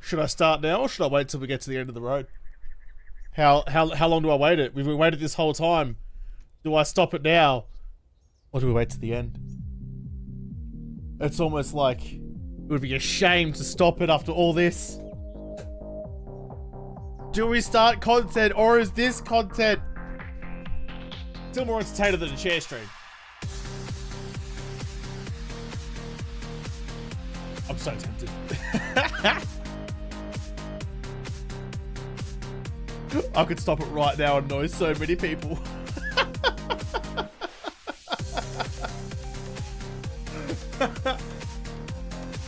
Should I start now or should I wait till we get to the end of the road? How long do I wait it? We've waited this whole time. Do I stop it now? Or do we wait to the end? It's almost like it would be a shame to stop it after all this. Do we start content or is this content still more entertaining than a chair stream? I'm so tempted. I could stop it right now and annoy so many people.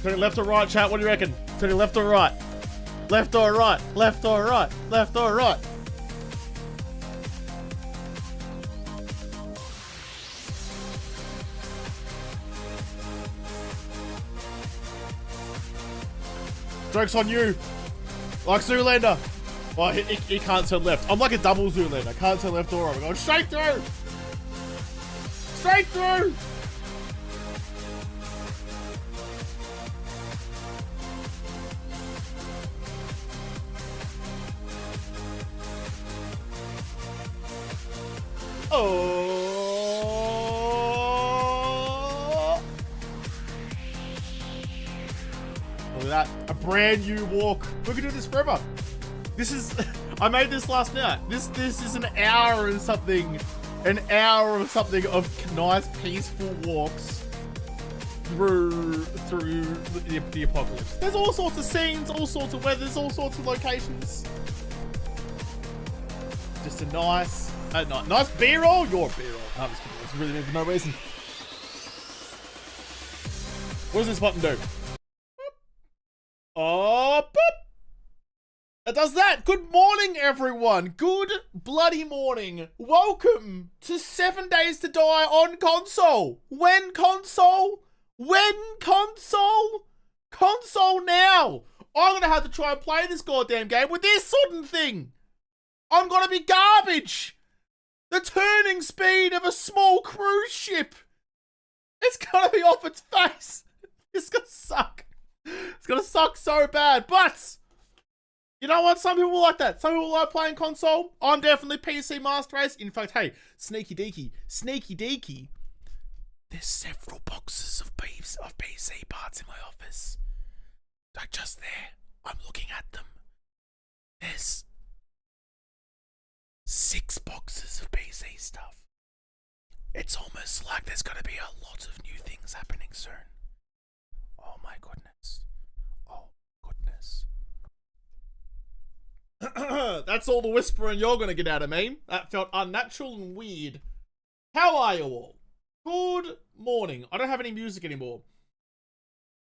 Turning left or right, chat? What do you reckon? Turning left or right? Left or right? Left or right? Left or right? Joke's on you. Like Zoolander. Well, he can't turn left. I'm like a double Zoolander. Can't turn left or right. I'm going straight through. Straight through. Oh. Look at that. A brand new walk. We can do this forever. This is, I made this last night. This is an hour and something, of nice peaceful walks through the apocalypse. There's all sorts of scenes, all sorts of weathers, all sorts of locations. Just a nice B-roll. Your B-roll. No, I'm just kidding. It's really for no reason. What does this button do? Oh, boop. It does that. Good morning, everyone. Good bloody morning. Welcome to 7 Days to Die on console. When console? When console? Console now. I'm going to have to try and play this goddamn game with this sudden thing. I'm going to be garbage. The turning speed of a small cruise ship. It's going to be off its face. It's going to suck. It's going to suck so bad, but you know what? Some people like that. Some people like playing console. I'm definitely PC Master Race. In fact, hey, sneaky deaky. There's several boxes of PC parts in my office. Like just there. I'm looking at them. There's 6 boxes of PC stuff. It's almost like there's going to be a lot of new things happening soon. Oh my goodness. Oh goodness. That's all the whispering you're going to get out of me. That felt unnatural and weird. How are you all? Good morning. I don't have any music anymore.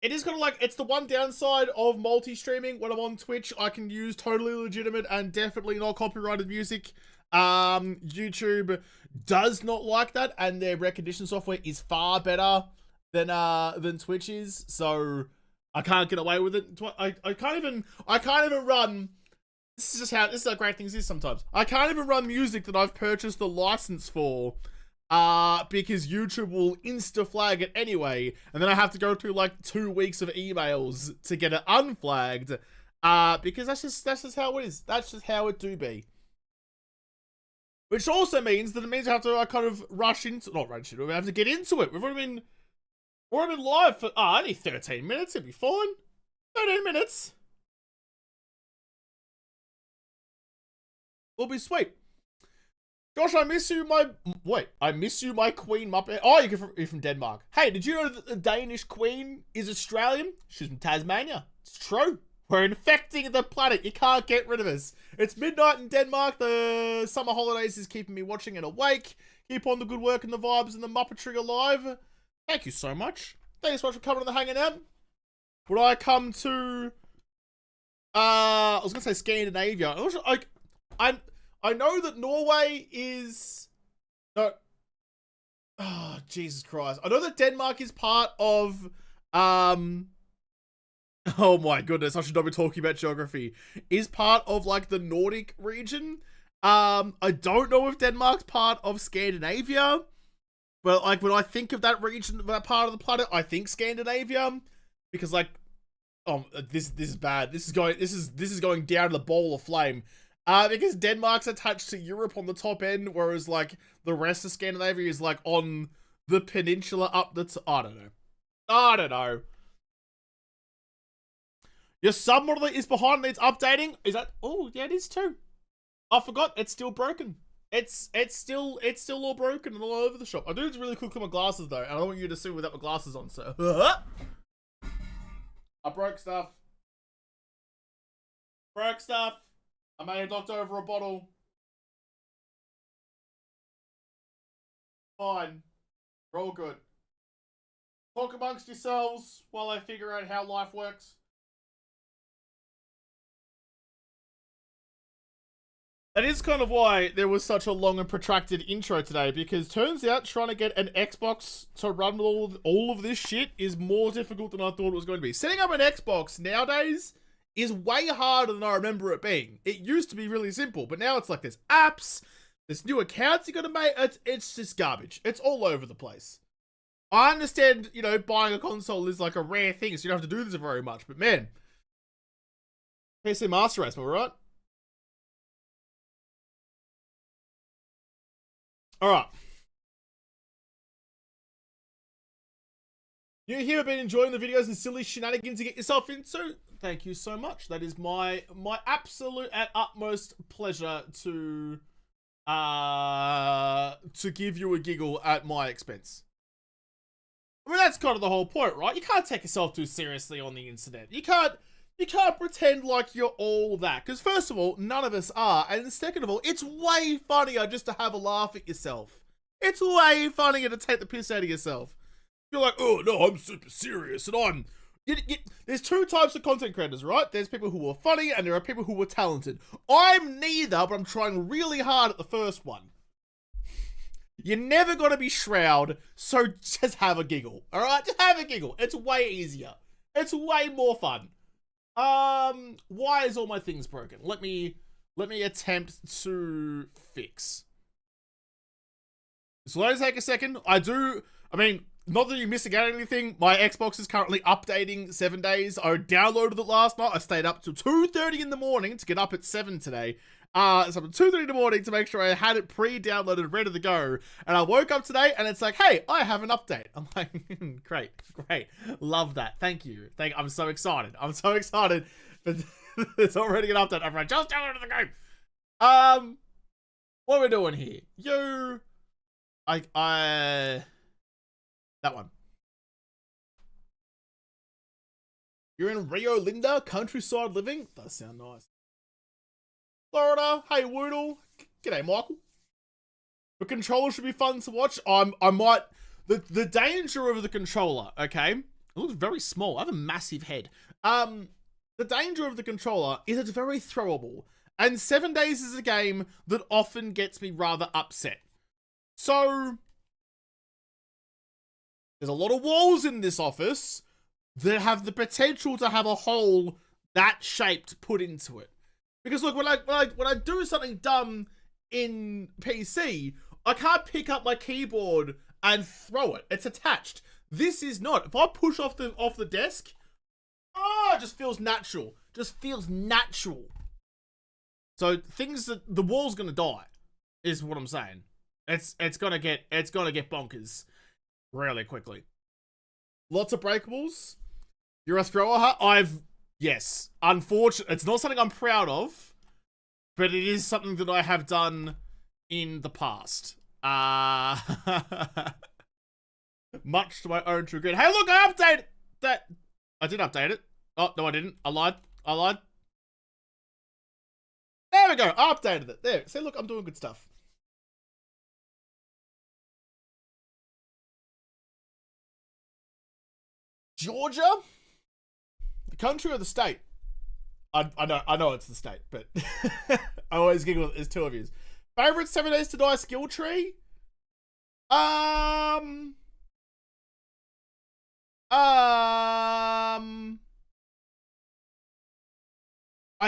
It is kind of like, it's the one downside of multi-streaming. When I'm on Twitch, I can use totally legitimate and definitely not copyrighted music. YouTube does not like that, and their recognition software is far better than Twitch is. So I can't get away with it. I can't even run. This is how great things is sometimes. I can't even run music that I've purchased the license for. Because YouTube will insta-flag it anyway, and then I have to go through like 2 weeks of emails to get it unflagged. Because that's just how it is. That's just how it do be. Which also means that I have to kind of we have to get into it. We've already been live for only 13 minutes. It'll be fine. 13 minutes. We'll be sweet. Josh, I miss you, my Queen Muppet. Oh, you're from Denmark. Hey, did you know that the Danish Queen is Australian? She's from Tasmania. It's true. We're infecting the planet. You can't get rid of us. It's midnight in Denmark. The summer holidays is keeping me watching and awake. Keep on the good work and the vibes and the Muppetry alive. Thank you so much. Thanks so much for coming on the hanging out. Would I come to... I was going to say Scandinavia. I know that Norway is... No. Oh, Jesus Christ. I know that Denmark is part of... Oh my goodness, I should not be talking about geography. Is part of, like, the Nordic region. I don't know if Denmark's part of Scandinavia. But, like, when I think of that region, that part of the planet, I think Scandinavia. Because, like, this is bad. This is going down to the bowl of flame. Because Denmark's attached to Europe on the top end, whereas like the rest of Scandinavia is like on the peninsula up the I don't know. Your submodel is behind, needs updating. Is that? Oh yeah, it is too. I forgot. It's still broken. It's still all broken and all over the shop. I do really cool with my glasses though, and I don't want you to see without my glasses on. So I broke stuff. I may have knocked over a bottle. Fine. We're all good. Talk amongst yourselves while I figure out how life works. That is kind of why there was such a long and protracted intro today, because turns out trying to get an Xbox to run all of this shit is more difficult than I thought it was going to be. Setting up an Xbox nowadays is way harder than I remember it being. It used to be really simple, but now it's like there's apps, there's new accounts you gotta make. It's just garbage. It's all over the place. I understand, you know, buying a console is like a rare thing, so you don't have to do this very much, but man. PC Master Race, am I right? Alright. You here have been enjoying the videos and silly shenanigans you get yourself into? Thank you so much. That is my absolute and utmost pleasure to give you a giggle at my expense. I mean, that's kind of the whole point, right? You can't take yourself too seriously on the internet. You can't pretend like you're all that. Because first of all, none of us are. And second of all, it's way funnier just to have a laugh at yourself. It's way funnier to take the piss out of yourself. You're like, oh no, I'm super serious and I'm... There's two types of content creators, right? There's people who are funny and there are people who are talented. I'm neither, but I'm trying really hard at the first one. You're never going to be Shroud, so just have a giggle, alright? Just have a giggle. It's way easier. It's way more fun. Why is all my things broken? Let me attempt to fix. So let it take a second. I mean, not that you're missing out on anything. My Xbox is currently updating 7 days. I downloaded it last night. I stayed up till 2:30 in the morning to get up at 7 today. So I'm at 2:30 in the morning to make sure I had it pre-downloaded, ready to go. And I woke up today and it's like, hey, I have an update. I'm like, great. Love that. Thank you. I'm so excited. It's already an update. Everyone just downloaded the game. What are we doing here? That one. You're in Rio Linda, countryside living? Does sound nice. Florida, hey Woodle. G'day, Michael. The controller should be fun to watch. The danger of the controller, okay? It looks very small. I have a massive head. The danger of the controller is it's very throwable. And 7 days is a game that often gets me rather upset. So... there's a lot of walls in this office that have the potential to have a hole that shaped put into it. Because look, when I do something dumb in PC, I can't pick up my keyboard and throw it. It's attached. This is not. If I push off the desk, it just feels natural. So the wall's gonna die, is what I'm saying. It's gonna get bonkers really quickly. Lots of breakables. You're a thrower, huh? Yes. Unfortunately, it's not something I'm proud of, but it is something that I have done in the past. Much to my own chagrin. Hey, look, I updated that. I did update it. Oh, no, I didn't. I lied. There we go. I updated it. There. See, look, I'm doing good stuff. Georgia? The country or the state? I know it's the state, but I always giggle. There's two of yous. Favorite 7 Days to Die skill tree? I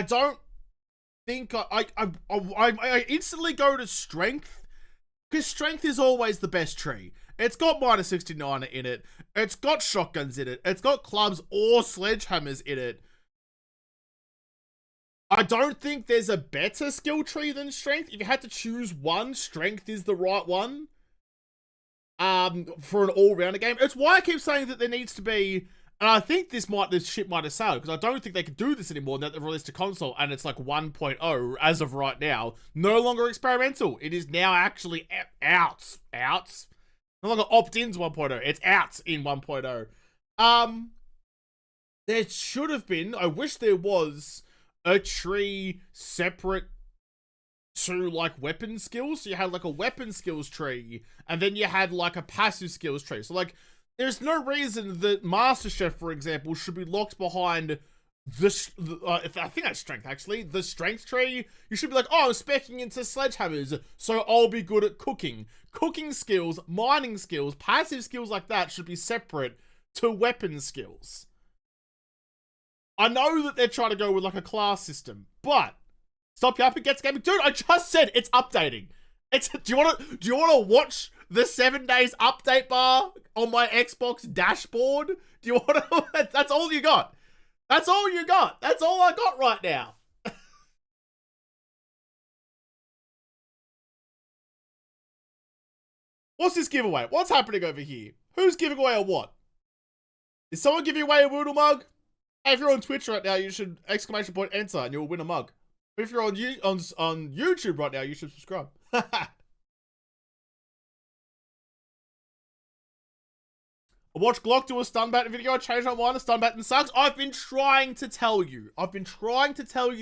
don't think I instantly go to strength, because strength is always the best tree. It's got minus 69 in it. It's got shotguns in it. It's got clubs or sledgehammers in it. I don't think there's a better skill tree than strength. If you had to choose one, strength is the right one. For an all-rounder game. It's why I keep saying that there needs to be, and I think this ship might have sailed, because I don't think they could do this anymore now that they've released a console, and it's like 1.0 as of right now. No longer experimental. It is now actually out. No longer opt-ins 1.0. It's out in 1.0. There should have been, I wish there was, a tree separate to like weapon skills. So you had like a weapon skills tree, and then you had like a passive skills tree. So like, there's no reason that MasterChef, for example, should be locked behind this. I think that's strength actually. The strength tree. You should be like, oh, I'm speccing into sledgehammers, so I'll be good at cooking. Cooking skills, mining skills, passive skills like that should be separate to weapon skills. I know that they're trying to go with like a class system, but Stop Yapping gets gaming. Dude, I just said it's updating. Do you want to watch the 7 days update bar on my Xbox dashboard? Do you want to? That's all you got. That's all you got. That's all I got right now. What's this giveaway? What's happening over here? Who's giving away a what? Is someone giving away a JaWoodle mug? Hey, if you're on Twitch right now, you should !enter and you'll win a mug. If you're on YouTube right now, you should subscribe. I watched Glock do a stun baton video. I changed my mind. The stun baton sucks. I've been trying to tell you.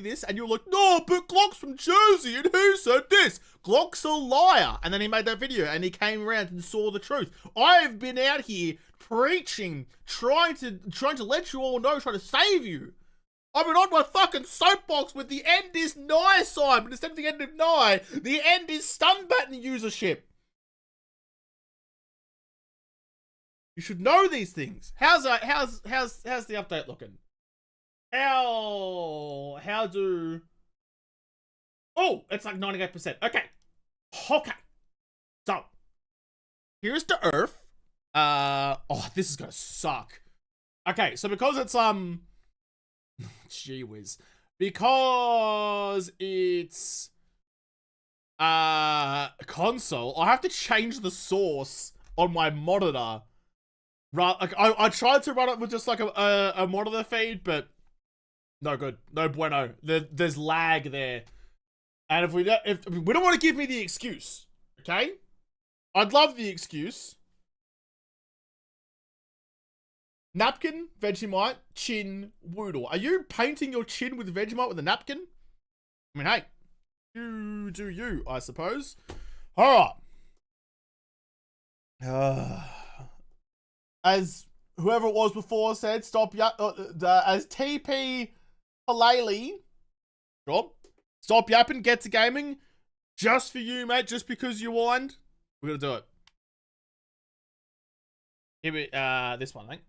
This, and you're like, no, but Glock's from Jersey, and who said this? Glock's a liar. And then he made that video, and he came around and saw the truth. I've been out here preaching, trying to let you all know, trying to save you. I've been on my fucking soapbox with the end is nigh sign, but instead of the end of nigh, the end is stun baton usership. You should know these things. How's the update looking? Oh, it's like 98%. Okay. So, here's the Earth. This is gonna suck. Okay, so because it's gee whiz. Because it's console, I have to change the source on my monitor. Like, I tried to run it with just like a monitor feed, but no good, no bueno. There's lag there, and if we don't want to give me the excuse, okay? I'd love the excuse. Napkin, Vegemite, chin, Woodle. Are you painting your chin with Vegemite with a napkin? I mean, hey, you do you, I suppose. All right. As whoever it was before said, as TP Halali, sure, stop yapping, get to gaming, just for you, mate, just because you whined. We're gonna do it. Here we, this one, I think.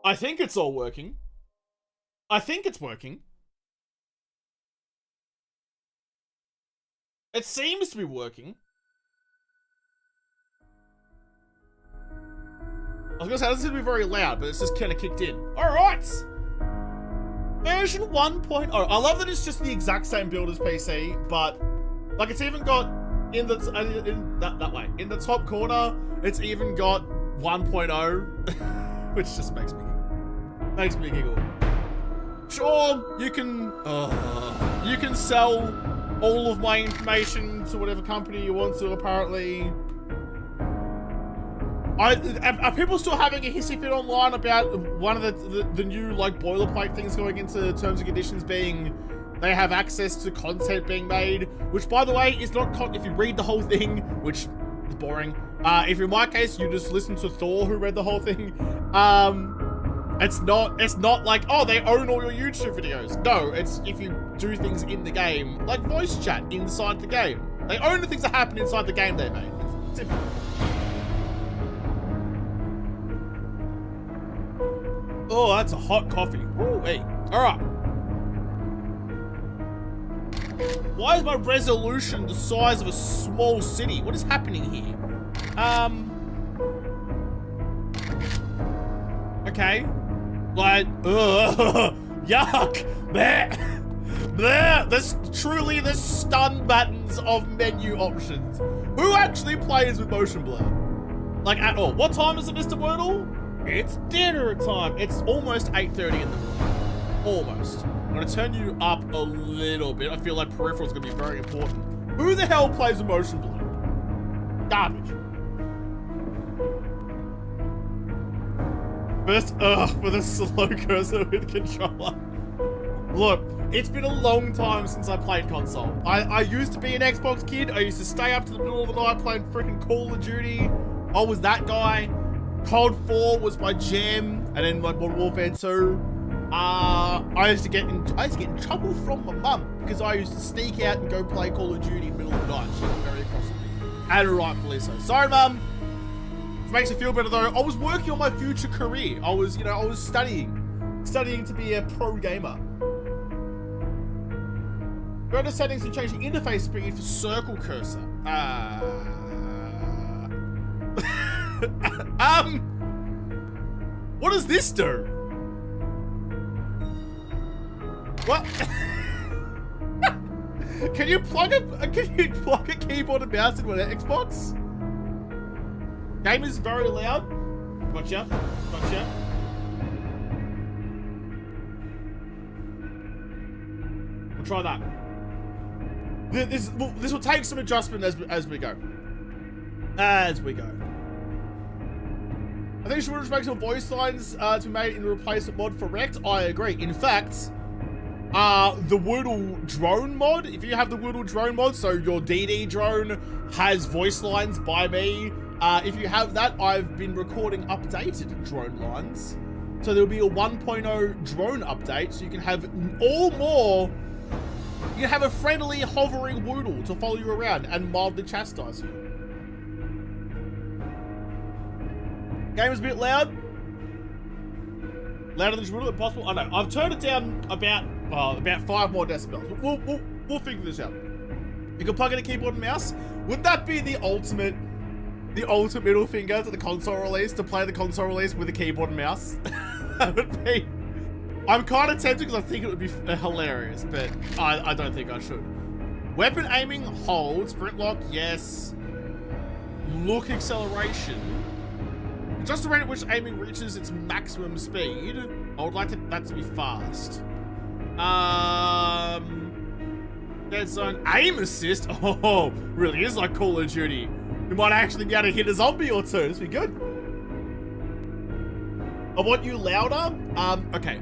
I think it's all working. I think it's working. It seems to be working. I was gonna say, it doesn't seem to be very loud, but it's just kind of kicked in. Alright! Version 1.0. I love that it's just the exact same build as PC, but like it's even got in the that way. In the top corner, it's even got 1.0, which just makes me giggle. Sure, you can sell all of my information to whatever company you want to, apparently. Are people still having a hissy fit online about one of the new like boilerplate things going into terms and conditions being they have access to content being made, which by the way is not if you read the whole thing, which is boring. If in my case you just listen to Thor who read the whole thing, it's not like, oh, they own all your YouTube videos. No, it's if you do things in the game, like voice chat inside the game. They own the things that happen inside the game they made. It's simple. Oh, that's a hot coffee. Ooh, hey. All right. Why is my resolution the size of a small city? What is happening here? Okay. Like, yuck. Bleh. Bleh. There's truly the stun buttons of menu options. Who actually plays with motion blur? Like, at all. What time is it, Mr. Wordle? It's dinner time. It's almost 8:30 in the morning. Almost. I'm gonna turn you up a little bit. I feel like peripherals are gonna be very important. Who the hell plays with motion blur? Garbage. First, for the slow cursor with controller. Look, it's been a long time since I played console. I used to be an Xbox kid. I used to stay up to the middle of the night playing freaking Call of Duty. I was that guy. Cold 4 was my jam, and then like Modern Warfare 2. I used to get in trouble from my mum because I used to sneak out and go play Call of Duty in the middle of the night. She was very cross with me, and rightfully so. Sorry, mum. It makes me feel better though. I was working on my future career. I was studying to be a pro gamer. Go to settings and change the interface speed for circle cursor. What does this do? What? Can you plug a keyboard and mouse into an Xbox? Game is very loud. Gotcha. We'll try that. This will take some adjustment as we go. I think she would just make some voice lines to be made in the replacement mod for Rect. I agree. In fact, the JaWoodle drone mod, if you have the JaWoodle drone mod, so your DD drone has voice lines by me. If you have that, I've been recording updated drone lines. So there'll be a 1.0 drone update, so you can have you can have a friendly hovering Woodle to follow you around and mildly chastise you. Game is a bit loud. Louder than JaWoodle if possible. I know. I've turned it down about 5 more decibels. We'll figure this out. You can plug in a keyboard and mouse. Would that be the ultimate middle finger to the console release, to play the console release with a keyboard and mouse? That would be. I'm kind of tempted because I think it would be hilarious, but I don't think I should. Weapon aiming, hold. Sprint lock, yes. Look acceleration. Just the rate at which aiming reaches its maximum speed. I would like that to be fast. Dead zone aim assist. Oh, really is like Call of Duty. You might actually be able to hit a zombie or two. This would be good. I want you louder. Okay.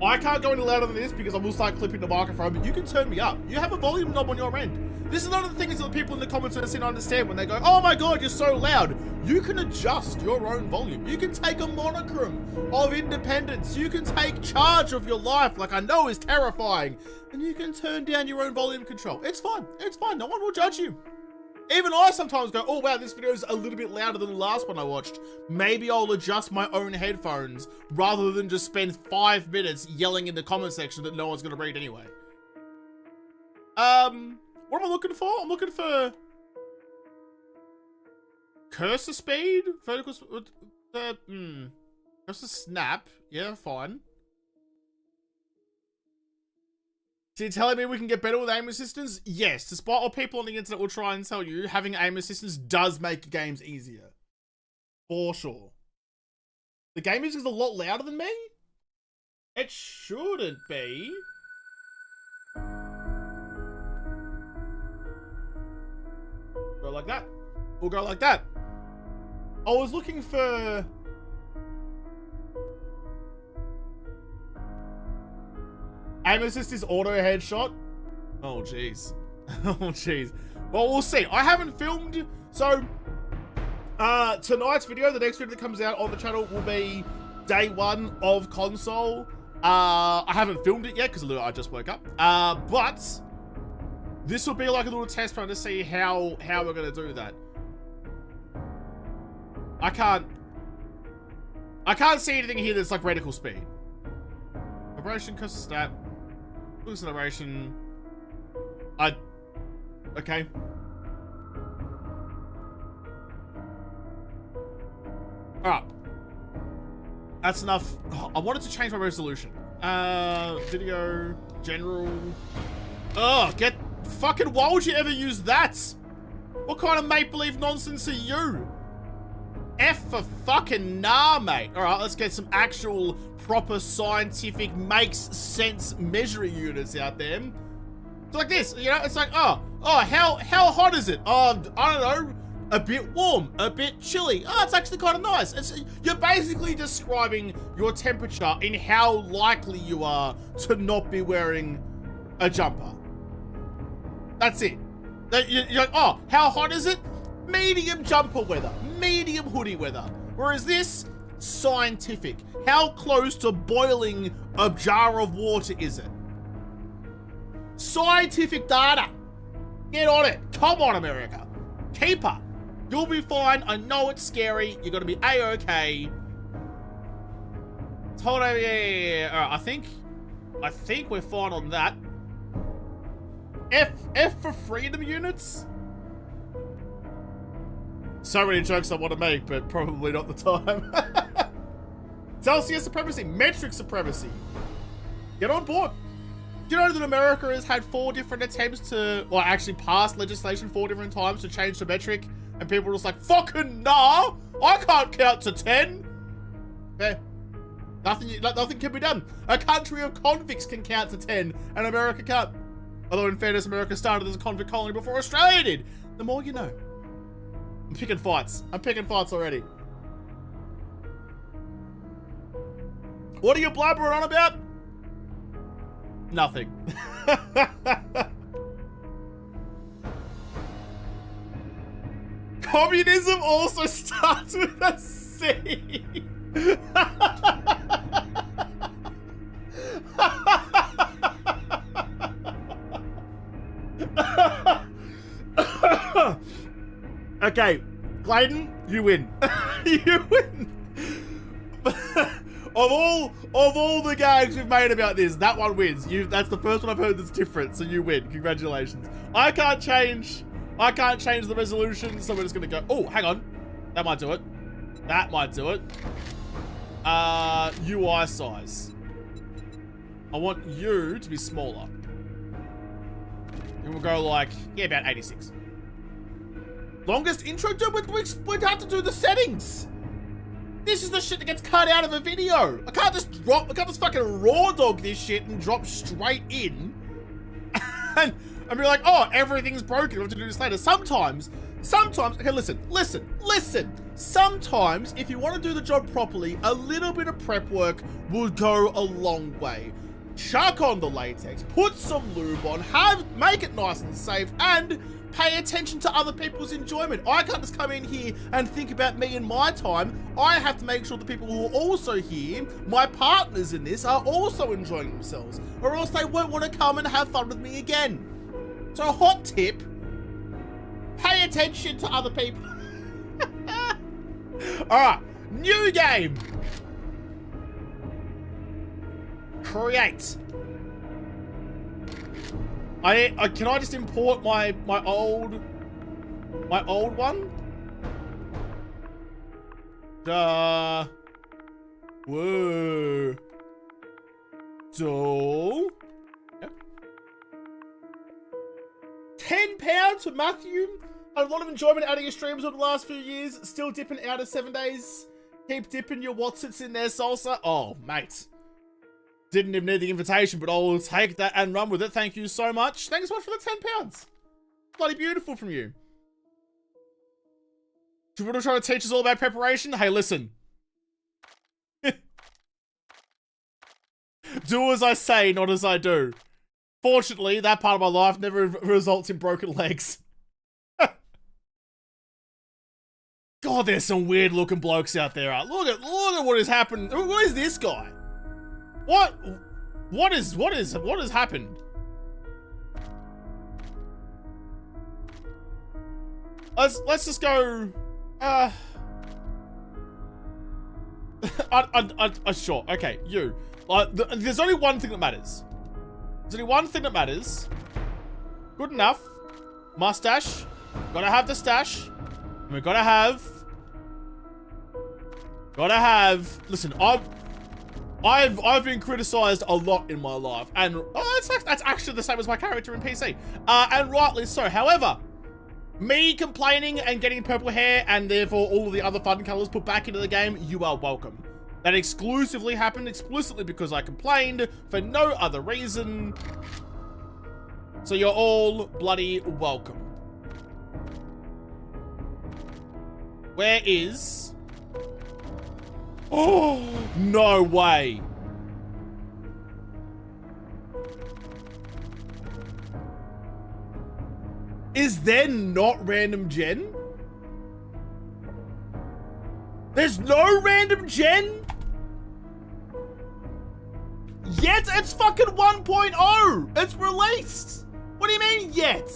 I can't go any louder than this because I will start clipping the microphone, but you can turn me up. You have a volume knob on your end. This is one of the things that the people in the comments don't seem to understand when they go, oh my god, you're so loud. You can adjust your own volume. You can take a monochrome of independence. You can take charge of your life, like I know is terrifying. And you can turn down your own volume control. It's fine. It's fine. No one will judge you. Even I sometimes go, oh wow, this video is a little bit louder than the last one I watched. Maybe I'll adjust my own headphones rather than just spend 5 minutes yelling in the comment section that no one's gonna read anyway. What am I looking for? I'm looking for cursor speed, vertical, cursor snap. Yeah, fine. So you're telling me we can get better with aim assistance? Yes, despite what people on the internet will try and tell you, having aim assistance does make games easier. For sure. The game music is a lot louder than me? It shouldn't be. Go like that. We'll go like that. I was looking for... aim assist is auto headshot. Oh, jeez. Oh, jeez. Well, we'll see. I haven't filmed, so... tonight's video, the next video that comes out on the channel will be day 1 of console. I haven't filmed it yet, because I just woke up. But... this will be like a little test run to see how we're going to do that. I I can't see anything here that's like radical speed. Vibration, cost stat. Acceleration. Okay. Alright. That's enough. Oh, I wanted to change my resolution. Video, general. Oh, fucking, why would you ever use that? What kind of make-believe nonsense are you? F for fucking nah, mate. Alright, let's get some actual proper scientific makes sense measuring units out there. It's like this, you know, it's like, how hot is it? I don't know, a bit warm, a bit chilly. Oh, it's actually kind of nice. You're basically describing your temperature in how likely you are to not be wearing a jumper. That's it. You're like, oh, how hot is it? Medium jumper weather, medium hoodie weather. Whereas this, scientific. How close to boiling a jar of water is it? Scientific data. Get on it. Come on, America. Keep up. You'll be fine. I know it's scary. You're gonna be A-okay. Hold over. Yeah. All right, I think we're fine on that. F for freedom units. So many jokes I want to make, but probably not the time. Celsius supremacy, metric supremacy. Get on board. Do you know that America has had 4 different attempts to, well, actually passed legislation 4 different times to change the metric, and people were just like, fucking nah, I can't count to 10. Fair. Nothing can be done. A country of convicts can count to 10, and America can't. Although in fairness, America started as a convict colony before Australia did. The more you know. I'm picking fights. I'm picking fights already. What are you blabbering on about? Nothing. Communism also starts with a C. Okay, Clayton, you win. You win. Of all the gags we've made about this, that one wins. That's the first one I've heard that's different, so you win. Congratulations. I can't change the resolution, so we're just gonna go. Oh, hang on. That might do it. That might do it. UI size. I want you to be smaller. And we'll go like, yeah, about 86. Longest intro? Dude, we'd have to do the settings. This is the shit that gets cut out of a video. I can't just fucking raw dog this shit and drop straight in. and be like, oh, everything's broken. We have to do this later. Sometimes, okay, listen. Sometimes, if you want to do the job properly, a little bit of prep work will go a long way. Chuck on the latex, put some lube on, make it nice and safe, and pay attention to other people's enjoyment. I can't just come in here and think about me and my time. I have to make sure the people who are also here, my partners in this, are also enjoying themselves, or else they won't want to come and have fun with me again. So hot tip, pay attention to other people. Alright, new game. Create. Can I just import my old one? Whoa. So, yep. £10 for Matthew. Had a lot of enjoyment out of your streams over the last few years. Still dipping out of 7 days. Keep dipping your Watsits in there, salsa. Oh, mate. Didn't even need the invitation, but I'll take that and run with it. Thank you so much. Thanks so much for the £10. Bloody beautiful from you. JaWoodle trying to teach us all about preparation? Hey, listen. Do as I say, not as I do. Fortunately, that part of my life never results in broken legs. God, there's some weird looking blokes out there. Look at what has happened. Who is this guy? What has happened? Let's just go, Sure. Okay, you. There's only one thing that matters. There's only one thing that matters. Good enough. Mustache. Gotta have the stash. And we gotta have. Listen, I've been criticized a lot in my life, and that's actually the same as my character in PC, and rightly so. However, me complaining and getting purple hair, and therefore all of the other fun colors put back into the game, you are welcome. That exclusively happened explicitly because I complained for no other reason. So you're all bloody welcome. Where is... Oh, no way. Is there not random gen? There's no random gen? Yet it's fucking 1.0. It's released. What do you mean yet?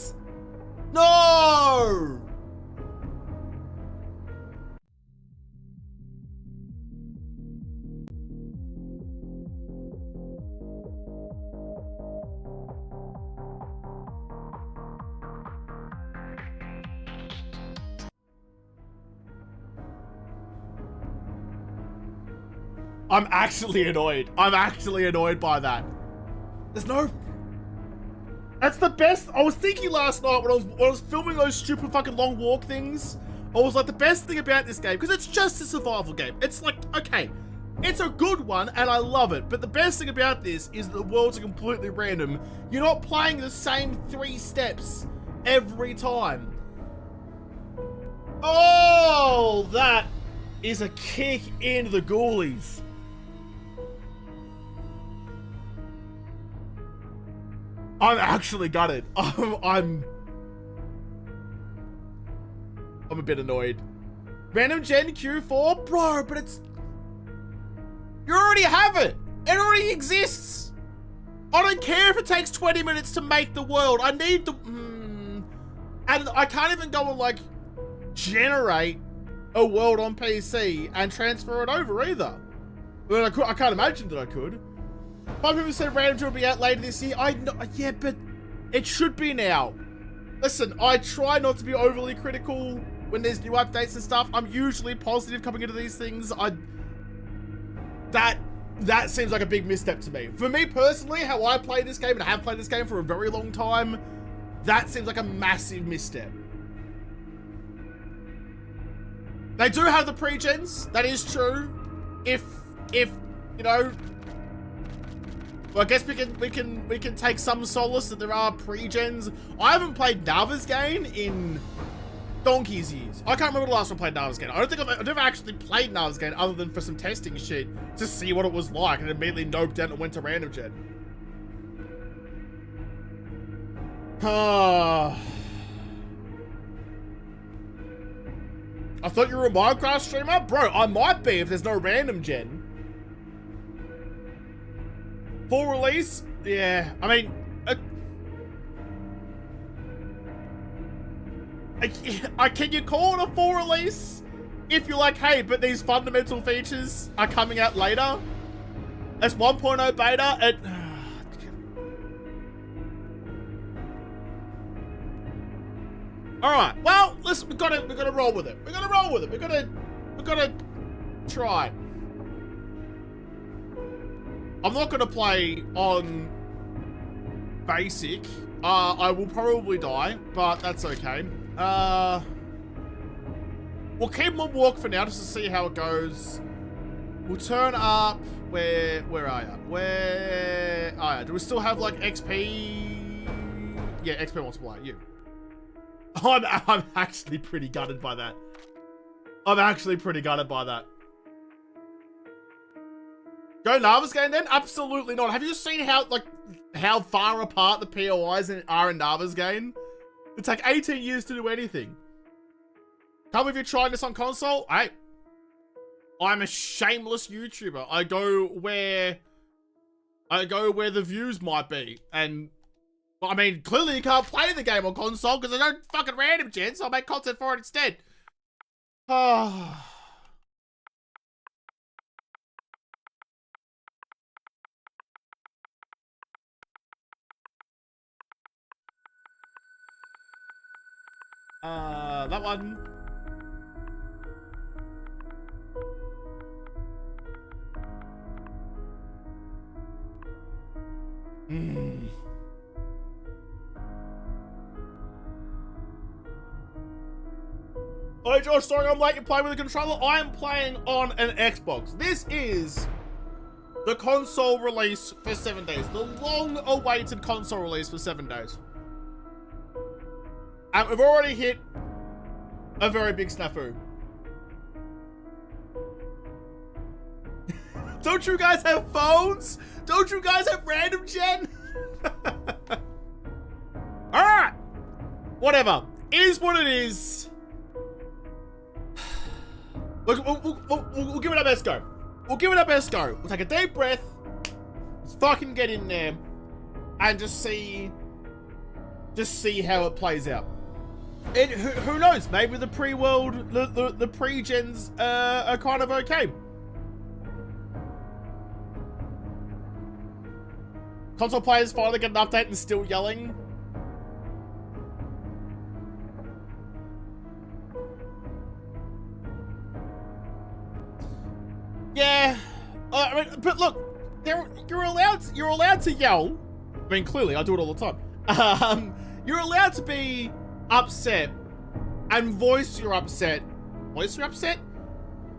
No. I'm actually annoyed. I'm actually annoyed by that. There's no... That's the best. I was thinking last night when I was filming those stupid fucking long walk things. I was like, the best thing about this game, because it's just a survival game. It's like, okay, it's a good one and I love it. But the best thing about this is the worlds are completely random. You're not playing the same 3 steps every time. Oh, that is a kick in the ghoulies. I'm actually gutted. I'm a bit annoyed. Random Gen Q4? Bro, but it's... You already have it. It already exists. I don't care if it takes 20 minutes to make the world. I need the... And I can't even go and, like, generate a world on PC and transfer it over either. Well, I can't imagine that I could. 5 people said Random Gen will be out later this year. I know, yeah, but it should be now. Listen, I try not to be overly critical when there's new updates and stuff. I'm usually positive coming into these things. That seems like a big misstep to me. For me personally, how I play this game, and I have played this game for a very long time, that seems like a massive misstep. They do have the pre-gens, that is true. If you know, well, I guess we can take some solace that there are pre-gens. I haven't played Navezgane in donkey's years. I can't remember the last time I played Navezgane. I don't think I've never actually played Navezgane other than for some testing shit to see what it was like, and immediately noped out and went to Random Gen. I thought you were a Minecraft streamer? Bro, I might be if there's no Random Gen. Full release? Yeah, I mean... can you call it a full release? If you're like, hey, but these fundamental features are coming out later? It's 1.0 beta, Alright, well, listen, we gotta roll with it. We gotta try. I'm not gonna play on basic. I will probably die, but that's okay. We'll keep on walk for now just to see how it goes. We'll turn up. Where are you? Where are you? Do we still have like XP? Yeah, XP multiplier. You. I'm actually pretty gutted by that. Go Navezgane then? Absolutely not. Have you seen how far apart the POIs are in Navezgane? It take 18 years to do anything. Can't believe you're trying this on console? Hey, I'm a shameless YouTuber. I go where the views might be. And I mean, clearly you can't play the game on console because there's no fucking Random Gen, so I'll make content for it instead. That one. Oh, Josh, sorry I'm late. You're playing with a controller. I am playing on an Xbox. This is the console release for 7 days. The long-awaited console release for 7 days. And we've already hit a very big snafu. Don't you guys have phones? Don't you guys have random gen? Alright. Whatever. It is what it is. Look, we'll give it our best go. We'll give it our best go. We'll take a deep breath. Let's fucking get in there. And just see how it plays out. And who knows? Maybe the pre-world, the pre-gens are kind of okay. Console players finally get an update and still yelling. Yeah, I mean, but look, you're allowed to yell. I mean, clearly, I do it all the time. You're allowed to be upset and voice your upset. Voice your upset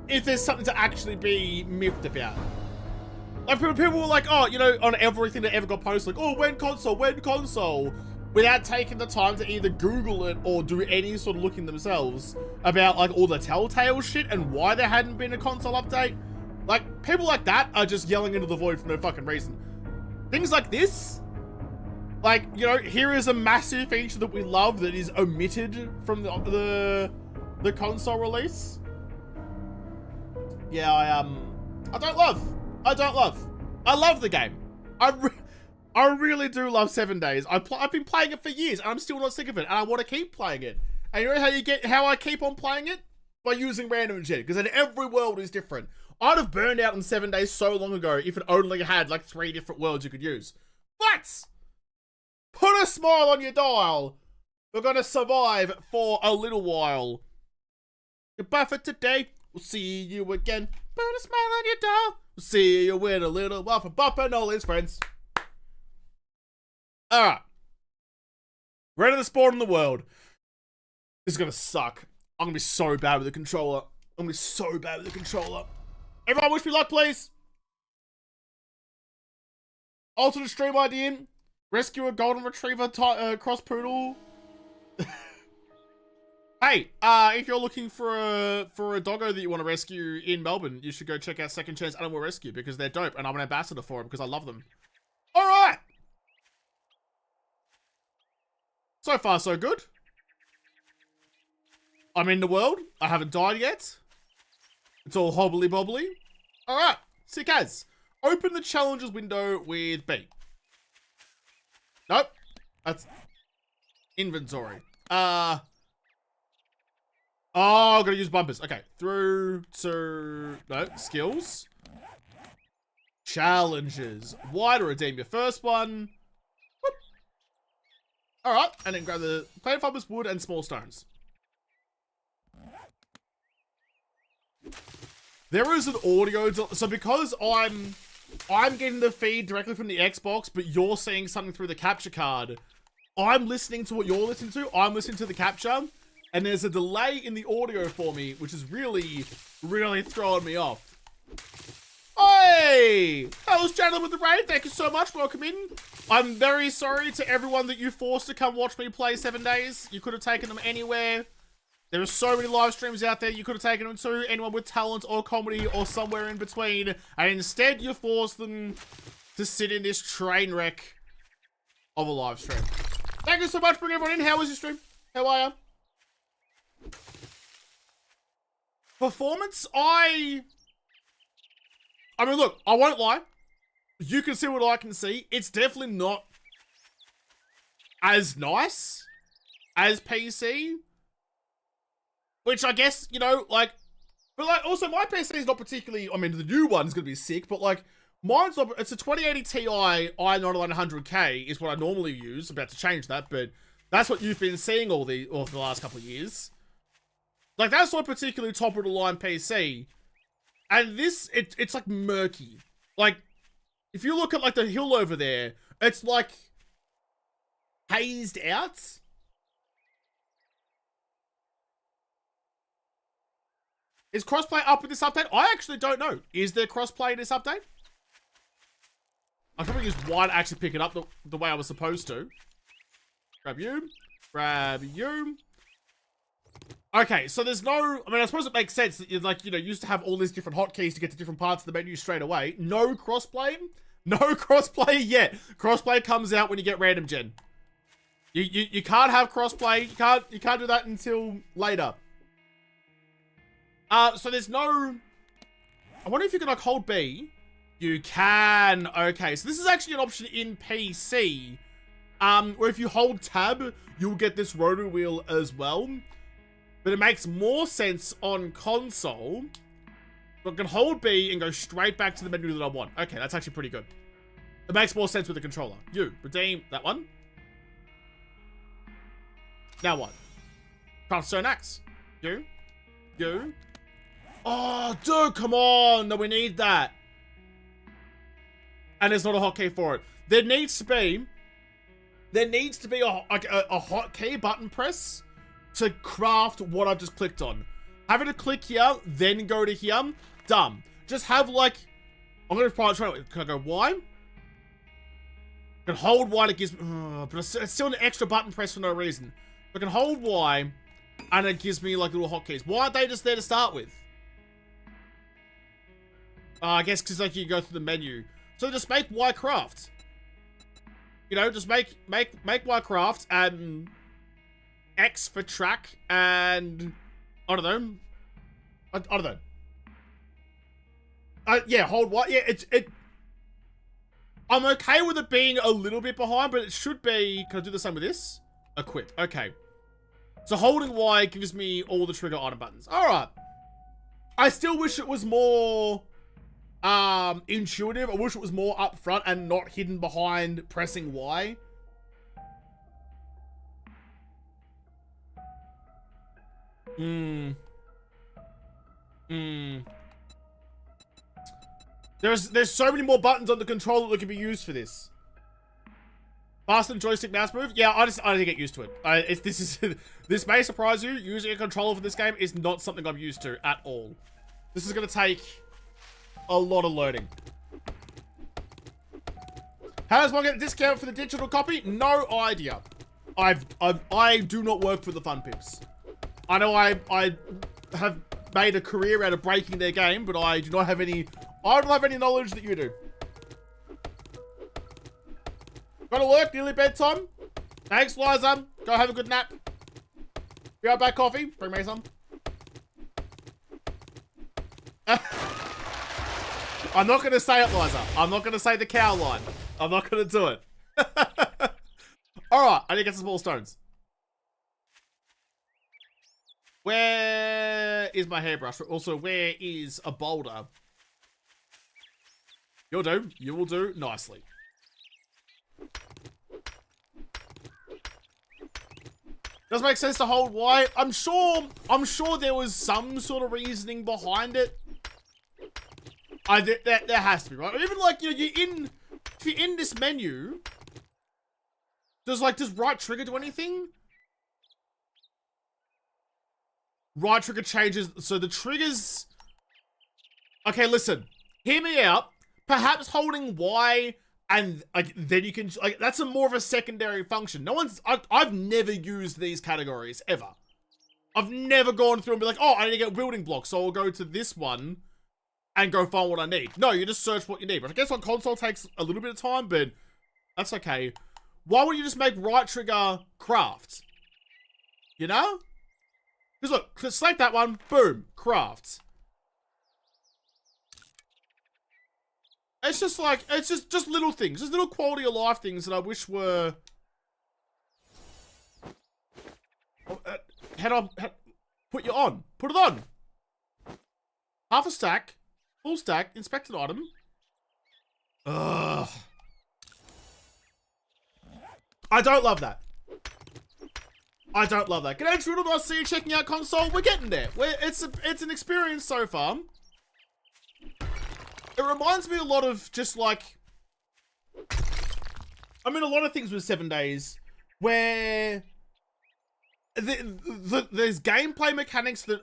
if there's something to actually be miffed about. Like people were like, oh, you know, on everything that ever got posted, like, oh, when console, without taking the time to either Google it or do any sort of looking themselves about like all the telltale shit and why there hadn't been a console update. Like, people like that are just yelling into the void for no fucking reason. Things like this, like, you know, here is a massive feature that we love that is omitted from the console release. Yeah, I don't love. I love the game. I really do love 7 days. I've been playing it for years and I'm still not sick of it and I want to keep playing it. And you know how I keep on playing it? By using random shit, because then every world is different. I'd have burned out in 7 days so long ago if it only had like 3 different worlds you could use. But put a smile on your dial. We're gonna survive for a little while. Goodbye for today. We'll see you again. Put a smile on your dial. We'll see you in a little while for Bop and all his friends. Alright. Ready to spawn in the world. This is gonna suck. I'm gonna be so bad with the controller. Everyone wish me luck, please. Alternate stream idea. Rescue a golden retriever cross poodle. Hey, if you're looking for a doggo that you want to rescue in Melbourne, you should go check out Second Chance Animal Rescue because they're dope and I'm an ambassador for them because I love them. All right. So far, so good. I'm in the world. I haven't died yet. It's all hobbly bobbly. All right, sick as. Open the challenges window with B. Nope, that's inventory. Oh, gotta use bumpers. Okay, through to no skills. Challenges. Why to redeem your first one? Whoop. All right, and then grab the plant fibers, wood, and small stones. There is an audio, so because I'm getting the feed directly from the Xbox, but you're seeing something through the capture card, I'm listening to what you're listening to, I'm listening to the capture, and there's a delay in the audio for me, which is really, really throwing me off. Hey! Hello, gentlemen with the raid, thank you so much, welcome in. I'm very sorry to everyone that you forced to come watch me play 7 days. You could have taken them anywhere. There are so many live streams out there you could have taken them to, anyone with talent or comedy or somewhere in between, and instead you forced them to sit in this train wreck of a live stream. Thank you so much for bringing everyone in. How was your stream? How are you? Performance, I mean, look, I won't lie. You can see what I can see. It's definitely not as nice as PC. Which I guess, you know, like, but like, also my PC is not particularly, I mean, the new one's gonna be sick, but like, mine's not, it's a 2080 Ti i9-9900K is what I normally use. I'm about to change that, but That's what you've been seeing all the last couple of years. Like, that's not particularly top of the line PC. And this, it's like murky. Like, if you look at like the hill over there, it's like hazed out. Is crossplay up with this update? I actually don't know. Is there crossplay in this update? I probably use Y to actually pick it up the way I was supposed to. Grab you. Grab you. Okay, so there's no... I mean, I suppose it makes sense that you're like, you know, used to have all these different hotkeys to get to different parts of the menu straight away. No crossplay? No crossplay yet. Crossplay comes out when you get random gen. You can't have crossplay. You can't do that until later. So there's no... I wonder if you can like hold B. You can. Okay, so this is actually an option in PC. Where if you hold tab, you'll get this rotor wheel as well. But it makes more sense on console. So I can hold B and go straight back to the menu that I want. Okay, that's actually pretty good. It makes more sense with the controller. You, redeem that one. Now what? Craft stone axe. You. Oh, dude, come on. No, we need that. And there's not a hotkey for it. There needs to be a hotkey button press to craft what I've just clicked on. Having to click here, then go to here. Dumb. Just have like, I'm going to try it. Can I go Y? I can hold Y, it gives me, but it's still an extra button press for no reason. I can hold Y, and it gives me like little hotkeys. Why aren't they just there to start with? I guess because like you can go through the menu. So just make Y craft. You know, just make Y craft and X for track and I don't know. I don't know. Yeah, hold Y. Yeah, I'm okay with it being a little bit behind, but it should be. Can I do the same with this? Equip. Okay. So holding Y gives me all the trigger item buttons. All right. I still wish it was more intuitive. I wish it was more up front and not hidden behind pressing Y. There's so many more buttons on the controller that can be used for this. Faster than joystick mouse move? Yeah, I don't get used to it. This may surprise you. Using a controller for this game is not something I'm used to at all. This is gonna take a lot of learning. How does one get a discount for the digital copy? No idea. I do not work for the Fun Pips. I know I have made a career out of breaking their game, but I don't have any knowledge that you do. Gotta work, nearly bedtime. Thanks, Liza. Go have a good nap. Be right back, coffee. Bring me some. I'm not gonna say it, Liza. I'm not gonna say the cow line. I'm not gonna do it. Alright, I need to get some small stones. Where is my hairbrush? Also, where is a boulder? You'll do. You will do nicely. Does it make sense to hold Y? I'm sure there was some sort of reasoning behind it. There has to be, right? Even like, you know, if you're in this menu, does right trigger do anything? Right trigger changes, so the triggers... Okay, listen. Hear me out. Perhaps holding Y and like then you can like that's more of a secondary function. I've never used these categories ever. I've never gone through and be like, oh, I need to get building blocks, so I'll go to this one and go find what I need. No, you just search what you need. But I guess on console takes a little bit of time, but that's okay. Why would you just make right trigger craft? You know? Because look, select that one, boom, craft. It's just like, it's just little things. Just little quality of life things that I wish were... Put you on. Put it on. Half a stack. Full stack. Inspected item. Ugh. I don't love that. I don't love that. G'day, JaWoodle. Nice to see you checking out console. We're getting there. It's an experience so far. It reminds me a lot of just like... I mean, a lot of things with 7 days where there's gameplay mechanics that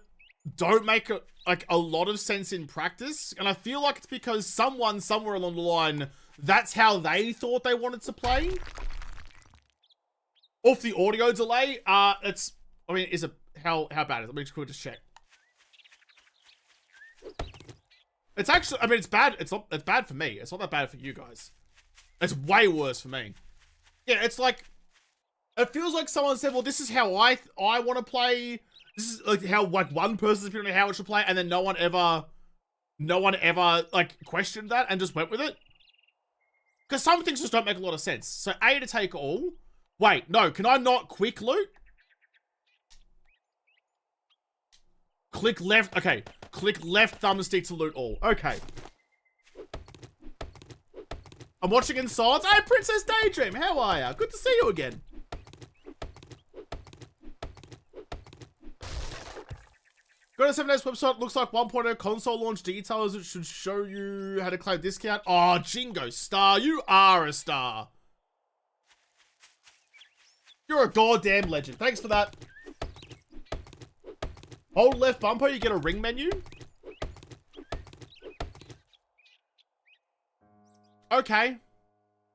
don't make a lot of sense in practice. And I feel like it's because someone somewhere along the line, that's how they thought they wanted to play. Off the audio delay, how bad is it? Let me just check. It's actually, I mean, it's bad. It's bad for me. It's not that bad for you guys. It's way worse for me. Yeah, it's like, it feels like someone said, well, this is how I want to play. This is like how like one person's opinion on how it should play, and then no one ever like questioned that and just went with it. Because some things just don't make a lot of sense. So A to take all. Wait, no, can I not quick loot? Click left, okay. Click left thumbstick to loot all. Okay. I'm watching in silence. Hey, Princess Daydream, how are ya? Good to see you again. Go to 7 Days website. Looks like 1.0 console launch details. It should show you how to claim discount. Oh, Jingo Star, you are a star. You're a goddamn legend. Thanks for that. Hold left bumper, you get a ring menu. Okay.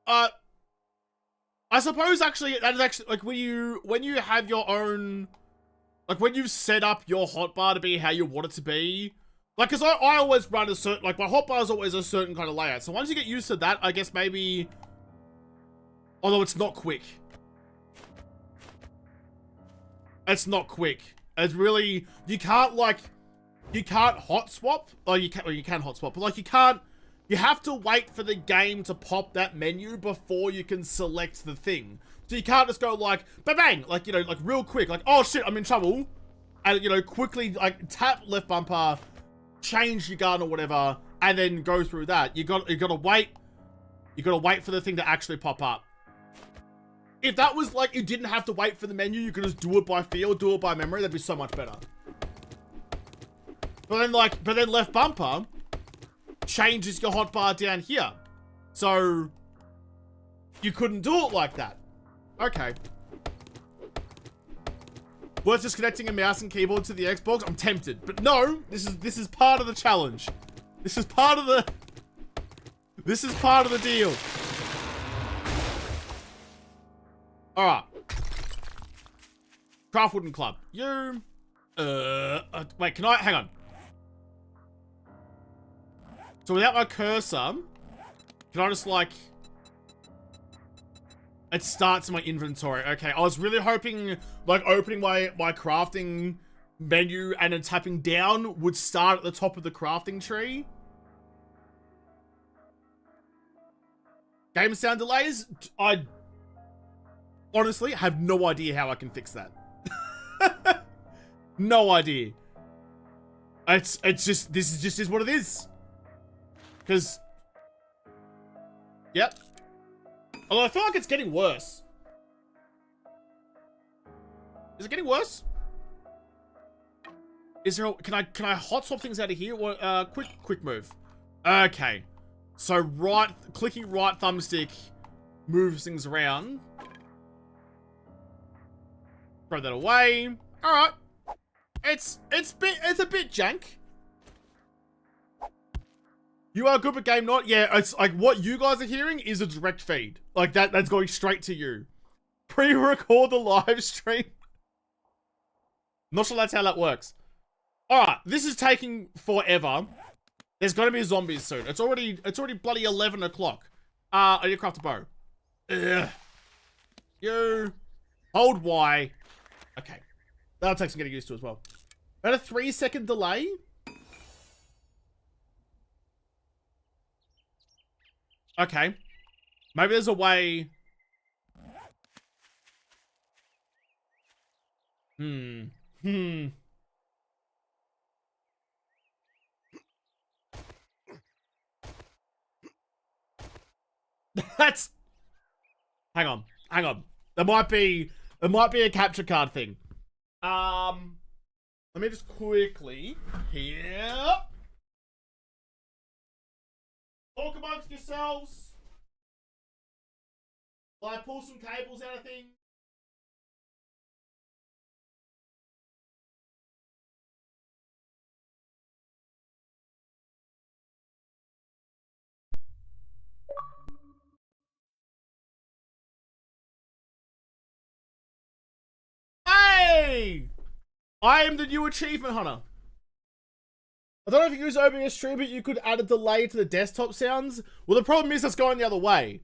I suppose actually that is actually like when you have your own, like when you've set up your hotbar to be how you want it to be. Like, cause I always run a certain, like my hotbar is always a certain kind of layout. So once you get used to that, I guess maybe, although it's not quick. It's not quick. It's really, you can't hot swap. Oh, you can hot swap, but like you have to wait for the game to pop that menu before you can select the thing. So you can't just go like, bang, like, you know, like real quick, like, oh shit, I'm in trouble. And, you know, quickly like tap left bumper, change your gun or whatever, and then go through that. You gotta wait for the thing to actually pop up. If that was like, you didn't have to wait for the menu, you could just do it by feel, do it by memory, that'd be so much better. But then left bumper changes your hotbar down here. So, you couldn't do it like that. Okay. Worth just connecting a mouse and keyboard to the Xbox? I'm tempted, but no, this is part of the challenge. This is part of the deal. Alright. Craft Wooden Club. You... wait, can I... Hang on. So without my cursor, can I just, like... It starts in my inventory. Okay, I was really hoping, like, opening my crafting menu and then tapping down would start at the top of the crafting tree. Game sound delays? I... honestly, I have no idea how I can fix that. No idea. It's just, this is what it is. Because, yep. Although I feel like it's getting worse. Is it getting worse? Is there, can I hot swap things out of here? Or, quick move. Okay. So clicking right thumbstick moves things around. Throw that away. All right. It's a bit jank. You are good but game not. Yeah, it's like what you guys are hearing is a direct feed. Like that's going straight to you. Pre-record the live stream. Not sure that's how that works. All right, this is taking forever. There's gonna be zombies soon. It's already bloody 11 o'clock. I need to craft a bow. Ugh. You hold Y. Okay. That'll take some getting used to as well. About a 3-second delay. Okay. Maybe there's a way. That's... Hang on. There might be It might be a capture card thing. Let me just quickly here. Talk amongst yourselves. While I pull some cables out of things. Hey! I am the new achievement hunter. I don't know if you use OBS Stream, but you could add a delay to the desktop sounds. Well, the problem is it's going the other way.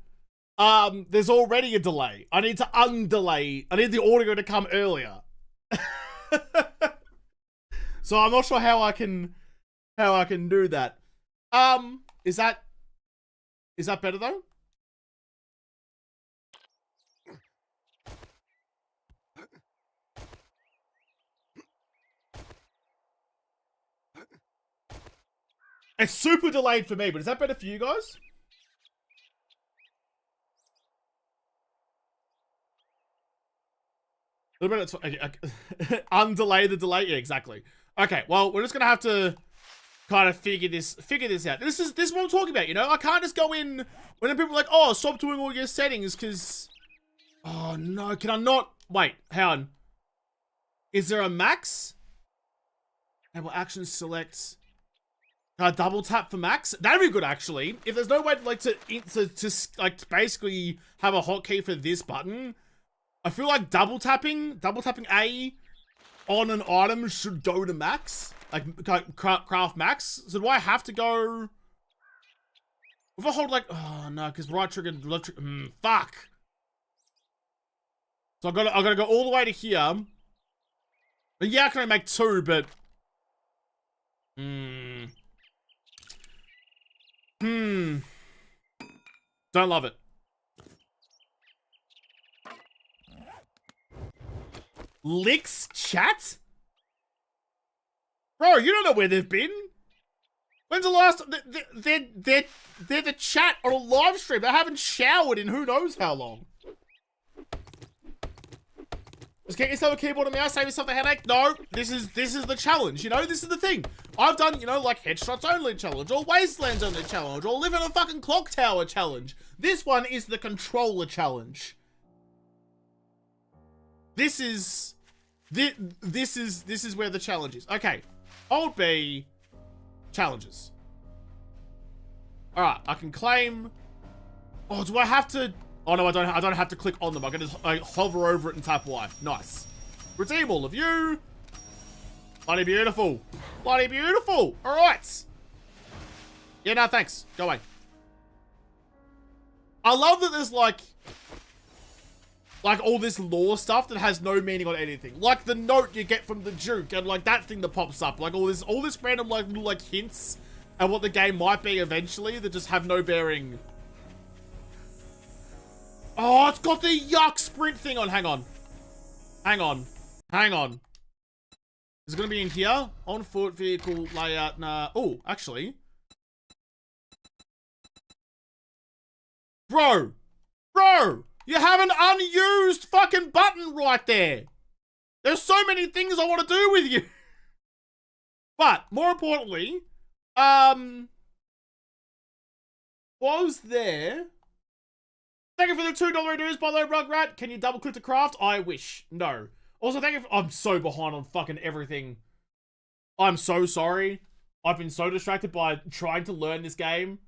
There's already a delay. I need to undelay. I need the audio to come earlier. So I'm not sure how I can do that. Is that better though? It's super delayed for me, but is that better for you guys? A little bit. Undelay the delay. Yeah, exactly. Okay, well, we're just gonna have to kind of figure this out. This is what I'm talking about. You know, I can't just go in when people are like, "Oh, stop doing all your settings," because. Oh no, can I not? Wait, hang on. Is there a max? Enable action select. Can I double tap for max? That'd be good actually. If there's no way to like basically have a hotkey for this button, I feel like double tapping A on an item should go to max, like craft max. So do I have to go? If I hold like, oh no, because right trigger, left trigger, fuck. So I gotta go all the way to here. But yeah, I can only make 2, but don't love it. Licks chat? Bro, you don't know where they've been. When's the last? They're the chat on a live stream. They haven't showered in who knows how long. Just get yourself a keyboard and mouse, save yourself the headache. No, this is the challenge, you know? This is the thing. I've done, you know, like headshots only challenge, or wastelands only challenge, or live in a fucking clock tower challenge. This one is the controller challenge. This is where the challenge is. Okay, Alt B, challenges. All right, I can claim. Oh, do I have to? Oh no, I don't. I don't have to click on them. I can just hover over it and tap Y. Nice. Redeem all of you. Bloody beautiful. Bloody beautiful. All right. Yeah, no, thanks. Go away. I love that there's like all this lore stuff that has no meaning on anything. Like the note you get from the Duke and like that thing that pops up. Like all this random like little like hints at what the game might be eventually that just have no bearing. Oh, it's got the yuck sprint thing on. Hang on. Hang on. Hang on. Is it going to be in here? On foot, vehicle, layout, nah. Oh, actually. Bro. Bro. You have an unused fucking button right there. There's so many things I want to do with you. But, more importantly, was there... Thank you for the $2 dues, by the way, Rugrat. Can you double click to craft? I wish. No. Also, thank you for... I'm so behind on fucking everything. I'm so sorry. I've been so distracted by trying to learn this game.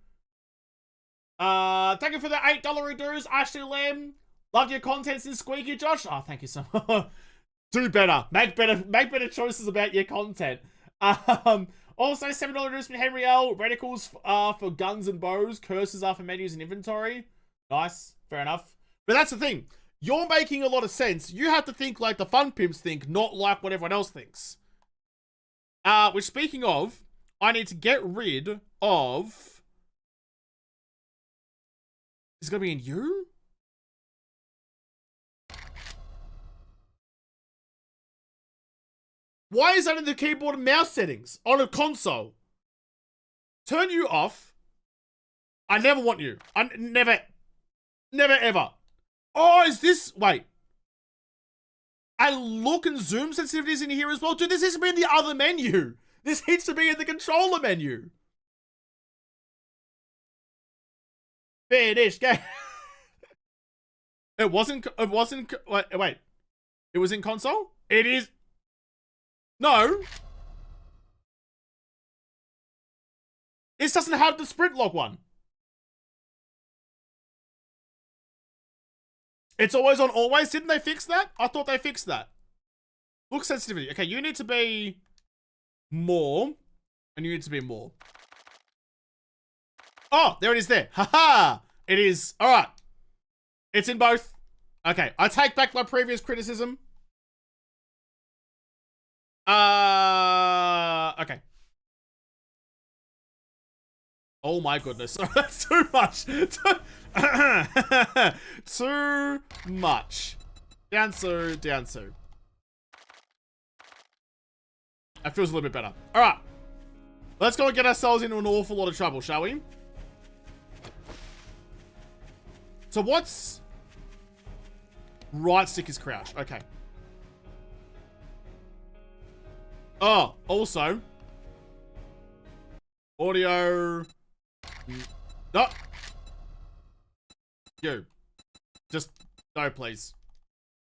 Thank you for the $8 dues, Ashley Lamb. Loved your content since Squeaky Josh. Oh, thank you so much. Do better. Make better choices about your content. Also, $7 dues from Henry L. Reticles for guns and bows. Curses are for menus and inventory. Nice. Fair enough. But that's the thing. You're making a lot of sense. You have to think like the fun pimps think, not like what everyone else thinks. Which, speaking of, I need to get rid of... Is it going to be in you? Why is that in the keyboard and mouse settings on a console? Turn you off. I never want you. I never ever. Oh, is this... Wait. And look and zoom sensitivities in here as well. Dude, this needs to be in the other menu. This needs to be in the controller menu. Finish game. It wasn't, wait. It was in console? It is. No. This doesn't have the sprint lock one. It's always on always. Didn't they fix that? I thought they fixed that. Look sensitivity. Okay, you need to be more. And you need to be more. Oh, there it is there. Haha. It is. All right. It's in both. Okay, I take back my previous criticism. Okay. Oh my goodness. That's too much. Too much. Down so, down so. That feels a little bit better. Alright. Let's go and get ourselves into an awful lot of trouble, shall we? So what's... Right stick is crouch. Okay. Oh, also... Audio... No! You. Just... No, please.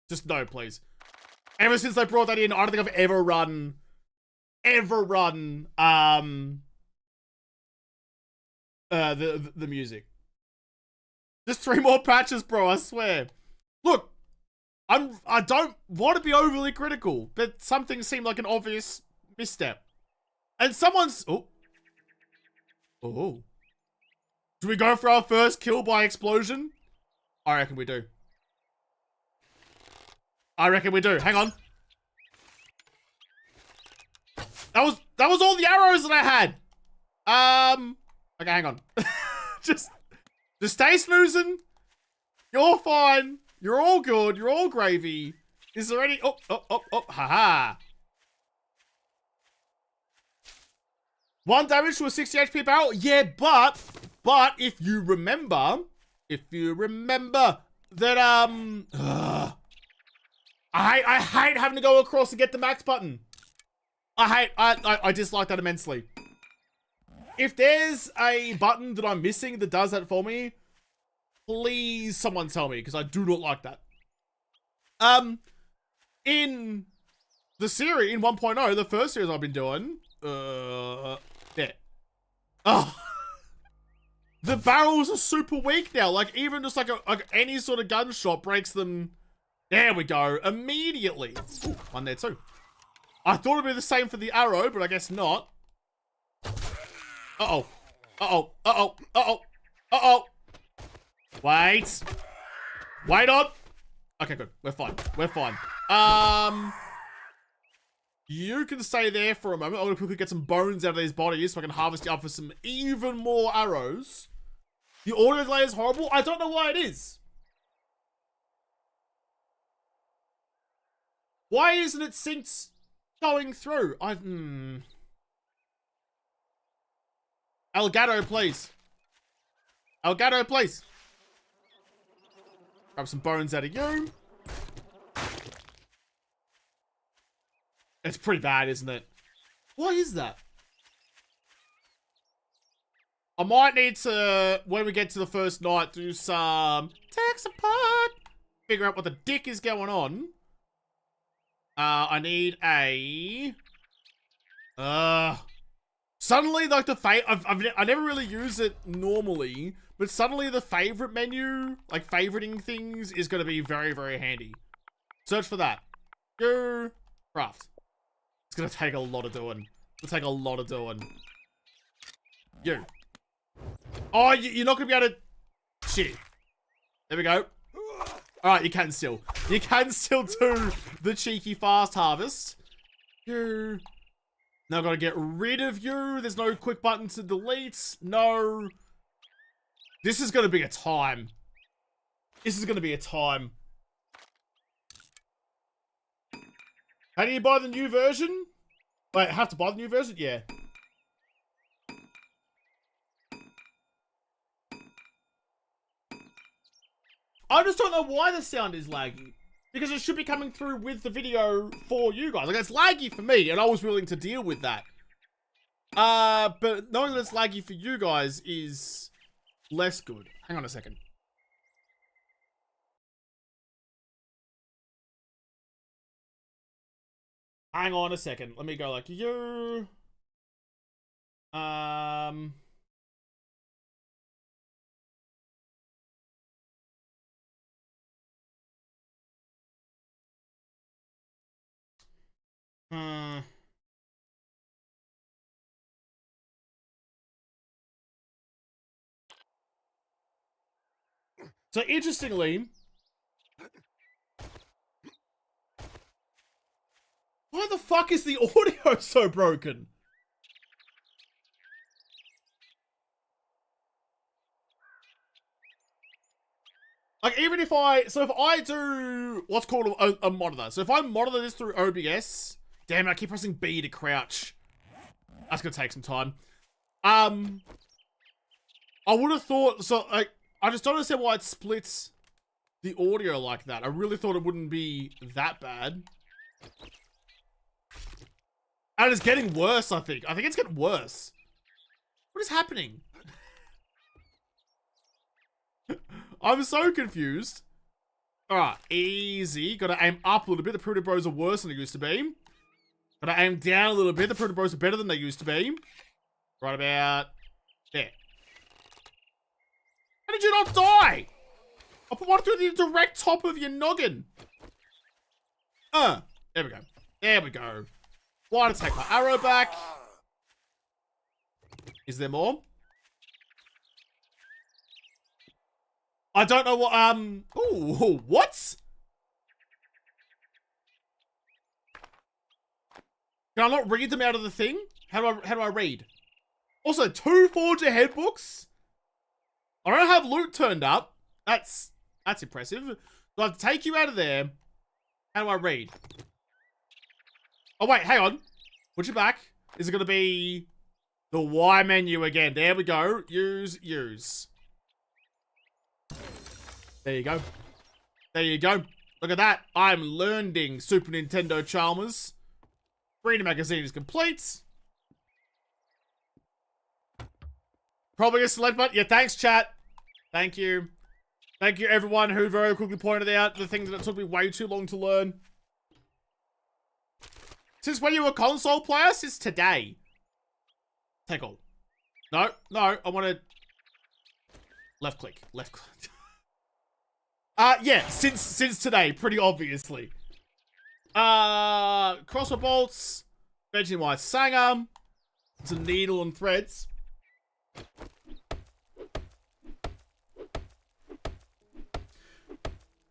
Just no, please. Ever since they brought that in, I don't think I've ever run... the music. Just 3 more patches, bro, I swear. Look, I don't want to be overly critical, but some things seem like an obvious misstep. And someone's... Oh. Oh. Do we go for our first kill by explosion? I reckon we do. I reckon we do. Hang on. That was all the arrows that I had. Okay, hang on. just stay snoozing. You're fine. You're all good. You're all gravy. Is there any... Oh, haha. 1 damage to a 60 HP barrel? Yeah, but if you remember that, I hate having to go across to get the max button. I dislike that immensely. If there's a button that I'm missing that does that for me, please someone tell me, because I do not like that. In the series, in 1.0, the first series I've been doing, there. Oh. The barrels are super weak now. Like, even just like any sort of gunshot breaks them. There we go. Immediately. Ooh, one there too. I thought it'd be the same for the arrow, but I guess not. Uh-oh. Uh-oh. Uh-oh. Uh-oh. Uh-oh. Wait. Wait on. Okay, good. We're fine. We're fine. You can stay there for a moment. I'm gonna quickly get some bones out of these bodies so I can harvest you up for some even more arrows. The audio delay is horrible. I don't know why it is. Why isn't it synced going through? Elgato, please. Elgato, please. Grab some bones out of you. It's pretty bad, isn't it? What is that? I might need to, when we get to the first night, do some tech support. Figure out what the dick is going on. I need a... Suddenly, like, I never really use it normally, but suddenly the favorite menu, like, favoriting things, is going to be very, very handy. Search for that. Go craft. It's going to take a lot of doing. It'll take a lot of doing. You. Oh, you're not going to be able to... Shit. There we go. Alright, you can still. You can still do the cheeky fast harvest. You. Now I've got to get rid of you. There's no quick button to delete. No. This is going to be a time. This is going to be a time. How do you buy the new version? Wait, I have to buy the new version? Yeah. I just don't know why the sound is laggy. Because it should be coming through with the video for you guys. Like, it's laggy for me, and I was willing to deal with that. But knowing that it's laggy for you guys is less good. Hang on a second. Hang on a second. Let me go like you. So interestingly, why the fuck is the audio so broken? Like, even if I do what's called a monitor. So if I monitor this through OBS, damn it, I keep pressing B to crouch. That's gonna take some time. I would have thought, so like, I just don't understand why it splits the audio like that. I really thought it wouldn't be that bad. And it's getting worse, I think. I think it's getting worse. What is happening? I'm so confused. Alright, easy. Gotta aim up a little bit. The Primitive Bros are worse than they used to be. Gotta aim down a little bit. The Primitive Bros are better than they used to be. Right about there. How did you not die? I put one through the direct top of your noggin. There we go. There we go. Why to take my arrow back? Is there more? I don't know what, ooh, what? Can I not read them out of the thing? How do I read? Also, 2 Forger head books? I don't have loot turned up. That's impressive. Do I have to take you out of there? How do I read? Oh, wait, hang on. Put you back. Is it going to be the Y menu again? There we go. Use. There you go. There you go. Look at that. I'm learning, Super Nintendo Chalmers. Reading magazine is complete. Probably a select button. Yeah, thanks, chat. Thank you. Thank you, everyone who very quickly pointed out the things that it took me way too long to learn. Since when you were a console player? Since today. Take all. No, I want to... Left click. Yeah, since today, pretty obviously. Crossbow bolts, Vegemite Sanger, some needle and threads.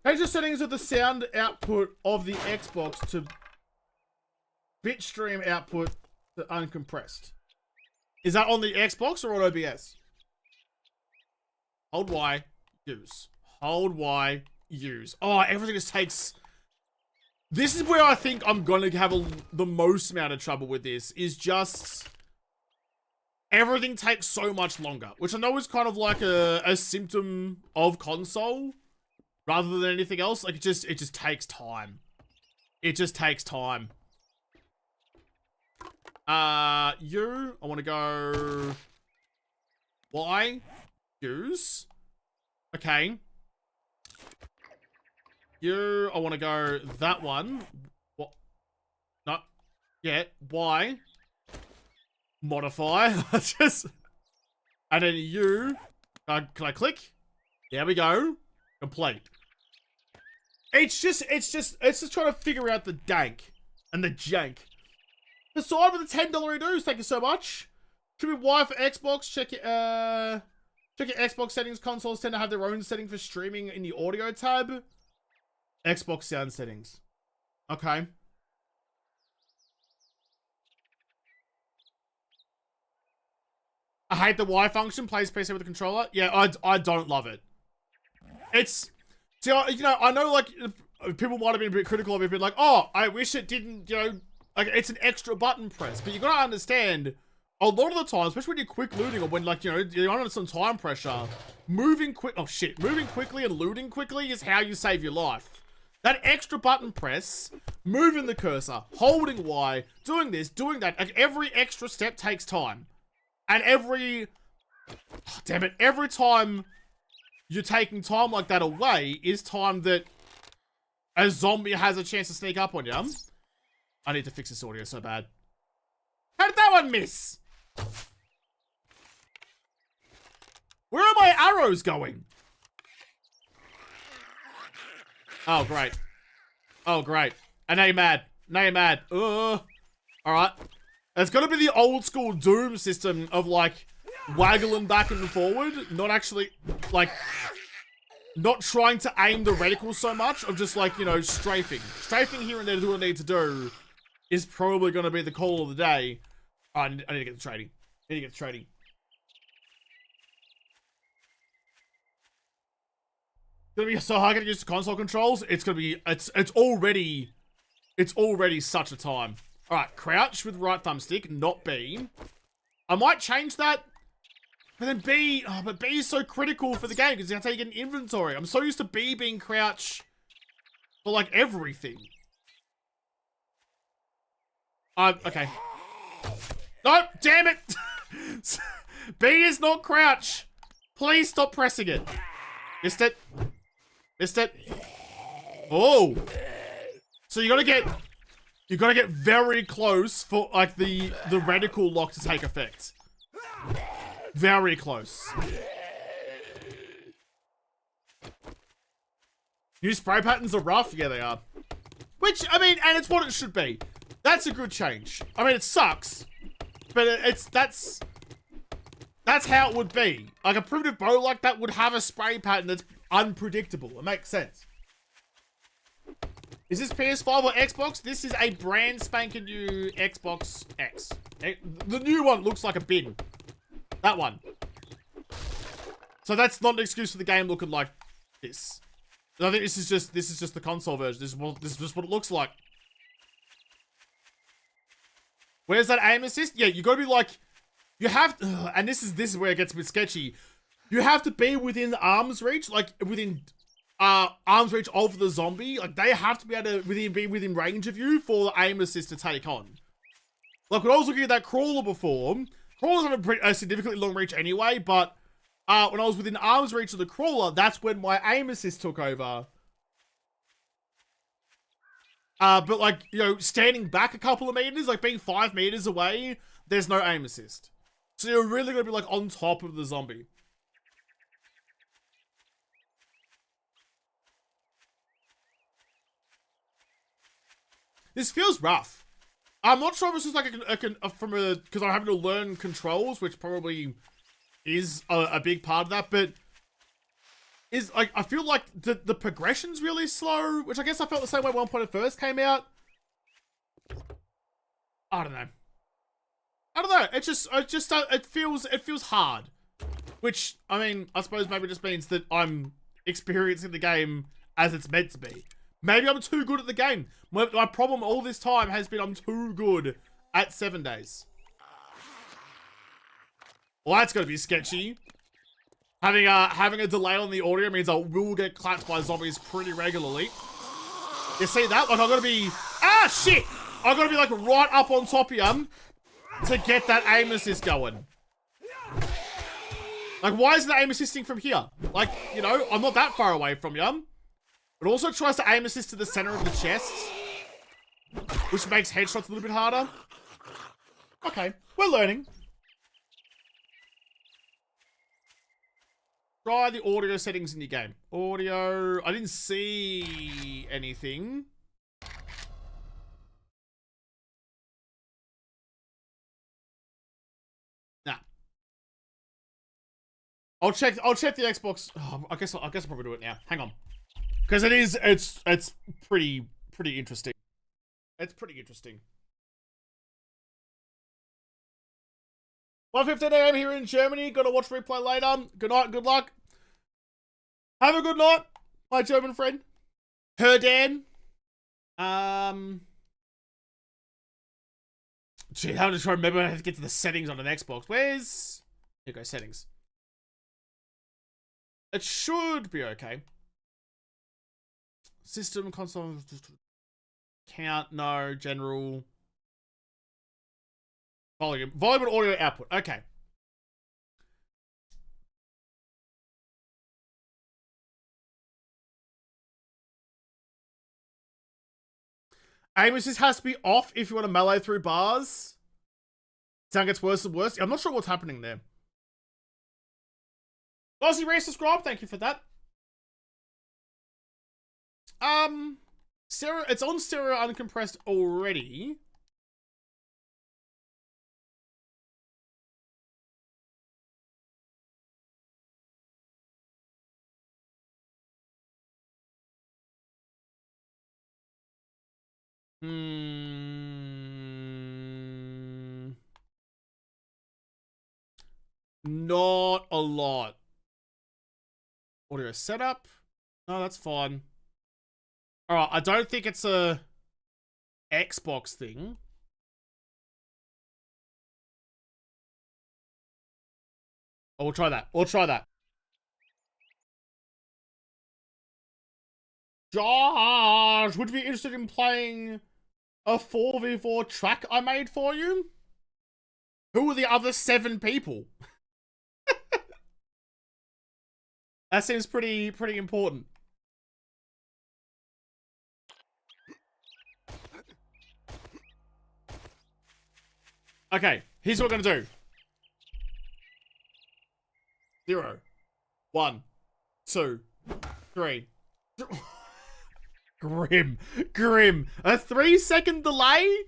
Change the settings of the sound output of the Xbox to bitstream output to uncompressed. Is that on the Xbox or on OBS? Hold Y, use. Hold Y, use. Oh, everything just takes... This is where I think I'm going to have the most amount of trouble with this, is just... Everything takes so much longer, which I know is kind of like a symptom of console, rather than anything else. Like, it just takes time. It just takes time. I want to go... Y, use. Okay. I want to go that one. What? No. Yeah. Y. Modify. Just. And then you. Can I click? There we go. Complete. It's just trying to figure out the dank and the jank. Aside with the $10 dues, thank you so much. Should be Y for Xbox. Check your Xbox settings. Consoles tend to have their own setting for streaming in the audio tab. Xbox sound settings. Okay. I hate the Y function. Plays PC with a controller. Yeah, I don't love it. It's... See, you know, I know, like, people might have been a bit critical of it, but like, oh, I wish it didn't, you know... Like, it's an extra button press. But you gotta understand... A lot of the time, especially when you're quick looting or when, like, you know, you're under some time pressure, moving quickly and looting quickly is how you save your life. That extra button press, moving the cursor, holding Y, doing this, doing that, like every extra step takes time. And every time you're taking time like that away is time that a zombie has a chance to sneak up on you. I need to fix this audio so bad. How did that one miss? Where are my arrows going? Oh, great. Oh, great. And now you're mad. Now you're mad. Alright. It's gotta be the old school Doom system of, like, waggling back and forward. Not actually, like, not trying to aim the reticle so much. Of just, like, you know, strafing. Strafing here and there to do what I need to do is probably gonna be the call of the day. Oh, I need to get the trading. I need to get the trading. It's gonna be so hard to use the console controls. It's gonna be, it's already such a time. All right, crouch with right thumbstick, not B. I might change that, but then B, but B is so critical for the game because that's how you get an inventory. I'm so used to B being crouch for like everything. Okay. No, damn it. B is not crouch. Please stop pressing it. Missed it. Missed it. Oh. So you gotta get very close for like the reticle lock to take effect. Very close. New spray patterns are rough. Yeah, they are. Which, I mean, and it's what it should be. That's a good change. I mean, it sucks, but that's how it would be. Like a primitive bow like that would have a spray pattern that's unpredictable. It makes sense. Is this PS5 or Xbox? This is a brand spanking new Xbox X. The new one looks like a bin. That one. So that's not an excuse for the game looking like this. I think this is just the console version. This is just what it looks like. Where's that aim assist? Yeah, you gotta be like, you have to, and this is where it gets a bit sketchy. You have to be within arm's reach, like within arm's reach of the zombie. Like they have to be able to be within range of you for the aim assist to take on. Like when I was looking at that crawler before, crawlers have a significantly long reach anyway, but when I was within arm's reach of the crawler, that's when my aim assist took over. But like, you know, standing back a couple of meters, like being 5 meters away, there's no aim assist. So you're really gonna be like on top of the zombie. This feels rough. I'm not sure if this is like because I'm having to learn controls, which probably is a big part of that, but is like, I feel like the progression's really slow, which I guess I felt the same way when it first came out. I don't know. It feels hard, which, I mean, I suppose maybe just means that I'm experiencing the game as it's meant to be. Maybe I'm too good at the game. My problem all this time has been I'm too good at 7 days. Well, that's gonna be sketchy. Having a delay on the audio means I will get clapped by zombies pretty regularly. You see that? Like, I've got to be... Ah, shit! I've got to be, like, right up on top of you to get that aim assist going. Like, why isn't the aim assisting from here? Like, you know, I'm not that far away from you. It also tries to aim assist to the center of the chest, which makes headshots a little bit harder. Okay, we're learning. Try the audio settings in your game. Audio, I didn't see anything. Nah. I'll check the Xbox. Oh, I guess I'll probably do it now. Hang on. Because it's pretty interesting. It's pretty interesting. 1:15 AM here in Germany. Gotta watch replay later. Good night, good luck. Have a good night, my German friend. Herdan. Gee, I'm just trying to remember how to get to the settings on an Xbox. Where's... Here you go, settings. It should be okay. System, console, count, no, general. Volume and audio output. Okay. Amos, this has to be off if you want to melee through bars. Sound gets worse and worse. I'm not sure what's happening there. Aussie resubscribe, thank you for that. Stereo, it's on stereo uncompressed already. Not a lot. Audio setup. No, that's fine. Alright, I don't think it's a Xbox thing. Oh, we'll try that. We'll try that. Josh, would you be interested in playing a 4v4 track I made for you? Who are the other 7 people? That seems pretty important. Okay, here's what we're gonna do. 0, 1, 2, 3. Grim. A 3-second delay?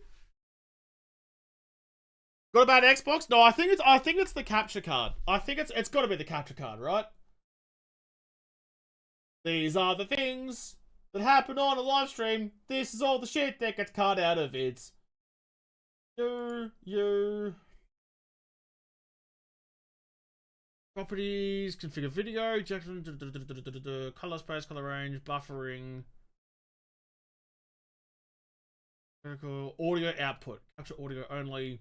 Got a bad Xbox? No, I think it's the capture card. I think it's got to be the capture card, right? These are the things that happen on a live stream. This is all the shit that gets cut out of it. You. Properties, configure video, color space, color range, buffering. Audio output. Capture audio only.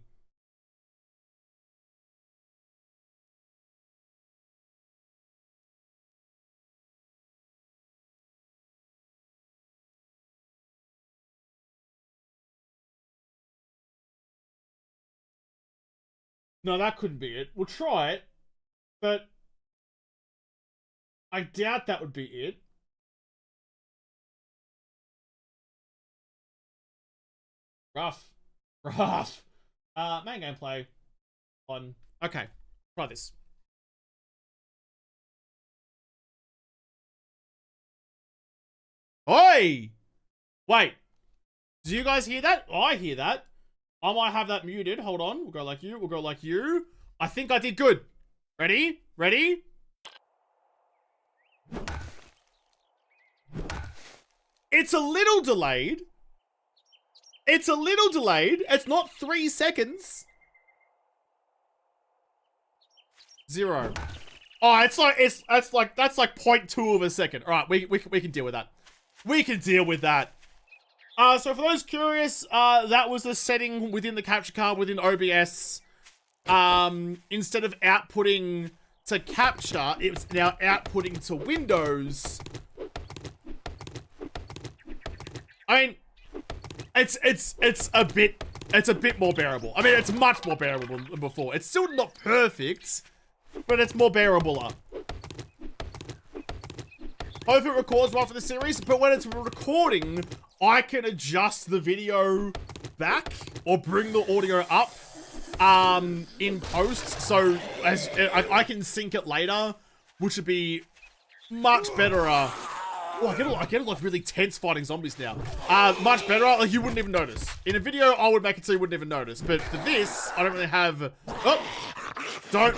No, that couldn't be it. We'll try it, but I doubt that would be it. Rough. Main gameplay. On. Okay. Try this. Oi! Wait. Do you guys hear that? Oh, I hear that. I might have that muted. Hold on. We'll go like you. We'll go like you. I think I did good. Ready? Ready? It's a little delayed. It's a little delayed. It's not 3 seconds. 0. Oh, it's like that's like 0.2 of a second. All right, we can deal with that. We can deal with that. So for those curious, that was the setting within the capture card within OBS. Instead of outputting to capture, it's now outputting to Windows. I mean, it's a bit more bearable. I mean, it's much more bearable than before. It's still not perfect, but it's more bearable. Hope it records well for the series, but when it's recording, I can adjust the video back or bring the audio up in post, so as I can sync it later, which would be much better. Oh, I get like really tense fighting zombies now. Much better. Like you wouldn't even notice. In a video, I would make it so you wouldn't even notice. But for this, I don't really have. Oh, don't.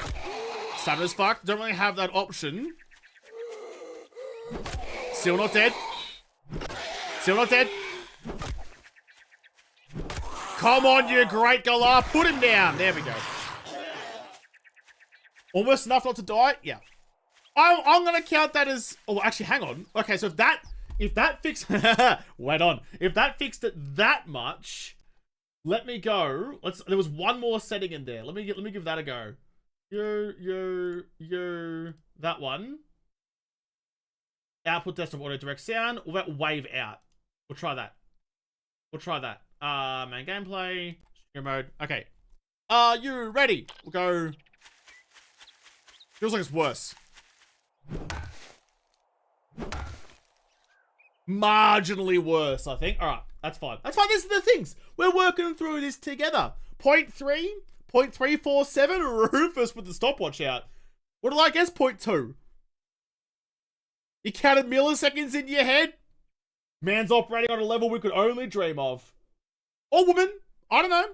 Stubborn as fuck. Don't really have that option. Still not dead. Still not dead. Come on, you great galah. Put him down. There we go. Almost enough not to die. Yeah. I'm gonna count that as. Oh, actually, hang on. Okay, so if that fixed. Wait on. If that fixed it that much, let me go. There was one more setting in there. Let me give that a go. That one. Output desktop audio direct sound. What about wave out? We'll try that. We'll try that. Main gameplay. Studio mode. Okay. Are you ready? We'll go. Feels like it's worse. Marginally worse, I think. Alright, that's fine. That's fine. These are the things. We're working through this together. 0.3, 0.347, Rufus with the stopwatch out. What did I guess? 0.2. You counted milliseconds in your head? Man's operating on a level we could only dream of. Or woman. I don't know.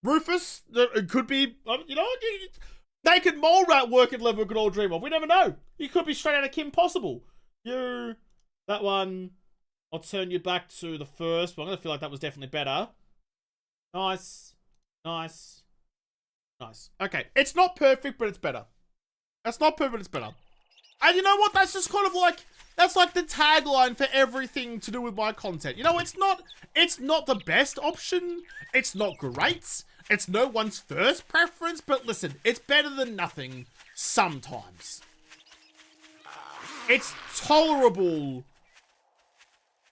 Rufus. It could be, you know, naked mole rat working level we could all dream of. We never know. You could be straight out of Kim Possible. You. That one. I'll turn you back to the first one. I feel like that was definitely better. Nice. Nice. Nice. Okay. It's not perfect, but it's better. That's not perfect, it's better. And you know what? That's just kind of like, that's like the tagline for everything to do with my content. You know, it's not the best option. It's not great. It's no one's first preference, but listen, it's better than nothing sometimes. It's tolerable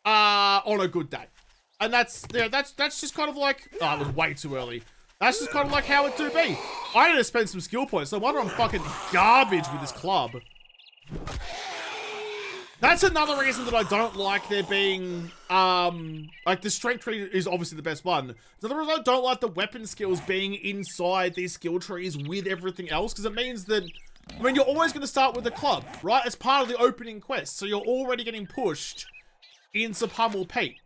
on a good day. And that's just kind of like, oh, it was way too early. That's just kind of like how it do be. I need to spend some skill points. No wonder I'm fucking garbage with this club. That's another reason that I don't like there being, like the strength tree is obviously the best one. Another reason I don't like the weapon skills being inside these skill trees with everything else, because it means that, I mean, you're always going to start with the club, right? It's part of the opening quest, so you're already getting pushed into Pummel Pete.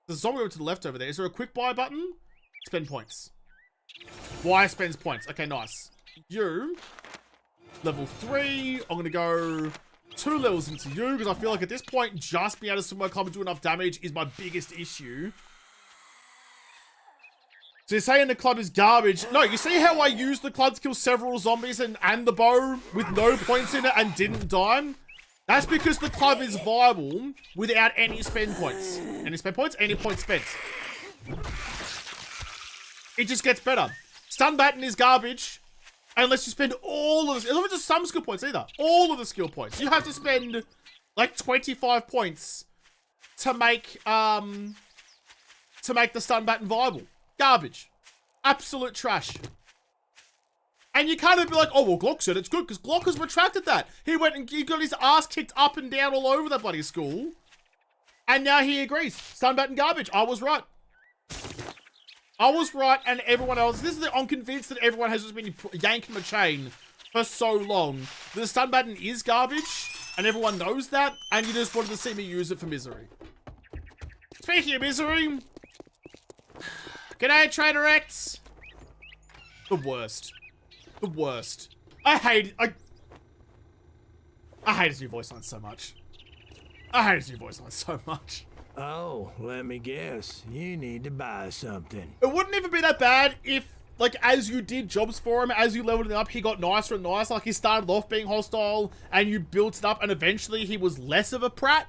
There's a zombie over to the left over there. Is there a quick buy button? Spend points. Y spends points. Okay, nice. You, level 3. I'm going to go 2 levels into you, because I feel like at this point, just being able to swim my club and do enough damage is my biggest issue. So you're saying the club is garbage. No, you see how I used the club to kill several zombies and the bow with no points in it and didn't die? That's because the club is viable without any spend points. Any spend points? Any points spent. It just gets better. Stun baton is garbage unless you spend all of the, it's not just some skill points either. All of the skill points. You have to spend like 25 points to make the stun baton viable. Garbage. Absolute trash. And you can't even be like, oh, well, Glock said it's good, because Glock has retracted that. He went and he got his ass kicked up and down all over that bloody school. And now he agrees. Stun baton garbage. I was right. I was right, and everyone else. I'm convinced that everyone has just been yanking the chain for so long. The stun baton is garbage, and everyone knows that, and you just wanted to see me use it for misery. Speaking of misery, g'day, Trader X. The worst. The worst. I hate his new voice line so much. I hate his new voice line so much. Oh, let me guess. You need to buy something. It wouldn't even be that bad if, like, as you did jobs for him, as you leveled it up, he got nicer and nicer. Like, he started off being hostile, and you built it up, and eventually he was less of a prat.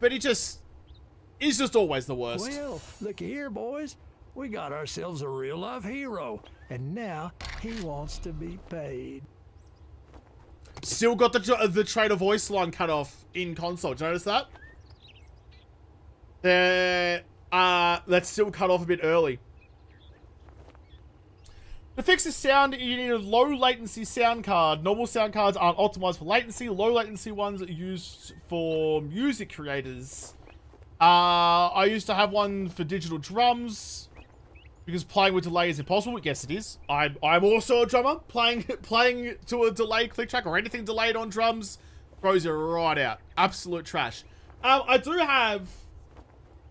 But he's just always the worst. Well, looky here, boys. We got ourselves a real-life hero, and now he wants to be paid. Still got the trader voice line cut off in console. Did you notice that? That's still cut off a bit early. To fix the sound, you need a low latency sound card. Normal sound cards aren't optimized for latency. Low latency ones are used for music creators. I used to have one for digital drums because playing with delay is impossible. Yes, it is. I'm also a drummer. Playing to a delayed click track or anything delayed on drums throws you right out. Absolute trash. I do have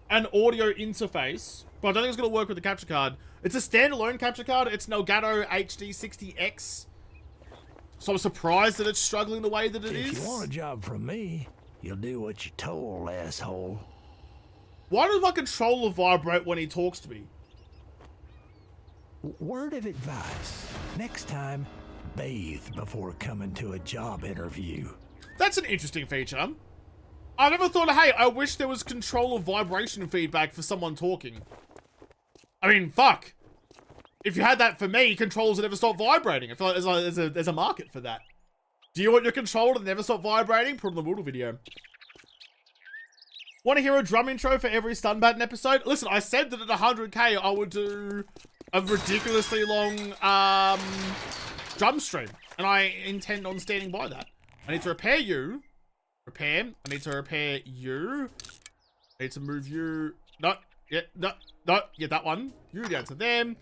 an audio interface, but I don't think it's going to work with the capture card. It's a standalone capture card. It's an Elgato HD60X. So I'm surprised that it's struggling the way that it is. If you want a job from me, you'll do what you're told, asshole. Why does my controller vibrate when he talks to me? Word of advice. Next time, bathe before coming to a job interview. That's an interesting feature. I never thought, hey, I wish there was controller vibration feedback for someone talking. I mean, fuck. If you had that for me, controllers would never stop vibrating. I feel like there's a market for that. Do you want your controller to never stop vibrating? Put on the JaWoodle video. Want to hear a drum intro for every stun baton episode? Listen, I said that at 100k I would do a ridiculously long drum stream, and I intend on standing by that. I need to repair you. Repair. I need to repair you. I need to move you. No. Yeah. No. No. Yeah, that one. You down to them.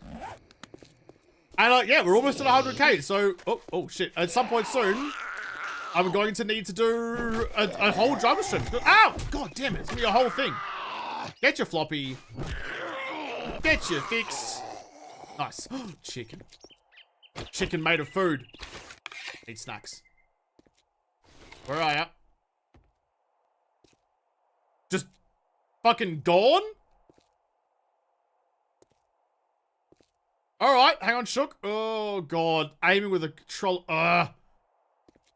And yeah, we're almost at 100k. So, oh shit. At some point soon, I'm going to need to do a whole drum stream. Ow! God damn it. It's gonna be a whole thing. Get your floppy. Get your fix. Nice. Chicken. Chicken made of food. Eat snacks. Where are ya? Just fucking gone? Alright, hang on, Shook. Oh, God. Aiming with a controller.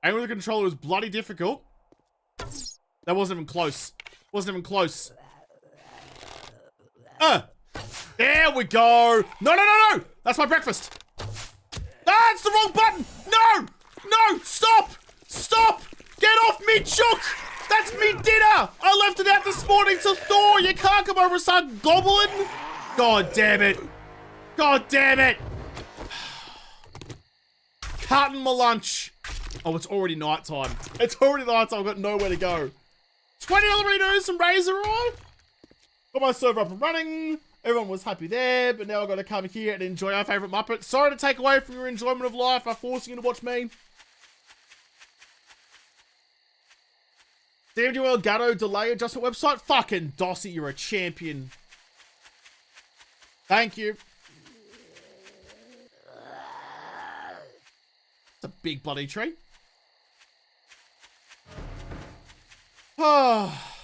Aiming with a controller is bloody difficult. That wasn't even close. Wasn't even close. There we go. No. That's my breakfast. That's the wrong button. No. Stop. Get off me, Shook. That's me dinner. I left it out this morning to thaw. You can't come over and start gobbling. God damn it. Cutting my lunch. Oh, it's already nighttime. I've got nowhere to go. $20 redos, some Razor Eye. Got my server up and running. Everyone was happy there, but now I've got to come here and enjoy our favourite Muppet. Sorry to take away from your enjoyment of life by forcing you to watch me. DMGL Gatto delay adjustment website. Fucking Dossie, you're a champion. Thank you. It's a big bloody tree.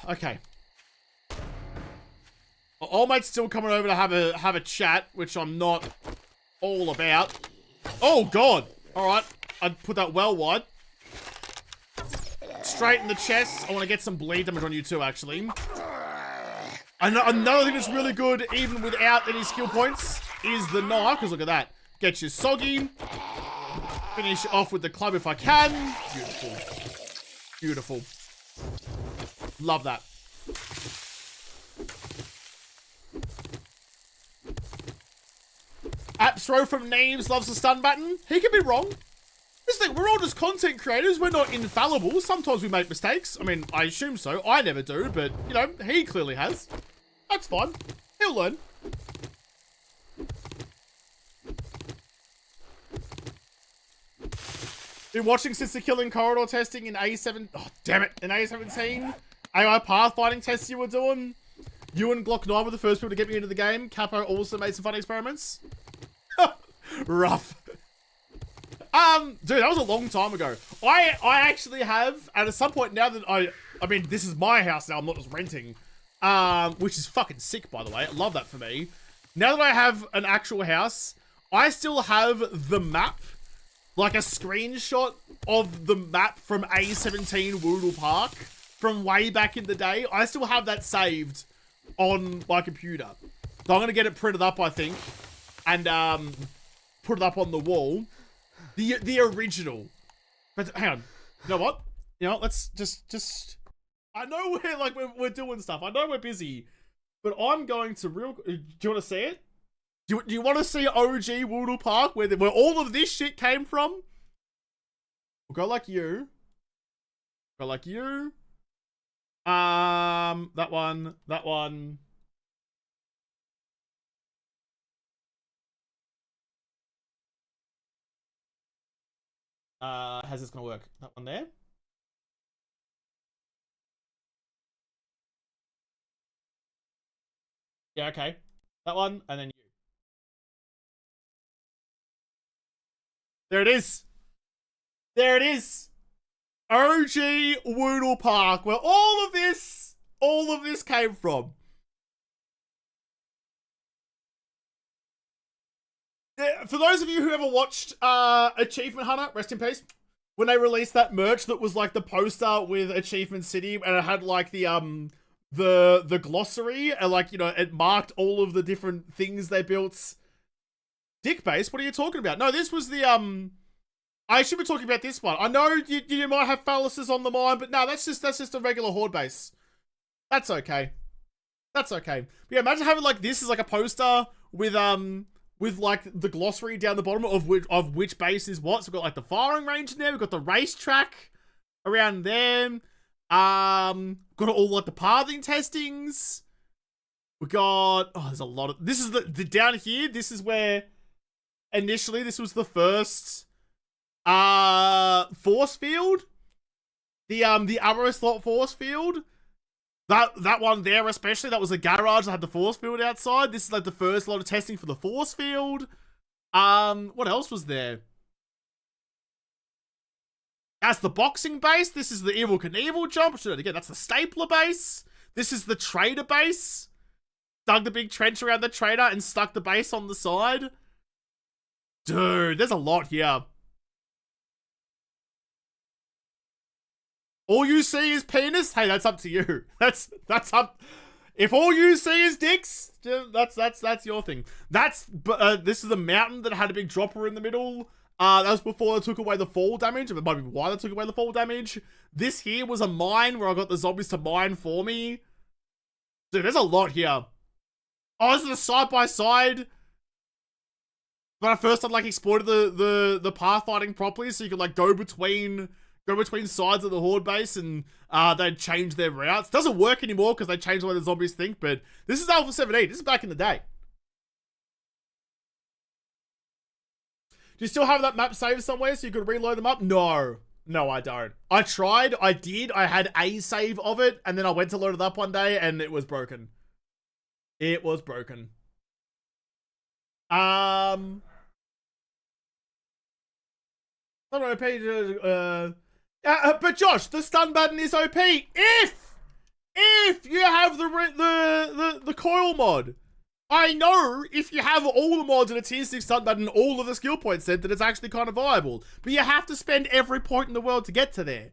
Okay. Old mate's still coming over to have a chat, which I'm not all about. Oh God! All right, I'd put that well wide. Straight in the chest. I want to get some bleed damage on you too, actually. Another thing that's really good, even without any skill points, is the knife. Because look at that. Get you soggy. Finish off with the club if I can. Beautiful. Love that. Appsro from Names loves the stun button. He could be wrong. This thing, we're all just content creators. We're not infallible. Sometimes we make mistakes. I mean, I assume so. I never do, but, you know, he clearly has. That's fine. He'll learn. Been watching since the killing corridor testing in A7. Oh, damn it. In A17. AI pathfinding tests you were doing. You and Glock 9 were the first people to get me into the game. Capo also made some fun experiments. Rough. Dude, that was a long time ago. I actually have, and at some point now that I mean, this is my house now, I'm not just renting. Which is fucking sick, by the way. I love that for me. Now that I have an actual house, I still have the map, like a screenshot of the map from A17 JaWoodle Park from way back in the day. I still have that saved on my computer. So I'm gonna get it printed up, I think, and put it up on the wall. The original. But hang on. You know what? You know, let's just I know we're doing stuff. I know we're busy. But I'm going to do you want to see it? Do you want to see OG JaWoodle Park where all of this shit came from? We'll go like you. Go like you. That one. How's this gonna work? That one there. Yeah, okay. That one, and then you. There it is. There it is. OG JaWoodle Park, where all of this came from. For those of you who ever watched Achievement Hunter, rest in peace, when they released that merch that was like the poster with Achievement City and it had like the glossary and like, you know, it marked all of the different things they built. Dick base, what are you talking about? No, this was the I should be talking about this one. I know you might have phalluses on the mind, but no, that's just a regular horde base. That's okay. That's okay. But yeah, imagine having like this as like a poster with like the glossary down the bottom of which base is what. So we've got like the firing range in there. We've got the racetrack around there. Got all like the pathing testings. We got, oh, there's a lot of, this is the down here. This is where initially this was the first force field. The arrow slot force field. That one there especially, that was a garage that had the force field outside. This is like the first lot of testing for the force field. What else was there? That's the boxing base. This is the Evil Knievel jump. Again, that's the stapler base. This is the trader base. Dug the big trench around the trader and stuck the base on the side. Dude, there's a lot here. All you see is penis? Hey, that's up to you. That's up. If all you see is dicks, that's your thing. This is a mountain that had a big dropper in the middle. That was before they took away the fall damage. It might be why they took away the fall damage. This here was a mine where I got the zombies to mine for me. Dude, there's a lot here. Oh, this is a side-by-side. When I first had like exploited the pathfinding properly, so you could like go between sides of the horde base and they'd change their routes. Doesn't work anymore because they changed the way the zombies think, but this is Alpha 17. This is back in the day. Do you still have that map saved somewhere so you could reload them up? No. No, I don't. I tried. I did. I had a save of it, and then I went to load it up one day, and it was broken. It was broken. But Josh, the stun button is OP if you have the coil mod. I know if you have all the mods and a tier 6 stun button, all of the skill points set, that it's actually kind of viable. But you have to spend every point in the world to get to there.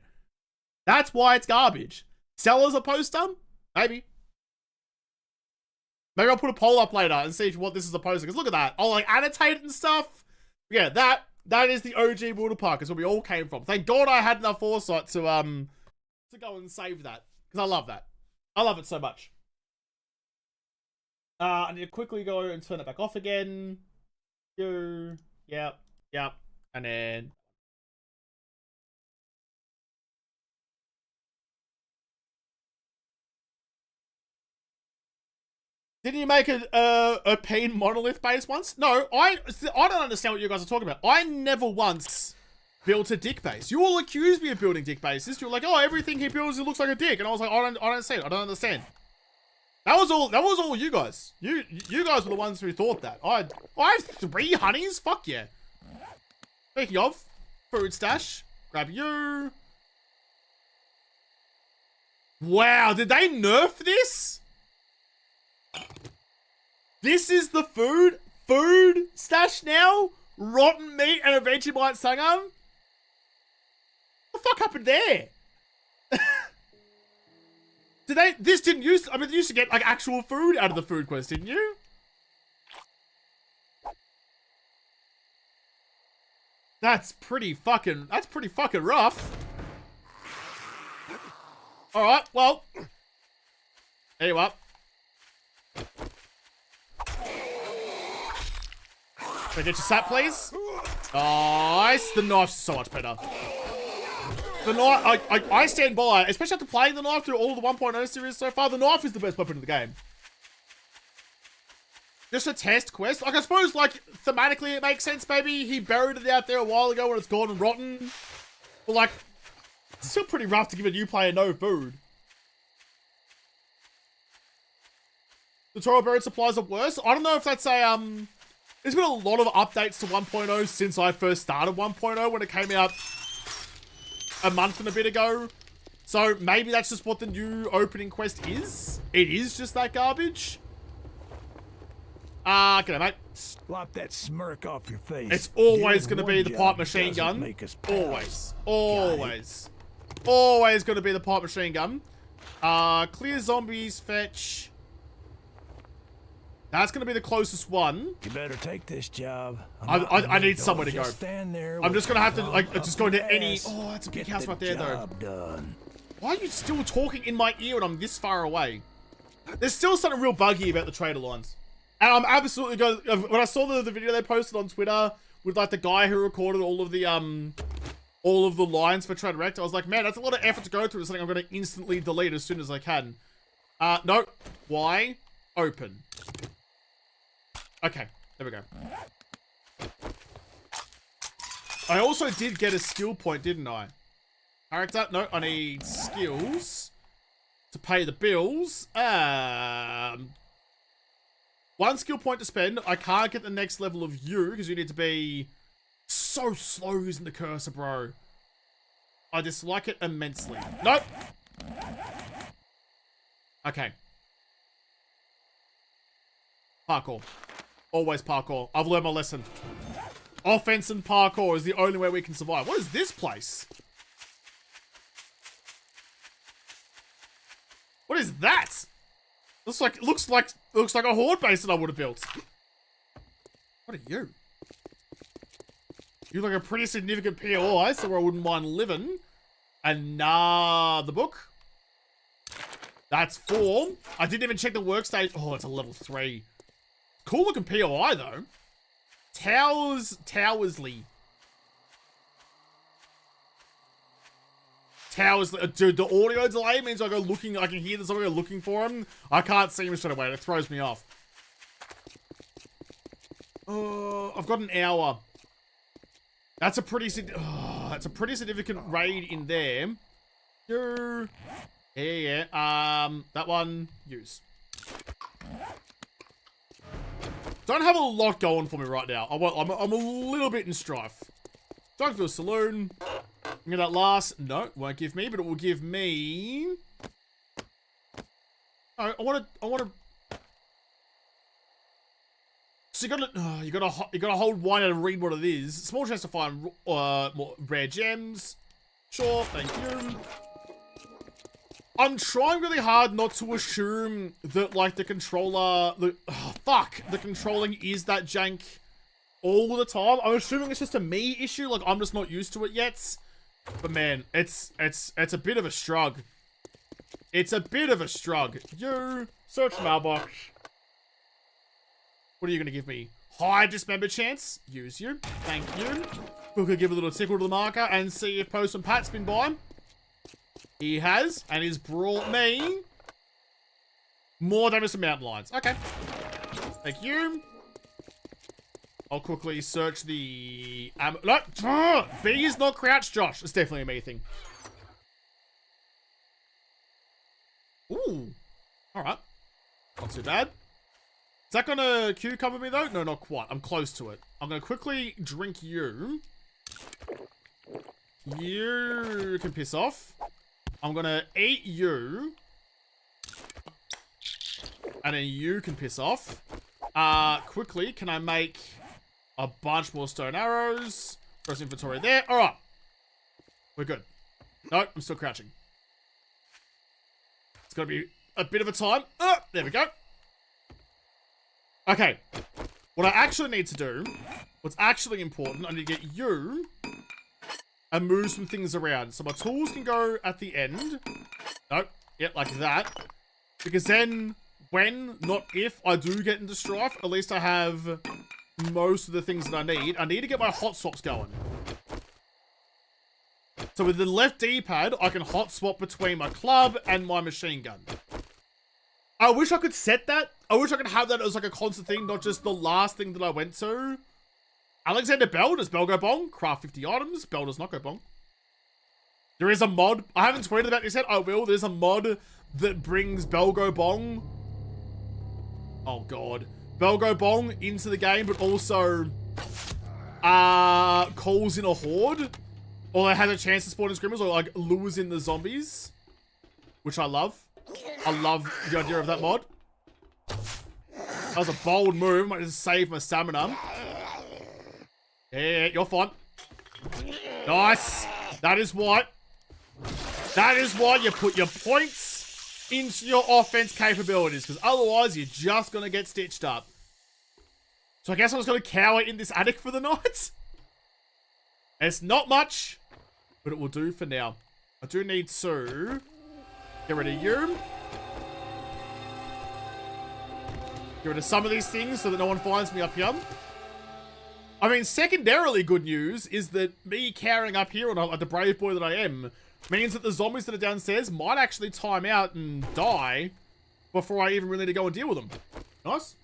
That's why it's garbage. Sell as a poster? Maybe. Maybe I'll put a poll up later and see if you want this as a poster. Because look at that. I'll like annotate it and stuff. Yeah, that is the OG water park. It's where we all came from. Thank God I had enough foresight to go and save that. Because I love that. I love it so much. I need to quickly go and turn it back off again. Yep. And then... Didn't you make a peen monolith base once? No, I don't understand what you guys are talking about. I never once built a dick base. You all accuse me of building dick bases. You're like, oh, everything he builds, it looks like a dick. And I was like, I don't see it. I don't understand. That was all you guys. You guys were the ones who thought that. I have 3 honeys? Fuck yeah. Speaking of, food stash. Grab you. Wow, did they nerf this? This is the food stash now? Rotten meat and a Vegemite sangam? What the fuck happened there? This didn't used to, you used to get like actual food out of the food quest, didn't you? That's pretty fucking rough. Alright, well. There you are. Can I get your sap, please? Nice. The knife's so much better. The knife, I stand by, especially after playing the knife through all the 1.0 series so far, the knife is the best weapon in the game. Just a test quest. Like, I suppose, like, thematically it makes sense, maybe he buried it out there a while ago when it's gone and rotten. But, like, it's still pretty rough to give a new player no food. Tutorial buried supplies are worse. I don't know if that's a, there's been a lot of updates to 1.0 since I first started 1.0 when it came out a month and a bit ago. So maybe that's just what the new opening quest is. It is just that garbage. G'day, mate. Slap that smirk off your face. It's always going to be the pipe machine gun. Always. Always. Always going to be the pipe machine gun. Clear zombies, fetch. That's going to be the closest one. You better take this job. I need somewhere to go. Stand there. I'm just going to have to, like, just go into any... Oh, that's a big house right there, though. Done. Why are you still talking in my ear when I'm this far away? There's still something real buggy about the trader lines. And I'm absolutely going, when I saw the video they posted on Twitter with like the guy who recorded all of the lines for Trader Rect, I was like, man, that's a lot of effort to go through. It's something I'm going to instantly delete as soon as I can. No. Why? Open. Okay, there we go. I also did get a skill point, didn't I? Character? No, I need skills to pay the bills. 1 skill point to spend. I can't get the next level of you because you need to be so slow using the cursor, bro. I dislike it immensely. Nope. Okay. Parkour. Always parkour. I've learned my lesson. Offense and parkour is the only way we can survive. What is this place? What is that? Looks like a horde base that I would have built. What are you? You look like a pretty significant POI, so I wouldn't mind living. Another book. That's 4. I didn't even check the workstation. Oh, it's a level 3. Cool looking POI though. Towersley. Dude, the audio delay means I can hear there's somebody looking for him. I can't see him straight away. It throws me off. I've got an hour. That's a pretty significant raid in there. Yeah. That one, use. Don't have a lot going for me right now. I'm a little bit in strife. Drugville Saloon. Get that last. No, it won't give me, but it will give me. Oh, I want to. So you gotta hold wine and read what it is. Small chance to find more rare gems. Sure, thank you. I'm trying really hard not to assume that like the controlling is that jank all the time. I'm assuming it's just a me issue. Like I'm just not used to it yet. But man, it's a bit of a struggle. It's a bit of a struggle. You search mailbox. What are you gonna give me? High dismember chance. Use you. Thank you. We could give a little tickle to the marker and see if Post and Pat's been by. He has, and he's brought me more damage to mountain lions. Okay. Thank you. I'll quickly search the no! B is not crouched, Josh. It's definitely a me thing. Ooh. Alright. Not too bad. Is that gonna cucumber me though? No, not quite. I'm close to it. I'm gonna quickly drink you. You can piss off. I'm gonna eat you. And then you can piss off. Quickly, can I make a bunch more stone arrows? First inventory there. Alright. We're good. No, I'm still crouching. It's gonna be a bit of a time. There we go. Okay. What I actually need to do, what's actually important, I need to get you and move some things around. So my tools can go at the end. Nope. Yep, like that. Because then, when, not if, I do get into strife, at least I have most of the things that I need. I need to get my hot swaps going. So with the left D-pad, I can hot swap between my club and my machine gun. I wish I could set that. I wish I could have that as like a constant thing, not just the last thing that I went to. Alexander Bell, does Bell go bong? Craft 50 items. Bell does not go bong. There is a mod. I haven't tweeted about this yet. I will. There's a mod that brings Bell go bong. Oh god. Bell go bong into the game, but also calls in a horde. Or has a chance to spawn in scrimmers, or like lures in the zombies. Which I love. I love the idea of that mod. That was a bold move. Might just save my stamina. Yeah, you're fine. Nice. That is why you put your points into your offense capabilities, because otherwise you're just going to get stitched up. So I guess I'm just going to cower in this attic for the night. It's not much, but it will do for now. I do need to get rid of you. Get rid of some of these things so that no one finds me up here. I mean, secondarily good news is that me carrying up here, like the brave boy that I am, means that the zombies that are downstairs might actually time out and die before I even really need to go and deal with them. Nice.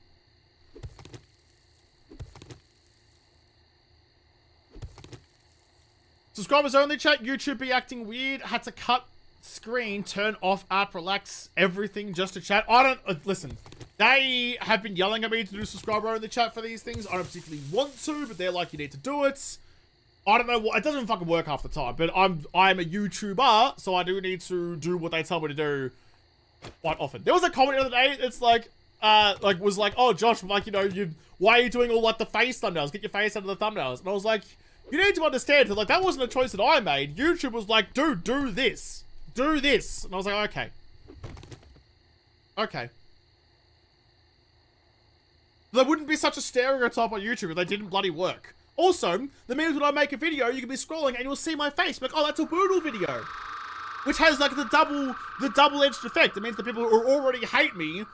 Subscribers only chat. YouTube be acting weird. Had to cut screen, turn off app, relax everything just to chat. I don't listen. They have been yelling at me to do subscriber only chat for these things. I don't particularly want to, but they're like, you need to do it. I don't know what. It doesn't fucking work half the time. But I'm a YouTuber, so I do need to do what they tell me to do quite often. There was a comment the other day. It's like, was like, oh Josh, like, you know, why are you doing all like the face thumbnails? Get your face out of the thumbnails. And I was like, you need to understand that, like, that wasn't a choice that I made. YouTube was like, dude, do this. Do this. And I was like, okay. Okay. There wouldn't be such a stereotype on YouTube if they didn't bloody work. Also, the means when I make a video, you can be scrolling and you'll see my face. Like, oh, that's a JaWoodle video. Which has, like, the double-edged effect. It means the people who already hate me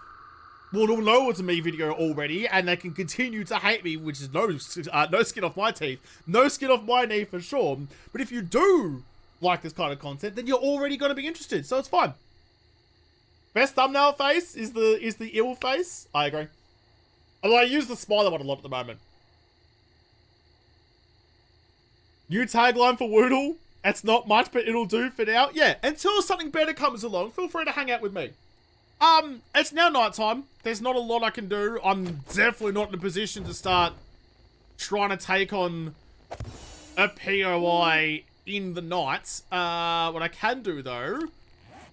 will know it's a me video already, and they can continue to hate me, which is no skin off my teeth, no skin off my knee for sure. But if you do like this kind of content, then you're already going to be interested, so it's fine. Best thumbnail face is the ill face. I agree. Although I use the smiler one a lot at the moment. New tagline for JaWoodle. It's not much, but it'll do for now. Yeah, until something better comes along, feel free to hang out with me. It's now nighttime. There's not a lot I can do. I'm definitely not in a position to start trying to take on a POI in the night. What I can do, though,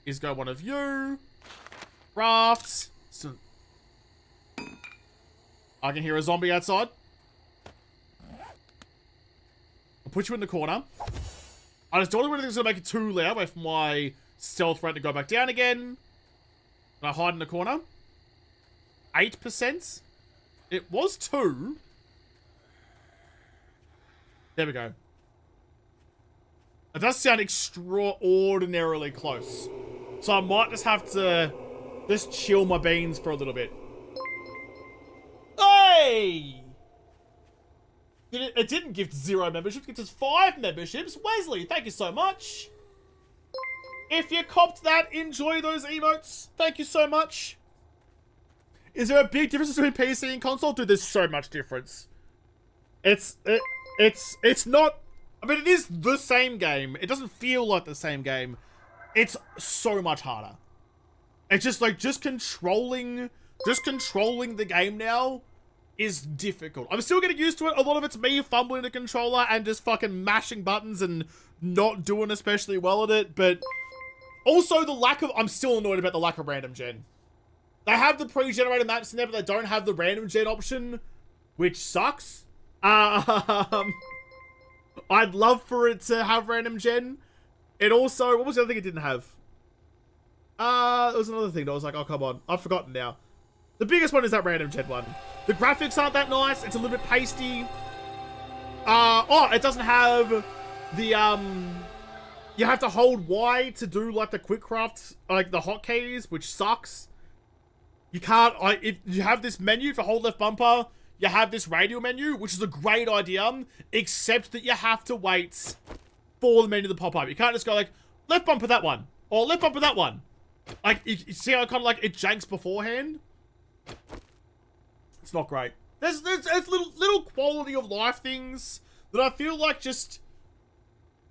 is go one of you. Rafts. I can hear a zombie outside. I'll put you in the corner. I just don't know whether it's going to make it too loud. Wait for my stealth rate to go back down again. And I hide in the corner. 8%. It was 2. There we go. It does sound extraordinarily close. So I might just have to just chill my beans for a little bit. Hey! It didn't give 0 memberships. It gives 5 memberships. Wesley, thank you so much. If you copped that, enjoy those emotes. Thank you so much. Is there a big difference between PC and console? Dude, there's so much difference. It's not... I mean, it is the same game. It doesn't feel like the same game. It's so much harder. It's just like, just controlling the game now is difficult. I'm still getting used to it. A lot of it's me fumbling the controller and just fucking mashing buttons and not doing especially well at it, but also the lack of... I'm still annoyed about the lack of random gen. They have the pre-generated maps in there, but they don't have the random gen option, which sucks. I'd love for it to have random gen. It also... What was the other thing it didn't have? There was another thing that I was like, oh, come on. I've forgotten now. The biggest one is that random gen one. The graphics aren't that nice. It's a little bit pasty. Oh, it doesn't have the, you have to hold Y to do, like, the quick craft, like, the hotkeys, which sucks. You can't, if you have this menu for hold left bumper, you have this radial menu, which is a great idea, except that you have to wait for the menu to pop up. You can't just go, like, left bumper that one, or left bumper that one. Like, you see how kind of, like, it janks beforehand? It's not great. There's little quality of life things that I feel like just...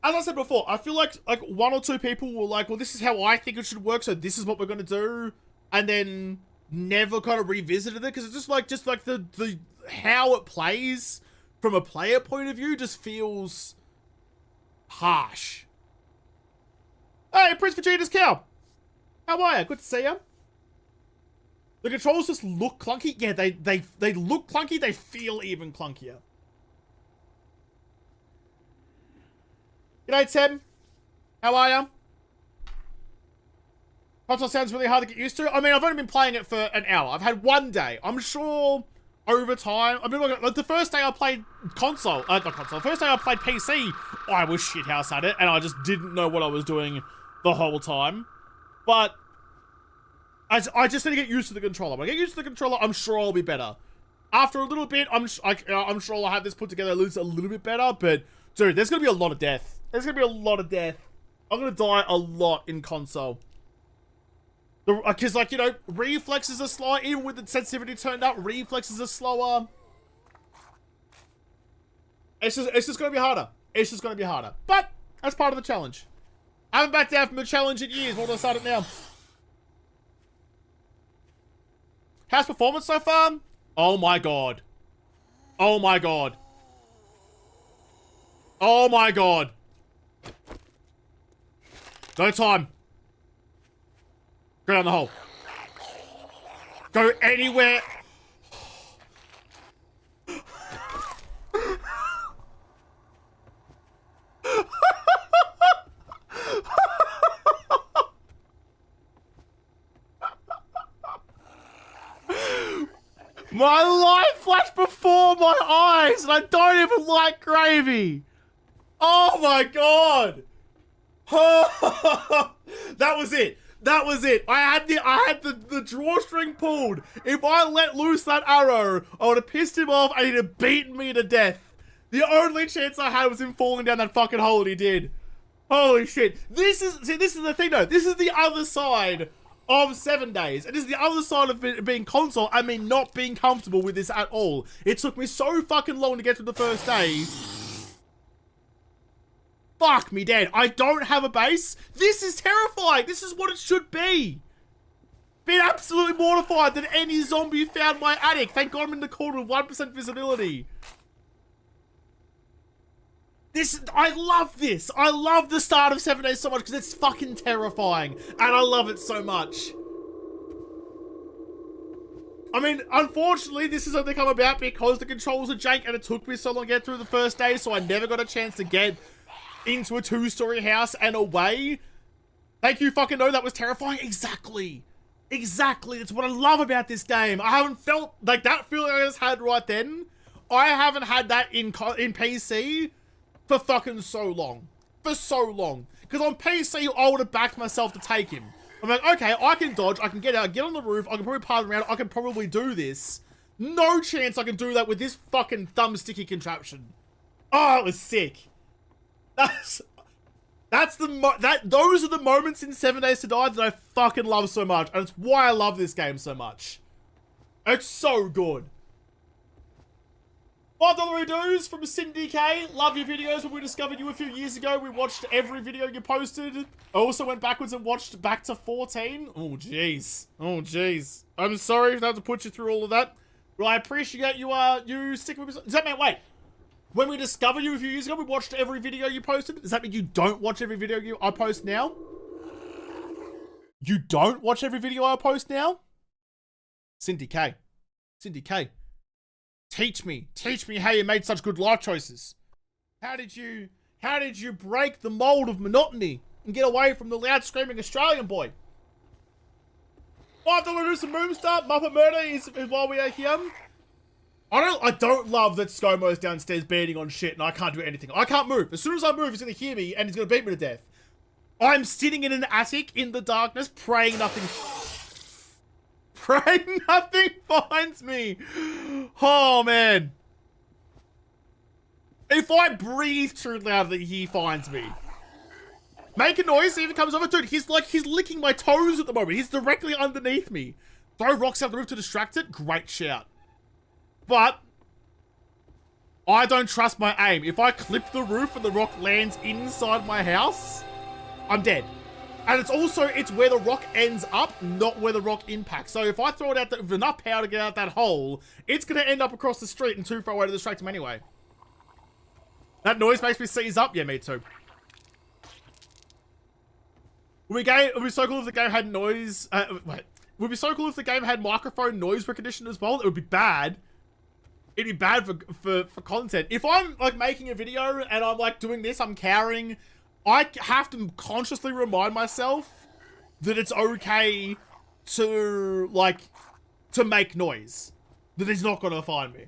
As I said before, I feel like 1 or 2 people were like, well, this is how I think it should work, so this is what we're going to do. And then never kind of revisited it, because it's just like the how it plays from a player point of view just feels harsh. Hey, Prince Vegeta's cow. How are you? Good to see you. The controls just look clunky. Yeah, they look clunky. They feel even clunkier. G'day, Tim. How are you? Console sounds really hard to get used to. I mean, I've only been playing it for an hour. I've had one day. I'm sure over time, I mean, like the first day I played console, not console, the first day I played PC, I was shithouse at it, and I just didn't know what I was doing the whole time. But I just need to get used to the controller. When I get used to the controller, I'm sure I'll be better. After a little bit, I'm sure I'll have this put together at least a little bit better, but dude, there's gonna be a lot of death. There's gonna be a lot of death. I'm gonna die a lot in console. Because, like, you know, reflexes are slower. Even with the sensitivity turned up, reflexes are slower. It's just going to be harder. It's just going to be harder. But that's part of the challenge. I haven't backed down from the challenge in years. What do I start it now? How's performance so far? Oh my god. Oh my god. Oh my god. No time. Go down the hole. Go anywhere. My life flashed before my eyes, and I don't even like gravy. Oh my god. That was it. That was it. I had the drawstring pulled. If I let loose that arrow, I would have pissed him off and he'd have beaten me to death. The only chance I had was him falling down that fucking hole, and he did. Holy shit. This is the thing though. This is the other side of 7 days. And this is the other side of it being console. I mean, not being comfortable with this at all. It took me so fucking long to get through the first day. Fuck me dead. I don't have a base. This is terrifying. This is what it should be. Been absolutely mortified that any zombie found my attic. Thank God I'm in the corner with 1% visibility. I love this. I love the start of 7 days so much because it's fucking terrifying. And I love it so much. I mean, unfortunately, this has only come about because the controls are jank and it took me so long to get through the first day, so I never got a chance to get into a 2-story house and away. Thank you, fucking no, that was terrifying. Exactly. Exactly. It's what I love about this game. I haven't felt like that feeling I just had right then. I haven't had that in PC for fucking so long. For so long. Because on PC, I would have backed myself to take him. I'm like, okay, I can dodge, I can get out, get on the roof, I can probably pass around, I can probably do this. No chance I can do that with this fucking thumbsticky contraption. Oh, it was sick. Those are the moments in 7 Days to Die that I fucking love so much, and it's why I love this game so much. It's so good. $5 dues from Cindy K. Love your videos. When we discovered you a few years ago, we watched every video you posted. I also went backwards and watched back to 14. Oh, jeez. Oh, jeez. I'm sorry if I have to put you through all of that. But I appreciate you sticking with me. Does that mean, wait. When we discovered you a few years ago, we watched every video you posted. Does that mean you don't watch every video I post now? You don't watch every video I post now? Cindy K. Cindy K. Teach me how you made such good life choices. How did you break the mold of monotony and get away from the loud screaming Australian boy? $5 do some Moonstar. Muppet Murder is while we are here. I don't love that ScoMo's downstairs beating on shit and I can't do anything. I can't move. As soon as I move, he's gonna hear me and he's gonna beat me to death. I'm sitting in an attic in the darkness, praying nothing finds me. Oh man. If I breathe too loudly, he finds me. Make a noise, see if it comes over. Dude, he's licking my toes at the moment. He's directly underneath me. Throw rocks out the roof to distract it. Great shout. But I don't trust my aim. If I clip the roof and the rock lands inside my house, I'm dead. And it's where the rock ends up, not where the rock impacts. So if I throw it out with enough power to get out that hole, it's going to end up across the street and too far away to distract him anyway. That noise makes me seize up. Yeah, me too. It would be so cool if the game had noise. It would be so cool if the game had microphone noise recognition as well. It would be bad. It'd be bad for content. If I'm like making a video and I'm like doing this, I'm cowering, I have to consciously remind myself that it's okay to make noise. that he's not gonna find me.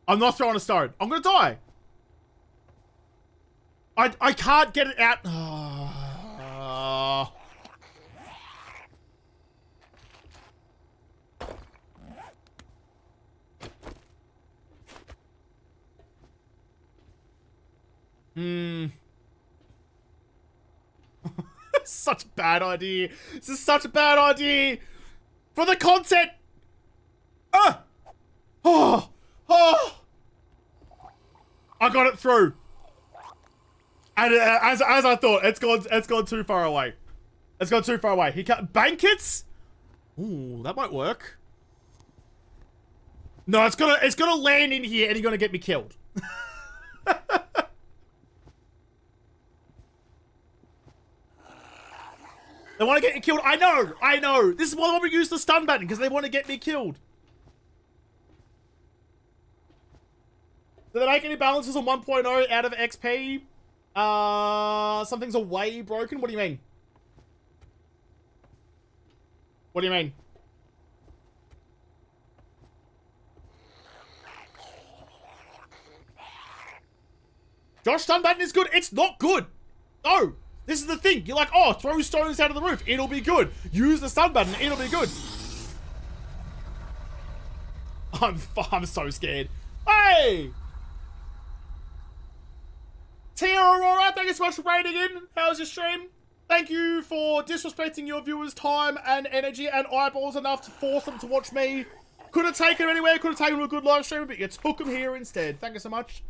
I'm not throwing a stone. I'm gonna die. I can't get it out. Such a bad idea. This is such a bad idea. For the content. Oh. I got it through. And as I thought, it's gone too far away. It's gone too far away. He can't blankets? Ooh, that might work. No, it's gonna land in here and he's gonna get me killed. They want to get me killed. I know. This is why we use the stun button, because they want to get me killed. Do they make any balances on 1.0 out of XP? Some things are way broken. What do you mean? What do you mean? Josh, stun button is good. It's not good. No. This is the thing. You're like, oh, throw stones out of the roof. It'll be good. Use the stun button. It'll be good. I'm so scared. Hey! Tia Aurora, thank you so much for raiding in. How's your stream? Thank you for disrespecting your viewers' time and energy and eyeballs enough to force them to watch me. Could have taken them anywhere. Could have taken them to a good live stream, but you took them here instead. Thank you so much.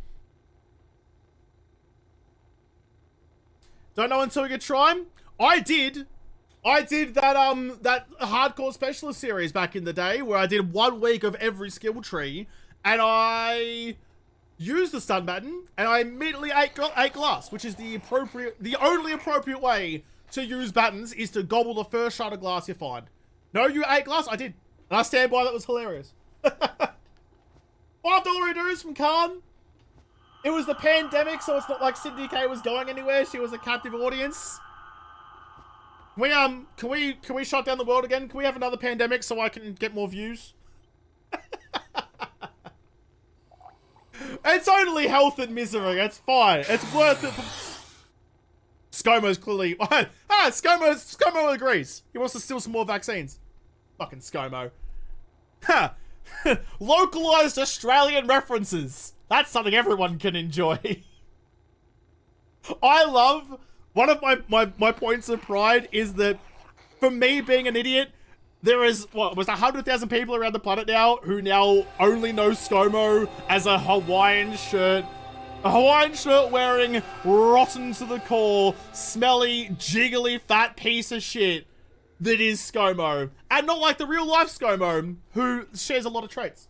Don't know until we get trying. I did that hardcore specialist series back in the day where I did 1 week of every skill tree, and I used the stun button and I immediately ate glass, which is the only appropriate way to use buttons is to gobble the first shot of glass you find. No, you ate glass? I did. And I stand by that. Was hilarious. $5 dues from Khan. It was the pandemic, so it's not like Cindy K was going anywhere. She was a captive audience. Can we shut down the world again? Can we have another pandemic so I can get more views? It's only health and misery. It's fine. It's worth it. ScoMo's clearly... ScoMo agrees. He wants to steal some more vaccines. Fucking ScoMo. Ha! Localized Australian references. That's something everyone can enjoy. I love... One of my points of pride is that, for me being an idiot, there is, what, was 100,000 people around the planet now who now only know ScoMo as a Hawaiian shirt. A Hawaiian shirt wearing, rotten to the core, smelly, jiggly, fat piece of shit that is ScoMo. And not like the real life ScoMo, who shares a lot of traits.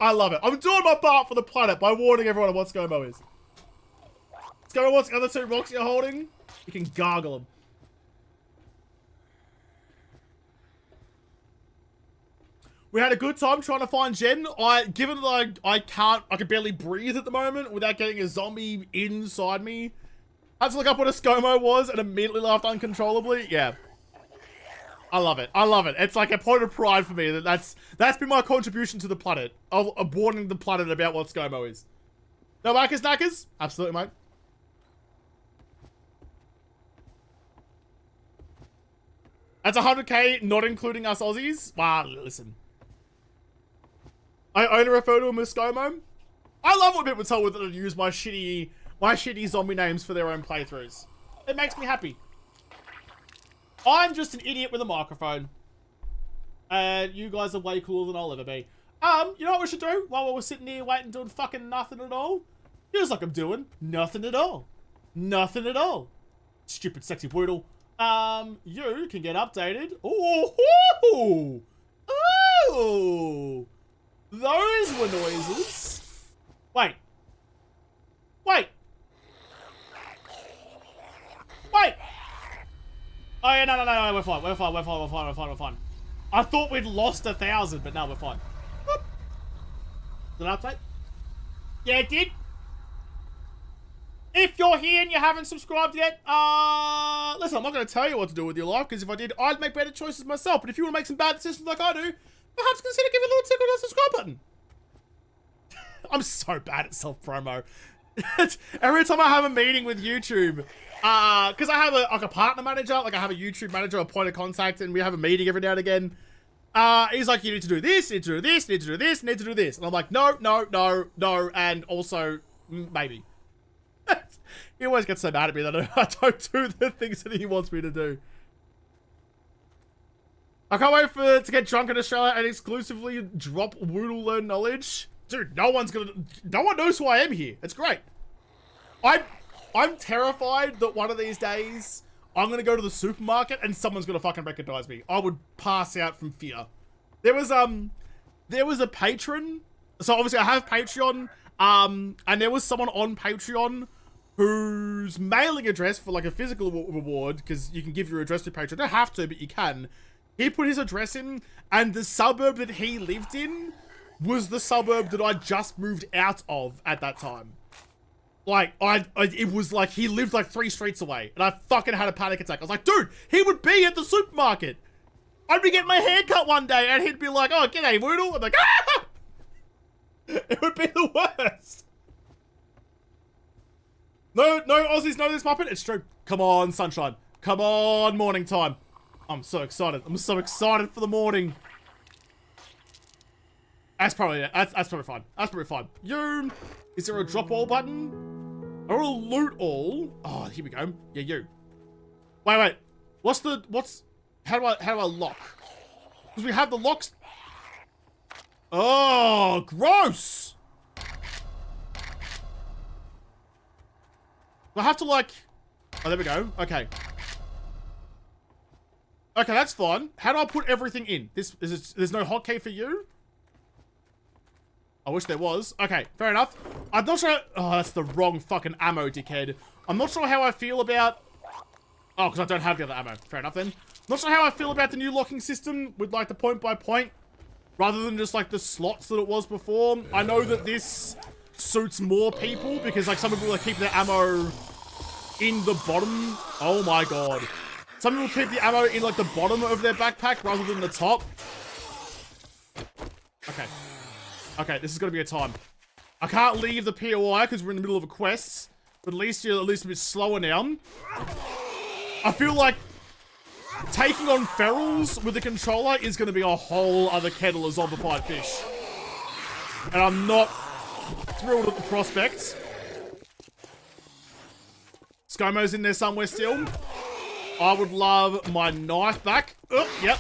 I love it. I'm doing my part for the planet by warning everyone of what ScoMo is. ScoMo, what's the other 2 rocks you're holding? You can gargle them. We had a good time trying to find Jen. Given that I can barely breathe at the moment without getting a zombie inside me. I had to look up what a ScoMo was and immediately laughed uncontrollably. Yeah. I love it. I love it. It's like a point of pride for me that's been my contribution to the planet. Of warning the planet about what ScoMo is. No Marcus Knackers? Absolutely, mate. That's 100k, not including us Aussies. Wow, listen. I only refer to him as ScoMo. I love when people tell me that I use my shitty zombie names for their own playthroughs. It makes me happy. I'm just an idiot with a microphone. And you guys are way cooler than I'll ever be. You know what we should do while we're sitting here waiting doing fucking nothing at all? Here's like I'm doing nothing at all. Nothing at all. Stupid sexy poodle. You can get updated. Ooh. Ooh. Those were noises. Wait. Oh yeah, no, we're fine. I thought we'd lost 1,000, but no, we're fine. Whoop. Did it update? Yeah, it did. If you're here and you haven't subscribed yet, listen, I'm not going to tell you what to do with your life, because if I did, I'd make better choices myself. But if you want to make some bad decisions like I do, perhaps consider giving a little tickle on the subscribe button. I'm so bad at self-promo. Every time I have a meeting with YouTube, because I have a partner manager, like I have a YouTube manager, a point of contact, and we have a meeting every now and again. He's like, you need to do this, you need to do this, you need to do this, you need to do this. And I'm like, no, no, no, no, and also, maybe. He always gets so mad at me that I don't do the things that he wants me to do. I can't wait to get drunk in Australia and exclusively drop JaWoodle learn knowledge. Dude, no one knows who I am here. It's great. I'm terrified that one of these days I'm gonna go to the supermarket and someone's gonna fucking recognize me. I would pass out from fear. There was a patron. So obviously I have Patreon. And there was someone on Patreon whose mailing address for like a physical reward, because you can give your address to Patreon. You don't have to, but you can. He put his address in, and the suburb that he lived in was the suburb that I just moved out of at that time. Like, it was like he lived like 3 streets away, and I fucking had a panic attack. I was like, dude, he would be at the supermarket. I'd be getting my hair cut one day, and he'd be like, oh, g'day, Woodle. I'm like, ah! It would be the worst. No, Aussies know this Muppet. It's true. Come on, sunshine. Come on, morning time. I'm so excited. I'm so excited for the morning. That's probably it. That's probably fine. That's probably fine. Is there a drop all button? Or a loot all? Oh, here we go. Yeah, you. Wait. How do I lock? Because we have the locks. Oh, gross. I have to like, oh, there we go. Okay. Okay, that's fine. How do I put everything in? There's no hotkey for you? I wish there was. Okay, fair enough. I'm not sure. Oh, that's the wrong fucking ammo, dickhead. I'm not sure how I feel about. Oh, because I don't have the other ammo. Fair enough then. Not sure how I feel about the new locking system with like the point by point, rather than just like the slots that it was before. I know that this suits more people because like some people like keep their ammo in the bottom. Oh my god. Some people keep the ammo in like the bottom of their backpack rather than the top. Okay. Okay, this is gonna be a time. I can't leave the POI because we're in the middle of a quest, but at least you're a bit slower now. I feel like taking on ferals with the controller is gonna be a whole other kettle of zombified fish. And I'm not thrilled at the prospect. ScoMo's in there somewhere still. I would love my knife back. Oh, yep.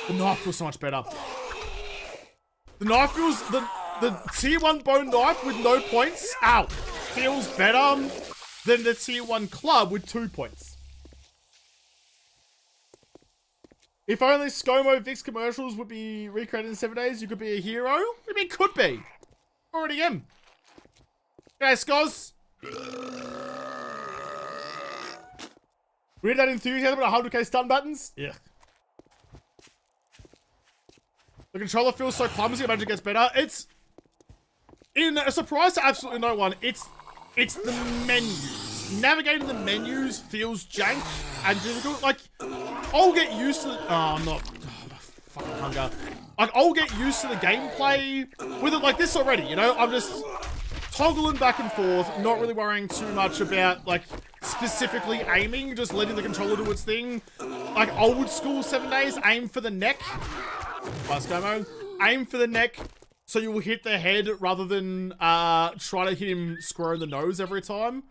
The knife feels so much better. The knife feels, the tier 1 bone knife with no points, ow, feels better than the tier 1 club with 2 points. If only ScoMo Vix commercials would be recreated in 7 days, you could be a hero? What do you mean could be? Already am. Okay, Scos. Read that enthusiasm about 100k stun buttons? Yeah. The controller feels so clumsy, imagine it gets better. It's, in a surprise to absolutely no one, it's the menus. Navigating the menus feels jank and difficult. Like, I'll get used to the, I'm not, fucking hunger. Like, I'll get used to the gameplay with it like this already, you know? I'm just toggling back and forth, not really worrying too much about, like, specifically aiming, just letting the controller do its thing. Like, old school 7 days, aim for the neck. ScoMo, aim for the neck so you will hit the head rather than try to hit him square in the nose every time.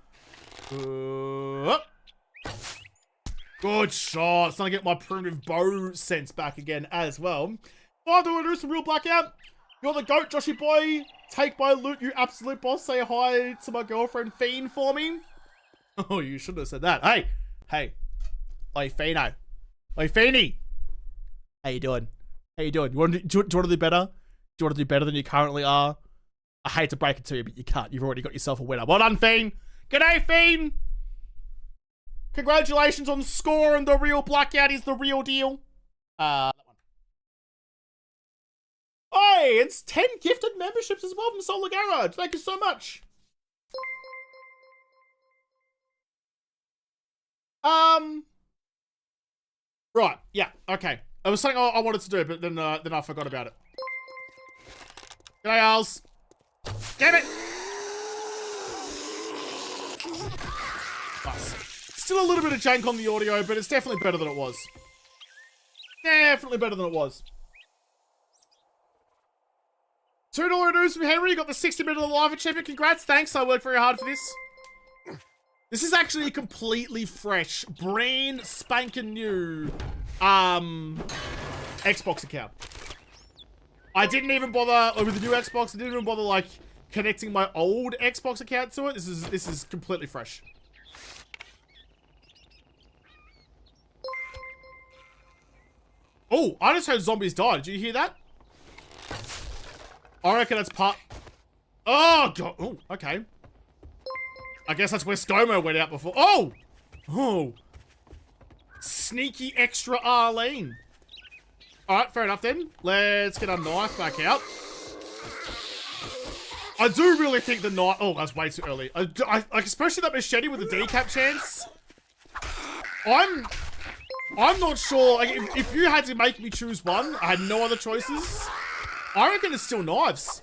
Good shot. It's gonna get my primitive bow sense back again as well. Oh, do I do some real blackout? You're the goat, Joshy boy. Take my loot, you absolute boss. Say hi to my girlfriend Fiend for me. Oh, you shouldn't have said that. Hey. Oi, Fieno. Oi, Feeny. How you doing? How you doing? Do you want to do better? Do you want to do better than you currently are? I hate to break it to you, but you can't. You've already got yourself a winner. Well done, Fiend. G'day, Fiend. Congratulations on score, and the real blackout is the real deal. That one. Hey, it's 10 gifted memberships as well from Solar Garage. Thank you so much. Right. Yeah. Okay. It was something I wanted to do, but then I forgot about it. G'day, Owls. Damn it! Nice. Still a little bit of jank on the audio, but it's definitely better than it was. Definitely better than it was. $2 news from Henry. You got the 60-minute live achievement. Congrats. Thanks. I worked very hard for this. This is actually a completely fresh, brand spanking new Xbox account. I didn't even bother with the new Xbox. I didn't even bother like connecting my old Xbox account to it. This is completely fresh. Oh, I just heard zombies die. Did you hear that? I reckon that's part... Oh, God. Oh, okay. I guess that's where ScoMo went out before. Oh! Oh. Sneaky extra Arlene. Alright, fair enough then. Let's get our knife back out. I do really think the knife... Oh, that's way too early. Like, especially that machete with the decap chance. I'm not sure. Like, if you had to make me choose one, I had no other choices. I reckon it's still knives.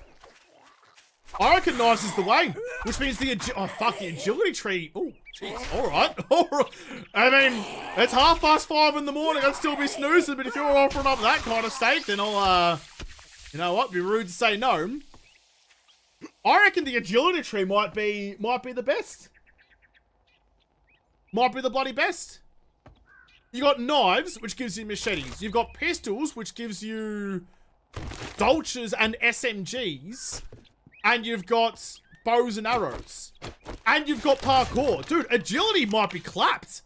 I reckon knives is the way. Which means the agility tree. Oh, jeez. Alright. Alright. I mean, it's 5:30 in the morning. I'd still be snoozing, but if you're offering up that kind of steak, then I'll, you know what? Be rude to say no. I reckon the agility tree might be the best. Might be the bloody best. You got knives, which gives you machetes. You've got pistols, which gives you Dolches and SMGs. And you've got bows and arrows. And you've got parkour. Dude, agility might be clapped.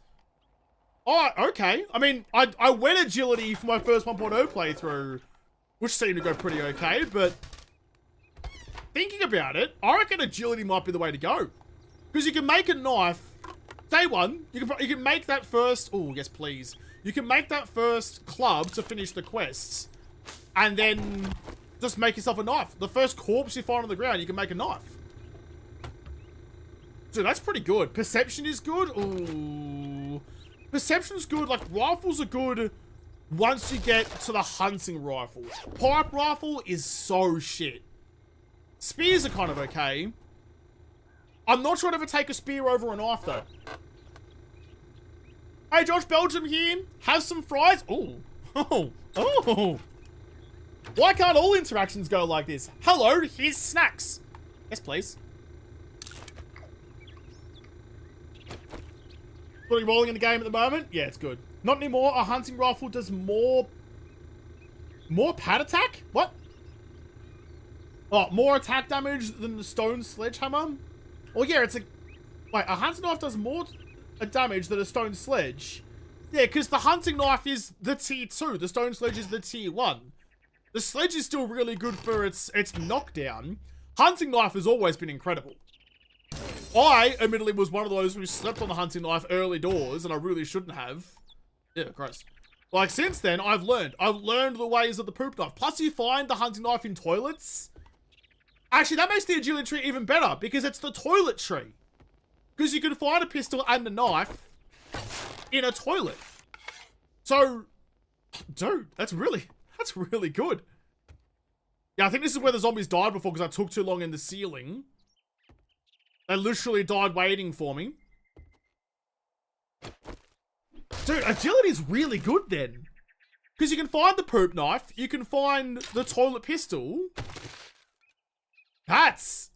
Oh, okay. I mean, I went agility for my first 1.0 playthrough, which seemed to go pretty okay, but thinking about it, I reckon agility might be the way to go. Because you can make a knife, day one, you can make that first, oh, yes please. You can make that first club to finish the quests, and then just make yourself a knife. The first corpse you find on the ground, you can make a knife. Dude, that's pretty good. Perception is good. Ooh. Perception's good. Like, rifles are good once you get to the hunting rifle. Pipe rifle is so shit. Spears are kind of okay. I'm not sure I'd ever take a spear over a knife, though. Hey, Josh Belgium here. Have some fries. Ooh. Oh. Oh. Why can't all interactions go like this? Hello, here's snacks. Yes, please. What are you rolling in the game at the moment? Yeah, it's good. Not anymore. A hunting rifle does more pad attack? What? Oh, more attack damage than the stone sledgehammer? Well, yeah, it's a... Wait, a hunting knife does more damage than a stone sledge. Yeah, because the hunting knife is the tier 2. The stone sledge is the tier 1. The sledge is still really good for its knockdown. Hunting knife has always been incredible. I, admittedly, was one of those who slept on the hunting knife early doors, and I really shouldn't have. Yeah, gross. Like, since then, I've learned the ways of the poop knife. Plus, you find the hunting knife in toilets. Actually, that makes the agility tree even better, because it's the toilet tree. Because you can find a pistol and a knife in a toilet. So, dude, that's really good. Yeah, I think this is where the zombies died before, because I took too long in the ceiling. They literally died waiting for me. Dude, agility is really good then. Because you can find the poop knife, you can find the toilet pistol. That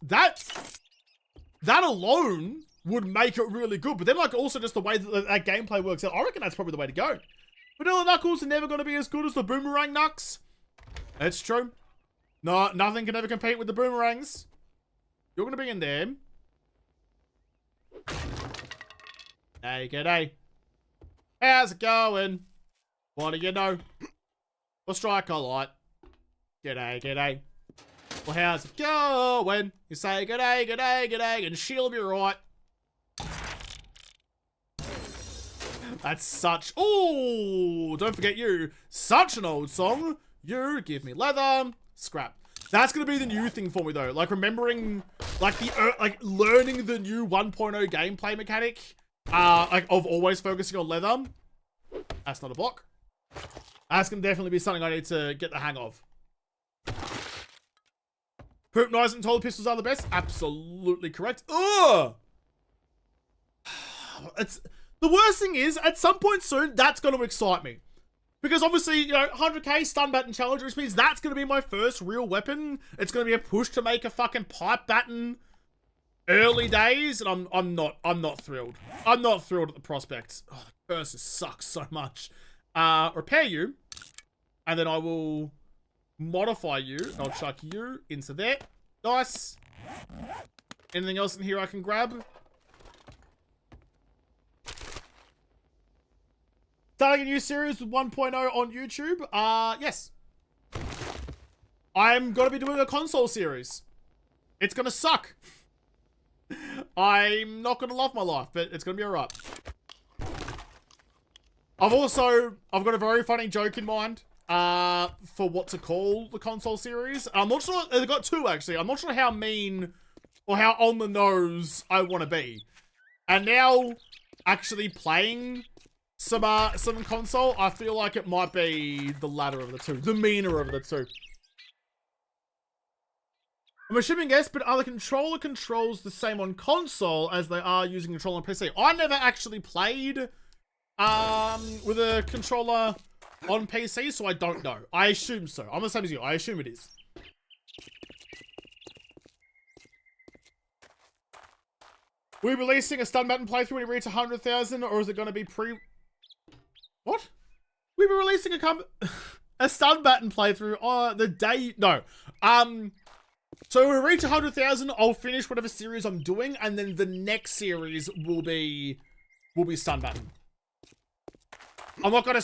alone would make it really good. But then, like, also just the way that gameplay works out, I reckon that's probably the way to go. Vanilla Knuckles are never going to be as good as the Boomerang Knucks. That's true. No, nothing can ever compete with the Boomerangs. You're going to be in there. Hey, g'day. How's it going? What do you know? We'll strike a light. G'day, g'day. Well, how's it going? You say g'day, g'day, g'day, and she'll be right. That's such... Ooh, don't forget you. Such an old song. You give me leather. Scrap. That's going to be the new thing for me, though. Like, remembering, like, learning the new 1.0 gameplay mechanic like of always focusing on leather. That's not a block. That's gonna definitely be something I need to get the hang of. Poop knives and toilet pistols are the best. Absolutely correct. Ugh! It's the worst thing is, at some point soon, that's gonna excite me. Because obviously, you know, 100k stun baton challenge, which means that's gonna be my first real weapon. It's gonna be a push to make a fucking pipe baton early days, and I'm not thrilled. I'm not thrilled at the prospect. Oh, the curses suck so much. Repair you, and then I will modify you. I'll chuck you into there. Nice. Anything else in here I can grab? Starting a new series with 1.0 on YouTube? Yes. I'm gonna be doing a console series. It's gonna suck. I'm not gonna love my life, but it's gonna be alright. I've got a very funny joke in mind, for what to call the console series. I'm not sure, I've got two actually. I'm not sure how mean or how on the nose I want to be. And now, actually playing some console, I feel like it might be the latter of the two, the meaner of the two. I'm assuming yes, but are the controller controls the same on console as they are using controller on PC? I never actually played with a controller on PC, so I don't know. I assume so. I'm the same as you. I assume it is. We're releasing a stun baton playthrough when it reaches 100,000, or is it going to be What? We were releasing a stun baton playthrough the day. No. So when we reach 100,000, I'll finish whatever series I'm doing, and then the next series will be stun baton. I'm not gonna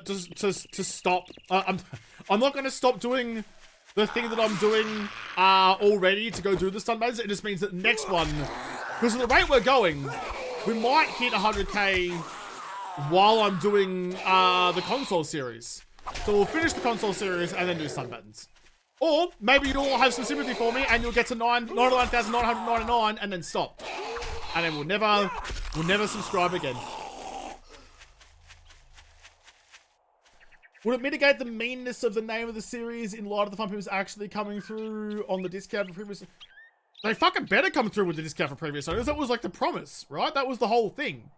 to stop. I'm not gonna stop doing the thing that I'm doing already to go do the stun batons. It just means that the next one, because at the rate we're going, we might hit 100k while I'm doing the console series. So we'll finish the console series and then do stun batons. Or maybe you'll all have some sympathy for me and you'll get to 99,999 and then stop. And then we'll never subscribe again. Would it mitigate the meanness of the name of the series in light of the fun pimps actually coming through on the discount for previous? They fucking better come through with the discount for previous owners. That was like the promise, right? That was the whole thing.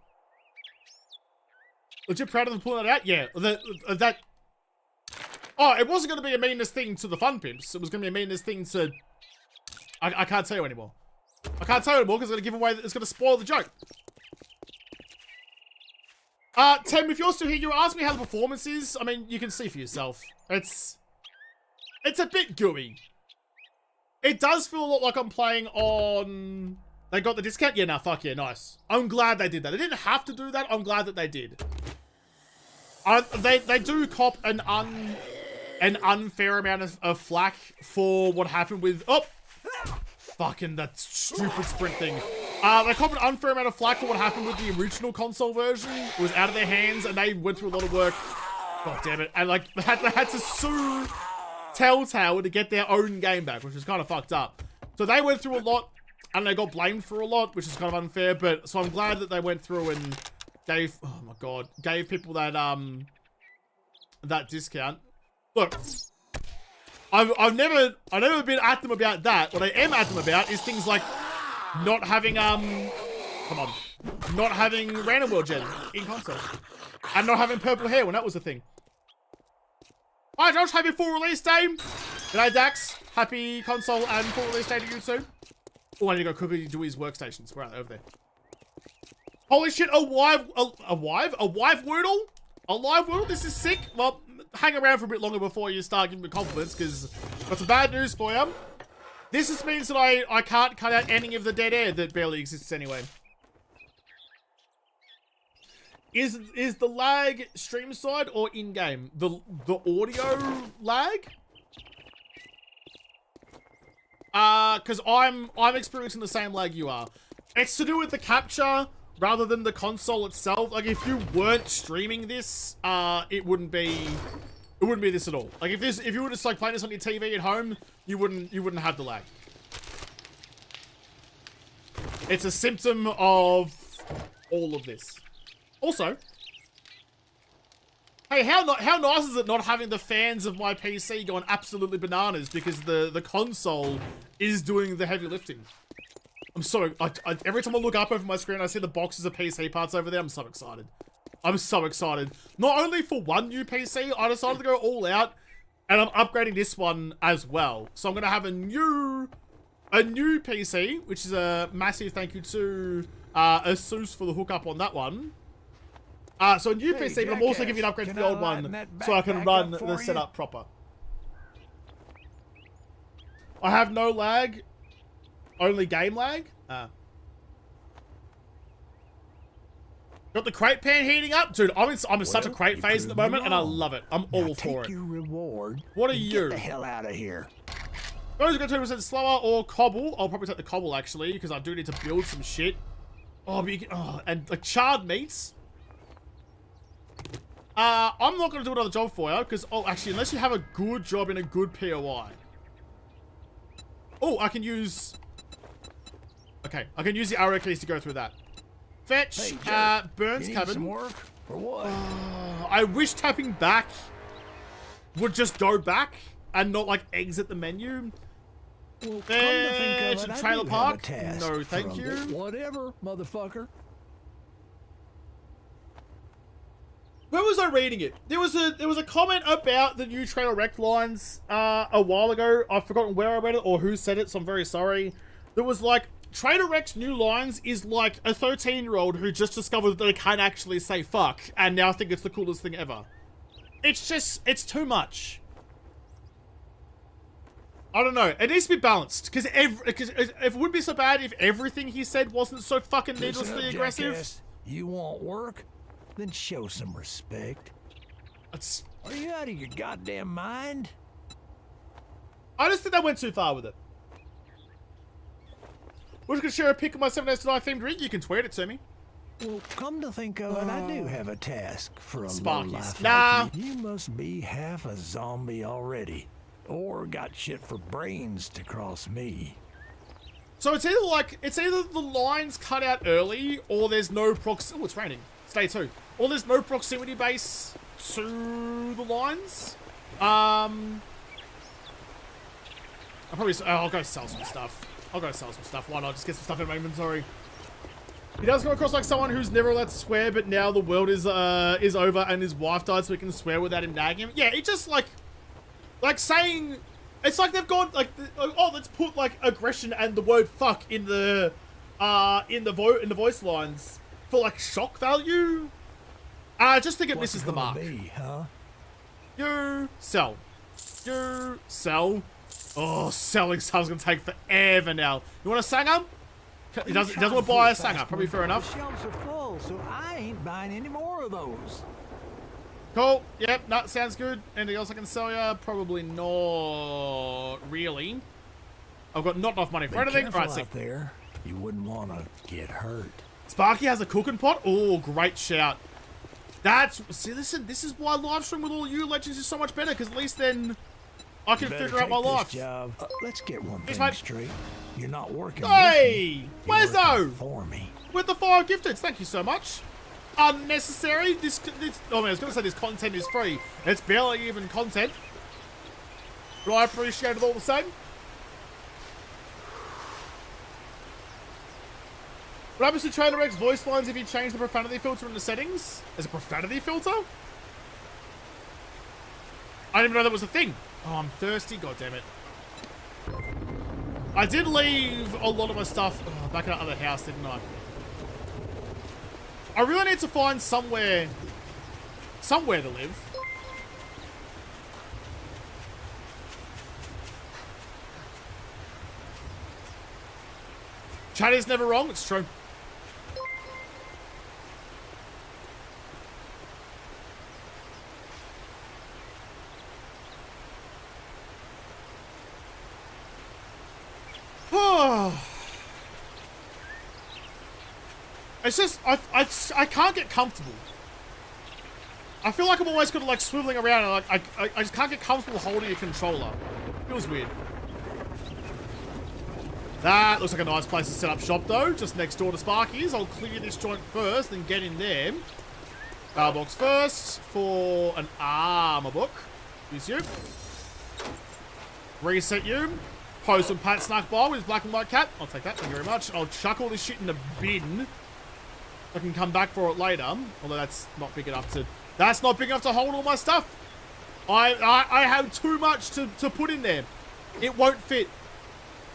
Legit proud of them pulling that out? Yeah. Oh, it wasn't going to be a meanness thing to the fun pimps. It was going to be a meanness thing to... I can't tell you anymore. I can't tell you anymore because it's going to give away... It's going to spoil the joke. Tim, if you're still here, you asked me how the performance is. I mean, you can see for yourself. It's a bit gooey. It does feel a lot like I'm playing on... They got the discount? Yeah, nah, fuck yeah, nice. I'm glad they did that. They didn't have to do that. I'm glad that they did. They do cop an unfair amount of flack for what happened with... Oh! Fucking that stupid sprint thing. They cop an unfair amount of flack for what happened with the original console version. It was out of their hands and they went through a lot of work. God damn it. And like, they had to sue Telltale to get their own game back, which is kind of fucked up. So they went through a lot and they got blamed for a lot, which is kind of unfair. But so I'm glad that they went through and gave... Oh my God. Gave people that, that discount. Look, I've never been at them about that. What I am at them about is things like not having not having random world gen in console, and not having purple hair when that was a thing. Hi Josh, happy full release day. G'day Dax, happy console and full release day to you too. Oh, I need to go quickly do his workstations. We're over there. Holy shit, a live Woodle? A live Woodle? This is sick. Well, hang around for a bit longer before you start giving me compliments, because I've got some bad news for you. This just means that I can't cut out any of the dead air that barely exists anyway. Is the lag stream side or in-game? The audio lag? Because I'm experiencing the same lag you are. It's to do with the capture rather than the console itself. Like, if you weren't streaming this, it wouldn't be this at all. Like, if you were just like playing this on your TV at home, you wouldn't have the lag. It's a symptom of all of this. Also, hey, how nice is it not having the fans of my PC going absolutely bananas because the console is doing the heavy lifting. I'm so, every time I look up over my screen, I see the boxes of PC parts over there. I'm so excited. I'm so excited. Not only for one new PC, I decided to go all out, and I'm upgrading this one as well. So I'm gonna have a new PC, which is a massive thank you to ASUS for the hookup on that one. So a new PC, but I'm also giving an upgrade to the old one so I can run the setup proper. I have no lag, only game lag. Got the crate pan heating up, dude. I'm in such a crate phase at the moment, and I love it. I'm all for it. Take your reward. What are you? Get the hell out of here. Those are going to 2% slower or cobble. I'll probably take the cobble actually because I do need to build some shit. And like charred meats. I'm not going to do another job for you because actually, unless you have a good job in a good POI. Oh, I can use. Okay, I can use the arrow keys to go through that. Fetch, Burns cabin. Some work or what? I wish tapping back would just go back and not like exit the menu. Well, Fetch a trailer park. No, thank you. Whatever, motherfucker. Where was I reading it? There was a comment about the new trailer rec lines a while ago. I've forgotten where I read it or who said it, so I'm very sorry. There was like, Trader Rec's new lines is like a 13-year-old who just discovered that they can't actually say fuck and now think it's the coolest thing ever. It's just, it's too much. I don't know. It needs to be balanced because it would be so bad if everything he said wasn't so fucking needlessly aggressive. Jackass. You want work? Then show some respect. Are you out of your goddamn mind? I just think they went too far with it. We're just gonna share a pic of my 7 days to die themed rig. You can tweet it to me. Well, come to think of it, I do have a task for a Sparkies. lowlife Nah. like you. You must be half a zombie already, or got shit for brains to cross me. So it's either the lines cut out early, or there's no oh, it's raining. Stay 2. Or there's no proximity base to the lines. I'll go sell some stuff. Why not? Just get some stuff in my inventory. He does come across like someone who's never allowed to swear, but now the world is over and his wife died, so he can swear without him nagging him. Yeah, it just like saying, it's like they've gone like, oh, let's put like aggression and the word fuck in the voice lines for like shock value. I just think it misses the mark. You sell. Oh, selling stuff's gonna take forever now. You want a Sanger? He doesn't want to buy a Sanger. Probably fair enough. The shelves are full, so I ain't buying any more of those. Cool. Yep. No, sounds good. Anything else I can sell ya? Probably not really. I've got not enough money for anything. All right, out there. You wouldn't want to get hurt. Sparky has a cooking pot. Oh, great shout. See, listen, this is why live stream with all you legends is so much better, because at least then I can figure out my life. Let's get one thing straight. You're not working. Hey, where's Where's for me? With the 5 gifted. Thank you so much. Unnecessary. I was going to say this content is free. It's barely even content. But I appreciate it all the same. What happens to Trader X voice lines if you change the profanity filter in the settings? There's a profanity filter? I didn't even know that was a thing. Oh, I'm thirsty. God damn it. I did leave a lot of my stuff back in that other house, didn't I? I really need to find somewhere to live. Chat is never wrong. It's true. It's just, I can't get comfortable. I feel like I'm always kind of like swiveling around and like, I just can't get comfortable holding a controller. Feels weird. That looks like a nice place to set up shop, though. Just next door to Sparky's. I'll clear this joint first and get in there. Power box first for an armor book. Use you. Reset you. Post and Pat snack bar with black and white cat. I'll take that. Thank you very much. I'll chuck all this shit in the bin. I can come back for it later. Although that's not big enough to... That's not big enough to hold all my stuff. I have too much to put in there. It won't fit.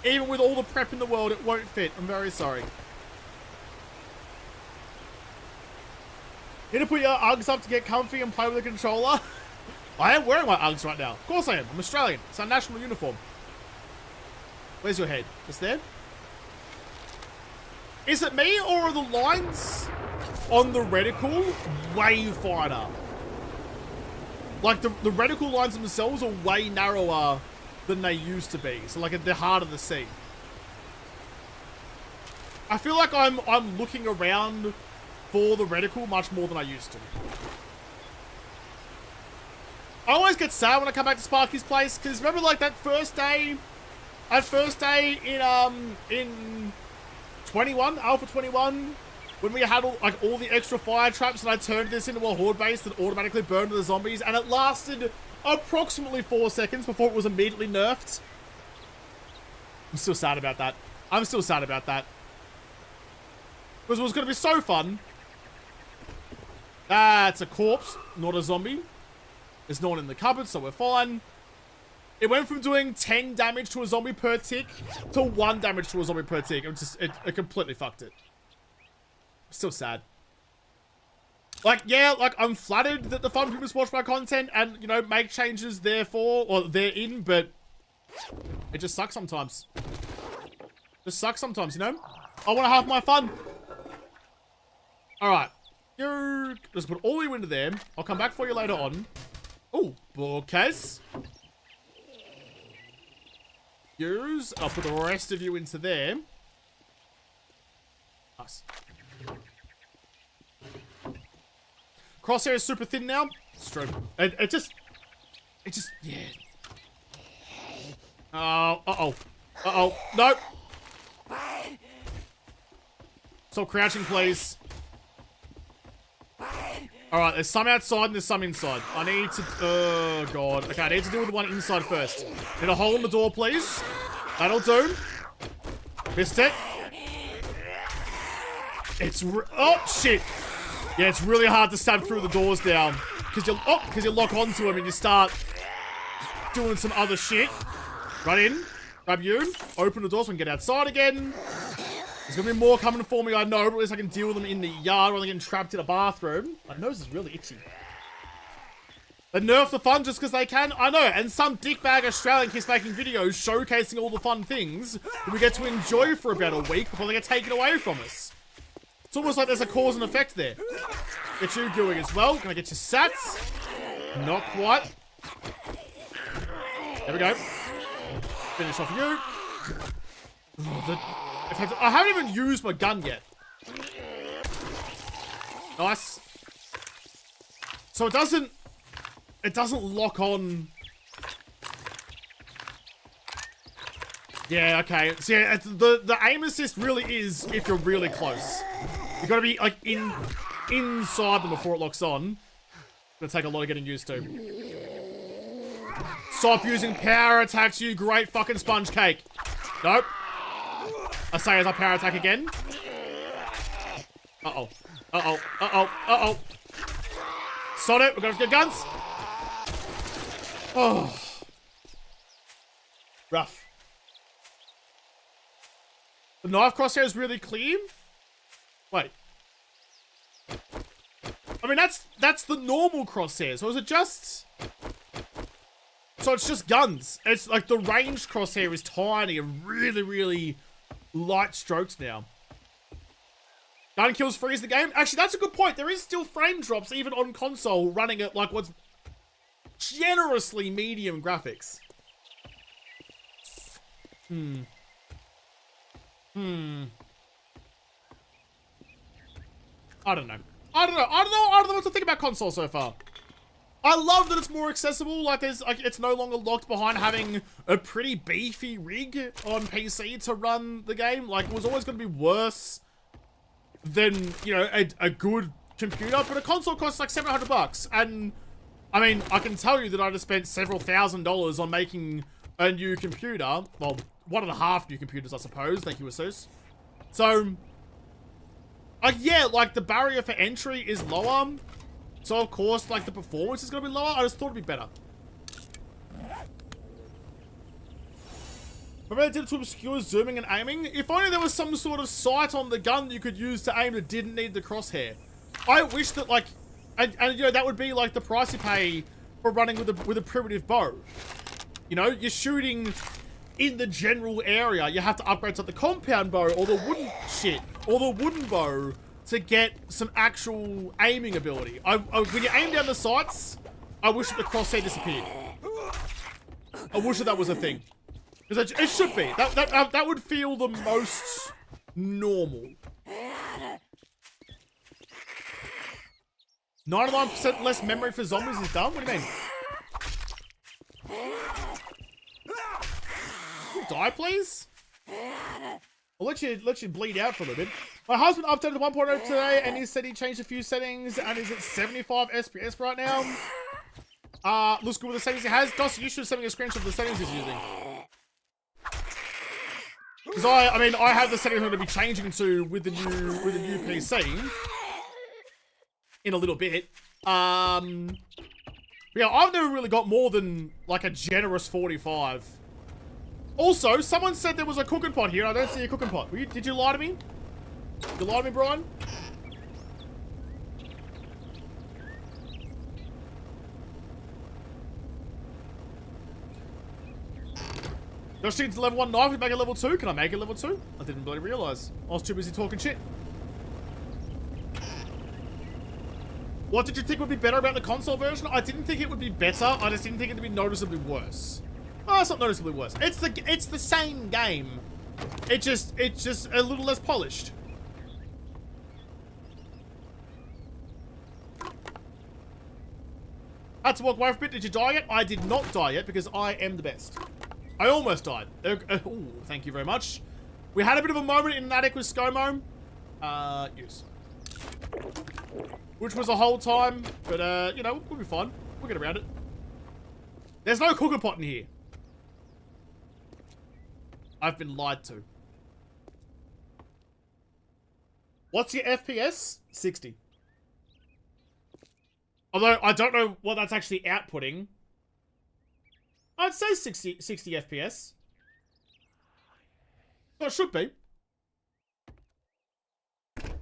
Even with all the prep in the world, it won't fit. I'm very sorry. Need to put your Uggs up to get comfy and play with the controller? I am wearing my Uggs right now. Of course I am. I'm Australian. It's our national uniform. Where's your head? Just there? Is it me, or are the lines on the reticle way finer? Like, the reticle lines themselves are way narrower than they used to be. So, like, they're harder to see. I feel like I'm looking around for the reticle much more than I used to. I always get sad when I come back to Sparky's place, because remember, like, that first day in 21, Alpha 21, when we had all the extra fire traps and I turned this into a horde base that automatically burned the zombies, and it lasted approximately 4 seconds before it was immediately nerfed. I'm still sad about that. I'm still sad about that. Because it was going to be so fun. That's a corpse, not a zombie. There's no one in the cupboard, so we're fine. It went from doing 10 damage to a zombie per tick to 1 damage to a zombie per tick. It completely fucked it. Still sad. Like, yeah, like, I'm flattered that the fun people watch my content and, you know, make changes therefore, or therein, but it just sucks sometimes. Just sucks sometimes, you know? I want to have my fun. Alright. Just put all you into there. I'll come back for you later on. Oh, bookcase. Use. I'll put the rest of you into there. Nice. Crosshair is super thin now. It's true. It just, yeah. Oh, uh-oh. Uh-oh. Nope. Stop crouching, please. Alright, there's some outside and there's some inside. I need to... Oh, God. Okay, I need to deal with the one inside first. Need a hole in the door, please. That'll do. Missed it. It's... Oh, shit. Yeah, it's really hard to stab through the doors now. Because you lock onto them and you start doing some other shit. Run in. Grab you. Open the door so we can get outside again. There's gonna be more coming for me, I know, but at least I can deal with them in the yard rather than getting trapped in a bathroom. My nose is really itchy. They nerf the fun just because they can? I know, and some dickbag Australian keeps making videos showcasing all the fun things that we get to enjoy for about a week before they get taken away from us. It's almost like there's a cause and effect there. Get you going as well. Can I get your sats? Not quite. There we go. Finish off you. In fact, I haven't even used my gun yet. Nice. So it doesn't lock on. Yeah, okay. So yeah, the aim assist really is if you're really close. You gotta be like inside them before it locks on. It's gonna take a lot of getting used to. Stop using power attacks, you great fucking sponge cake. Nope. I say as I power attack again. Uh-oh. Uh-oh. Uh-oh. Uh-oh. Sod it. We're gonna get guns. Oh. Rough. The knife crosshair is really clean. Wait. I mean, that's the normal crosshair. So is it just... So it's just guns. It's like the ranged crosshair is tiny and really, really light strokes now. Gun kills freeze the game. Actually, that's a good point. There is still frame drops even on console running at like what's generously medium graphics. I don't know what to think about console so far. I love that it's more accessible. Like, it's no longer locked behind having a pretty beefy rig on PC to run the game. Like, it was always going to be worse than, you know, a good computer. But a console costs like $700. And, I mean, I can tell you that I just spent several $1,000s on making a new computer. Well, 1.5 new computers, I suppose. Thank you, Asus. So, yeah, like, the barrier for entry is lower. So, of course, like, the performance is going to be lower. I just thought it'd be better. Maybe they did it to obscure zooming and aiming. If only there was some sort of sight on the gun that you could use to aim that didn't need the crosshair. I wish that, like, and you know, that would be, like, the price you pay for running with a primitive bow. You know, you're shooting in the general area. You have to upgrade to the compound bow or the wooden shit or the wooden bow to get some actual aiming ability. When you aim down the sights, I wish that the crosshair disappeared. I wish that was a thing. Because it should be. That would feel the most normal. 99% less memory for zombies is done? What do you mean? Die, please? I'll let you bleed out for a little bit. My husband updated 1.0 today, and he said he changed a few settings, and is at 75 FPS right now. Looks good with the settings he has. Dos, you should send me a screenshot of the settings he's using. Because I mean, I have the settings I'm going to be changing to with the new PC in a little bit. Yeah, I've never really got more than like a generous 45. Also, someone said there was a cooking pot here. I don't see a cooking pot. Did you lie to me? Did you lie to me, Brian? Just need to level 1 knife to make a level 2. Can I make a level 2? I didn't really realize. I was too busy talking shit. What did you think would be better about the console version? I didn't think it would be better. I just didn't think it would be noticeably worse. Oh, it's not noticeably worse. It's the same game. It's just a little less polished. Had to walk away for a bit. Did you die yet? I did not die yet because I am the best. I almost died. Oh, thank you very much. We had a bit of a moment in an attic with ScoMo. Use. Which was a whole time, but you know, we'll be fine. We'll get around it. There's no cooker pot in here. I've been lied to. What's your FPS? 60. Although, I don't know what that's actually outputting. I'd say 60 FPS. Well, it should be. I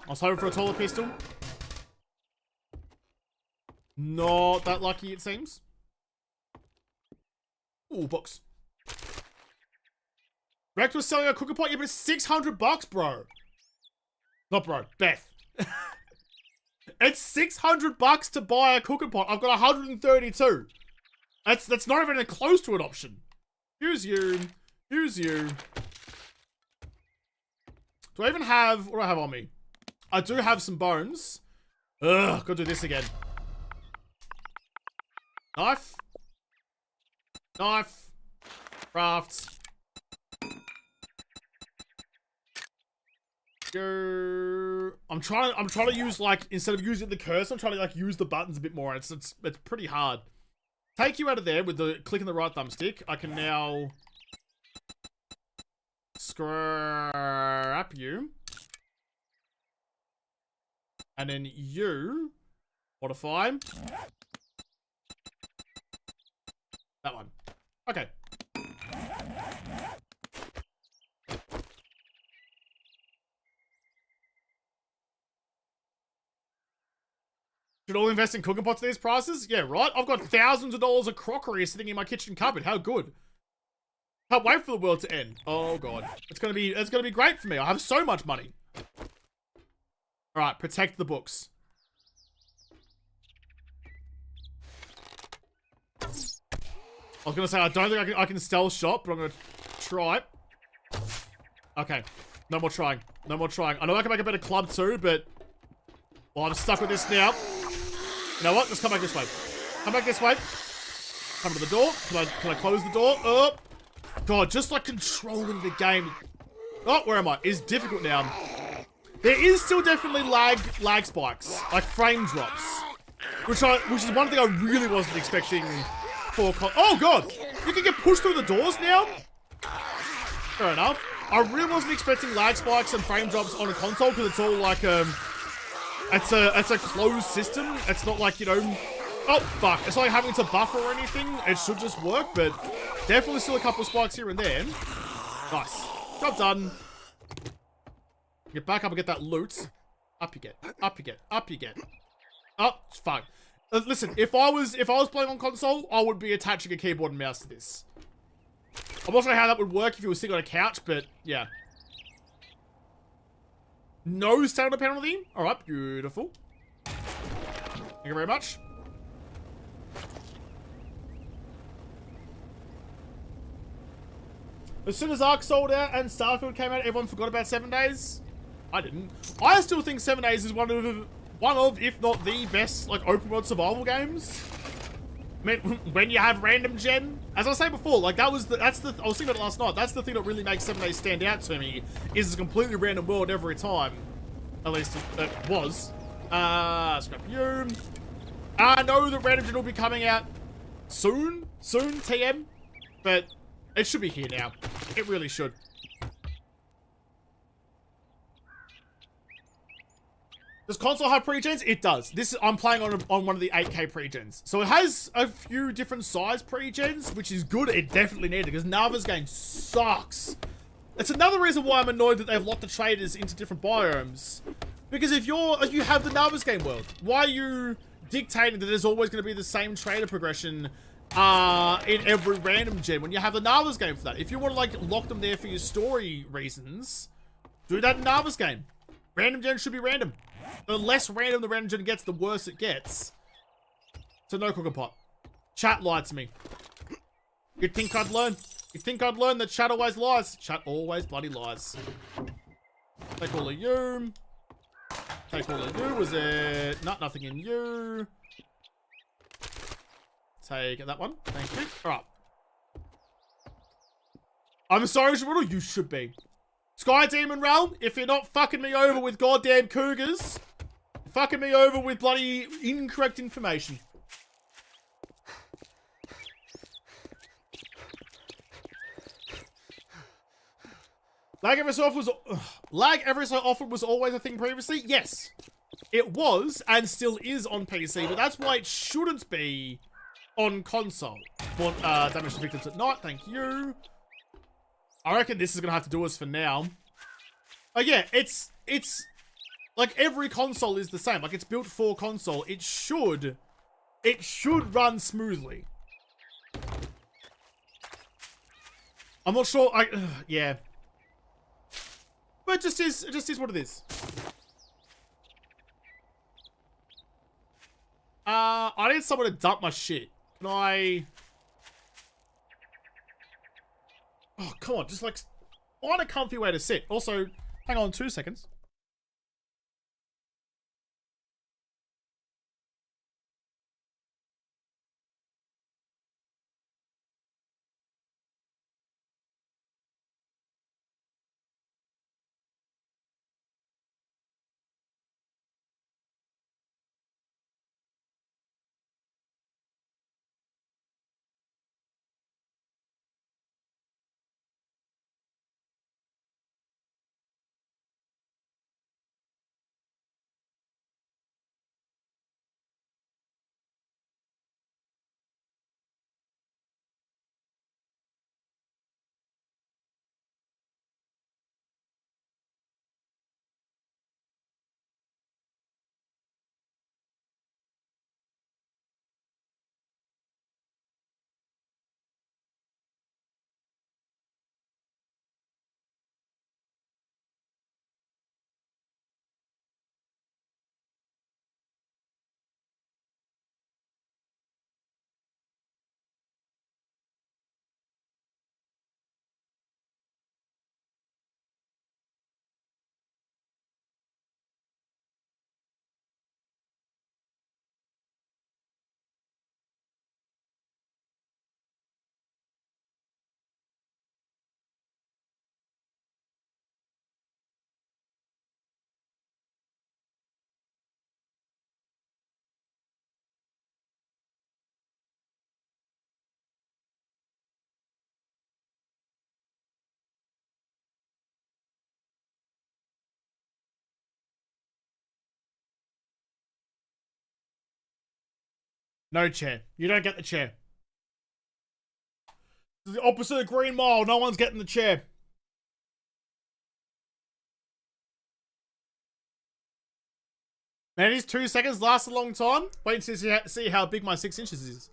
was hoping for a taller pistol. Not that lucky, it seems. Ooh, books. Rex was selling a cooker pot, yeah, but it's $600, bro. Not bro, Beth. It's $600 to buy a cooker pot. I've got 132. That's not even close to an option. Use you. Use you. Do I even have... What do I have on me? I do have some bones. Ugh, gotta do this again. Knife. Knife. Crafts. Go. I'm trying to use, like, instead of using the cursor, I'm trying to, like, use the buttons a bit more. It's pretty hard. Take you out of there with the clicking the right thumbstick. I can now scrap you. And then you modify. That one. Okay. Should all invest in cooking pots at these prices? Yeah, right? I've got thousands of dollars of crockery sitting in my kitchen cupboard. How good. Can't wait for the world to end. Oh god. It's gonna be great for me. I have so much money. Alright, protect the books. I was gonna say, I don't think I can stealth shot, but I'm gonna try it. Okay. No more trying. No more trying. I know I can make a better club too, but... Oh, I'm stuck with this now. You know what? Let's come back this way. Come back this way. Come to the door. Can I close the door? Oh. God, just like controlling the game. Oh, where am I? Is difficult now. There is still definitely lag spikes, like frame drops, which is one thing I really wasn't expecting for. Oh God, you can get pushed through the doors now. Fair enough. I really wasn't expecting lag spikes and frame drops on a console because it's all like it's a closed system. It's not like, you know. Oh, fuck. It's not like having to buffer or anything. It should just work, but definitely still a couple of spikes here and there. Nice. Job done. Get back up and get that loot. Up you get. Up you get. Up you get. Oh, fuck. Listen, if I was playing on console, I would be attaching a keyboard and mouse to this. I'm not sure how that would work if you were sitting on a couch, but yeah. No stamina penalty. Alright, beautiful. Thank you very much. As soon as Ark sold out and Starfield came out, everyone forgot about 7 days. I didn't. I still think 7 days is one of, if not the best, like, open world survival games. I mean, when you have random gen, as I was saying before, like I was thinking about it last night. That's the thing that really makes 7 days stand out to me, is it's a completely random world every time. At least it was. Scrap you. I know that random gen will be coming out soon, TM, but it should be here now. It really should. Does console have pre-gens? It does. I'm playing on one of the 8K pre-gens. So it has a few different size pre-gens, which is good. It definitely needed, because Navezgane sucks. It's another reason why I'm annoyed that they've locked the traders into different biomes. Because if you have the Navezgane world, why are you dictating that there's always going to be the same trader progression in every random gen when you have the Navezgane for that? If you want to like lock them there for your story reasons, do that in Navezgane. Random gen should be random. The less random the random gen gets, the worse it gets. So no cooking pot. Chat lied to me. You'd think I'd learn. You'd think I'd learn that chat always lies. Chat always bloody lies. Take all of you. Take all of you. Was there nothing in you? Take that one. Thank you. Alright. I'm sorry, JaWoodle. You should be. Sky Demon Realm, if you're not fucking me over with goddamn cougars, you're fucking me over with bloody incorrect information. Lag every so often was always a thing previously? Yes. It was, and still is on PC, but that's why it shouldn't be on console. For damage to victims at night, thank you. I reckon this is gonna have to do us for now. Oh yeah, it's like every console is the same. Like it's built for console. It should run smoothly. I'm not sure. Yeah, but it just is what it is. I need someone to dump my shit. Can I? Oh, come on. Just, like, find a comfy way to sit. Also, hang on 2 seconds. No chair. You don't get the chair. This is the opposite of Green Mile. No one's getting the chair. Man, these 2 seconds last a long time. Wait to see how big my 6 inches is.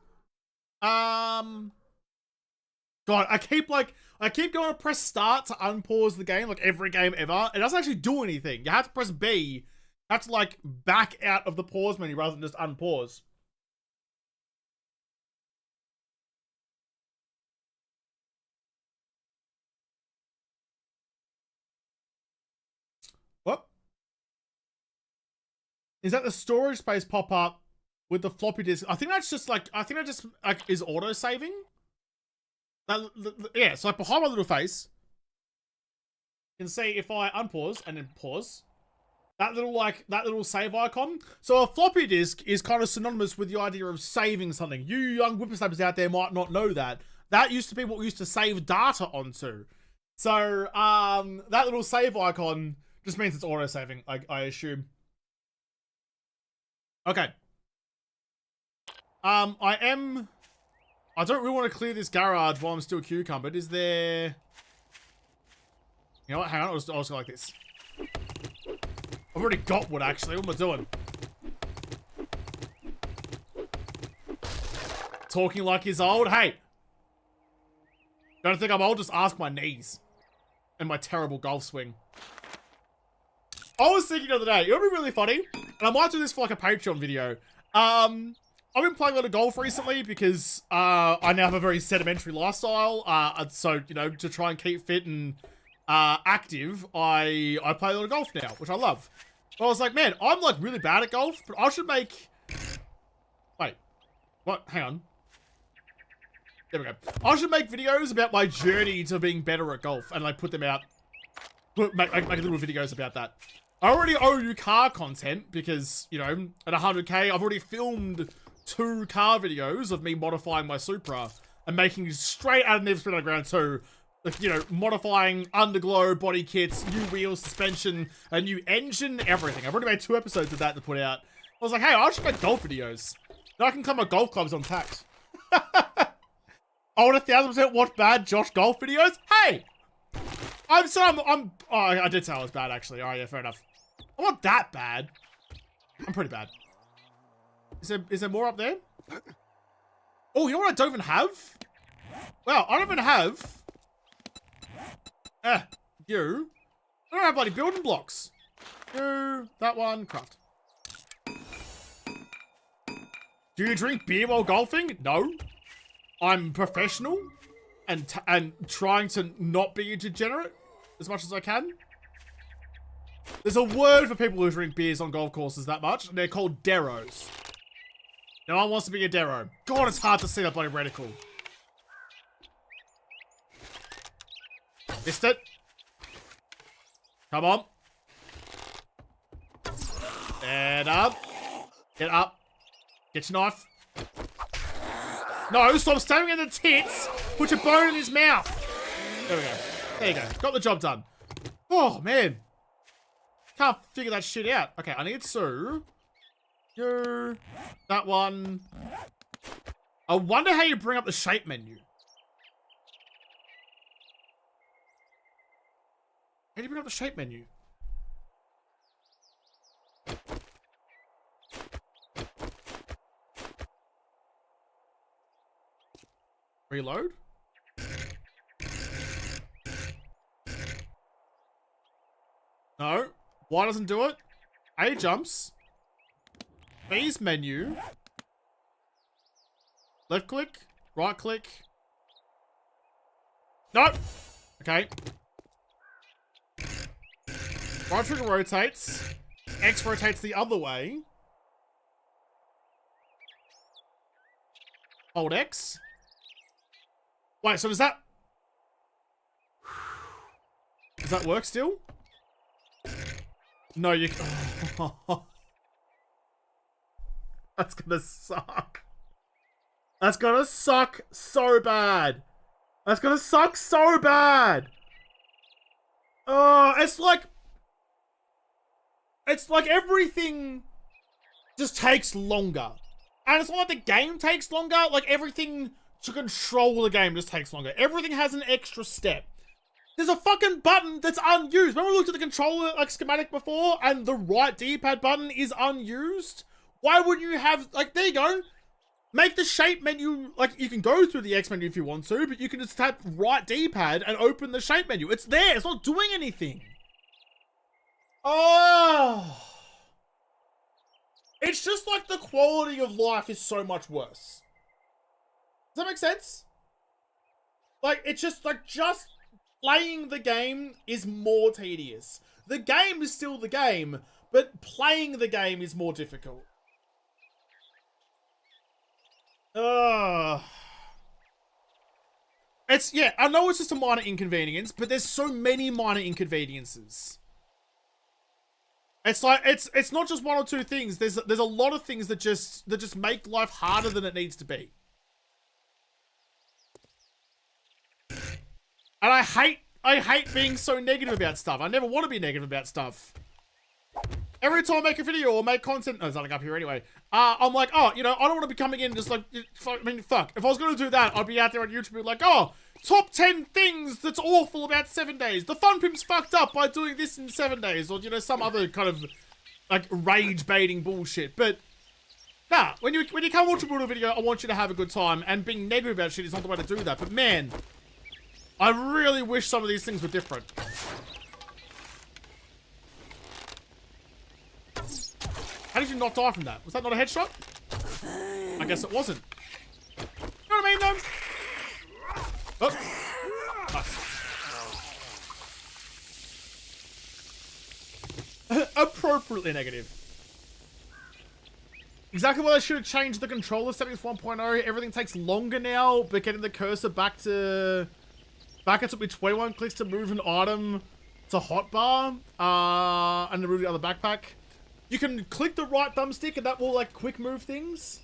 God, I keep going to press start to unpause the game, like every game ever. It doesn't actually do anything. You have to press B. You have to like back out of the pause menu rather than just unpause. What? Is that the storage space pop up with the floppy disk? I think that's just like, is auto saving. Yeah, so like behind my little face, you can see if I unpause and then pause, that little save icon. So a floppy disk is kind of synonymous with the idea of saving something. You young whippersnappers out there might not know that. That used to be what we used to save data onto. So that little save icon just means it's auto saving, I assume. Okay. I don't really want to clear this garage while I'm still cucumbered. Is there... You know what? Hang on. I'll just go like this. I've already got wood, actually. What am I doing? Talking like he's old? Hey! Don't think I'm old? Just ask my knees. And my terrible golf swing. I was thinking the other day, it would be really funny, and I might do this for like a Patreon video. I've been playing a lot of golf recently because I now have a very sedimentary lifestyle. So, you know, to try and keep fit and active, I play a lot of golf now, which I love. But I was like, man, I'm like really bad at golf, but I should make... Wait, what? Hang on. There we go. I should make videos about my journey to being better at golf and like put them out. Make little videos about that. I already owe you car content because, you know, at 100k, I've already filmed 2 car videos of me modifying my Supra and making straight out of Navezgane Underground 2, like, you know, modifying underglow, body kits, new wheels, suspension, a new engine, everything. I've already made 2 episodes of that to put out. I was like, hey, I should make golf videos. Then I can come my golf clubs on tax. I want 1000% watch bad Josh golf videos. Hey, oh, I did say I was bad actually. Oh yeah, fair enough. I'm not that bad. I'm pretty bad. Is there more up there? Oh, you know what I don't even have? Wow, I don't even have... you. I don't have bloody building blocks. You, that one, craft. Do you drink beer while golfing? No. I'm professional and trying to not be a degenerate as much as I can. There's a word for people who drink beers on golf courses that much, and they're called deros. No one wants to be a dero. God, it's hard to see that bloody reticle. Missed it. Come on. Get up. Get up. Get your knife. No, stop stabbing in the tits. Put your bone in his mouth. There we go. There you go. Got the job done. Oh, man. Can't figure that shit out. Okay, I need Sue. You. That one. I wonder how you bring up the shape menu. How do you bring up the shape menu? Reload? No. Y doesn't do it. A jumps. B's menu. Left click. Right click. No. Okay. Right trigger rotates. X rotates the other way. Hold X. Wait, so does that... Does that work still? No, you... That's gonna suck. That's gonna suck so bad. That's gonna suck so bad. It's like everything just takes longer. And it's not like the game takes longer. Like, everything to control the game just takes longer. Everything has an extra step. There's a fucking button that's unused. Remember we looked at the controller, like, schematic before, and the right D-pad button is unused? Why would you have, like, there you go. Make the shape menu, like, you can go through the X menu if you want to, but you can just tap right D-pad and open the shape menu. It's there. It's not doing anything. Oh... It's just like the quality of life is so much worse. Does that make sense? Like, it's just like, just playing the game is more tedious. The game is still the game, but playing the game is more difficult. It's, yeah, I know it's just a minor inconvenience, but there's so many minor inconveniences. It's like, it's not just one or two things. There's a lot of things that just make life harder than it needs to be. And I hate being so negative about stuff. I never want to be negative about stuff. Every time I make a video or make content, no, there's nothing up here anyway. I'm like, oh, you know, I don't want to be coming in just like, I mean, fuck. If I was going to do that, I'd be out there on YouTube like, oh, top 10 things that's awful about 7 days. The Fun Pimp's fucked up by doing this in 7 days. Or, you know, some other kind of, like, rage-baiting bullshit. But, nah, when you come watch a JaWoodle video, I want you to have a good time. And being negative about shit is not the way to do that. But, man, I really wish some of these things were different. How did you not die from that? Was that not a headshot? I guess it wasn't. You know what I mean, though? Oh. Nice. Appropriately negative. Exactly why I should have changed the controller settings 1.0. Everything takes longer now, but getting the cursor back it took me 21 clicks to move an item to hotbar, and to move the other backpack. You can click the right thumbstick and that will, like, quick move things.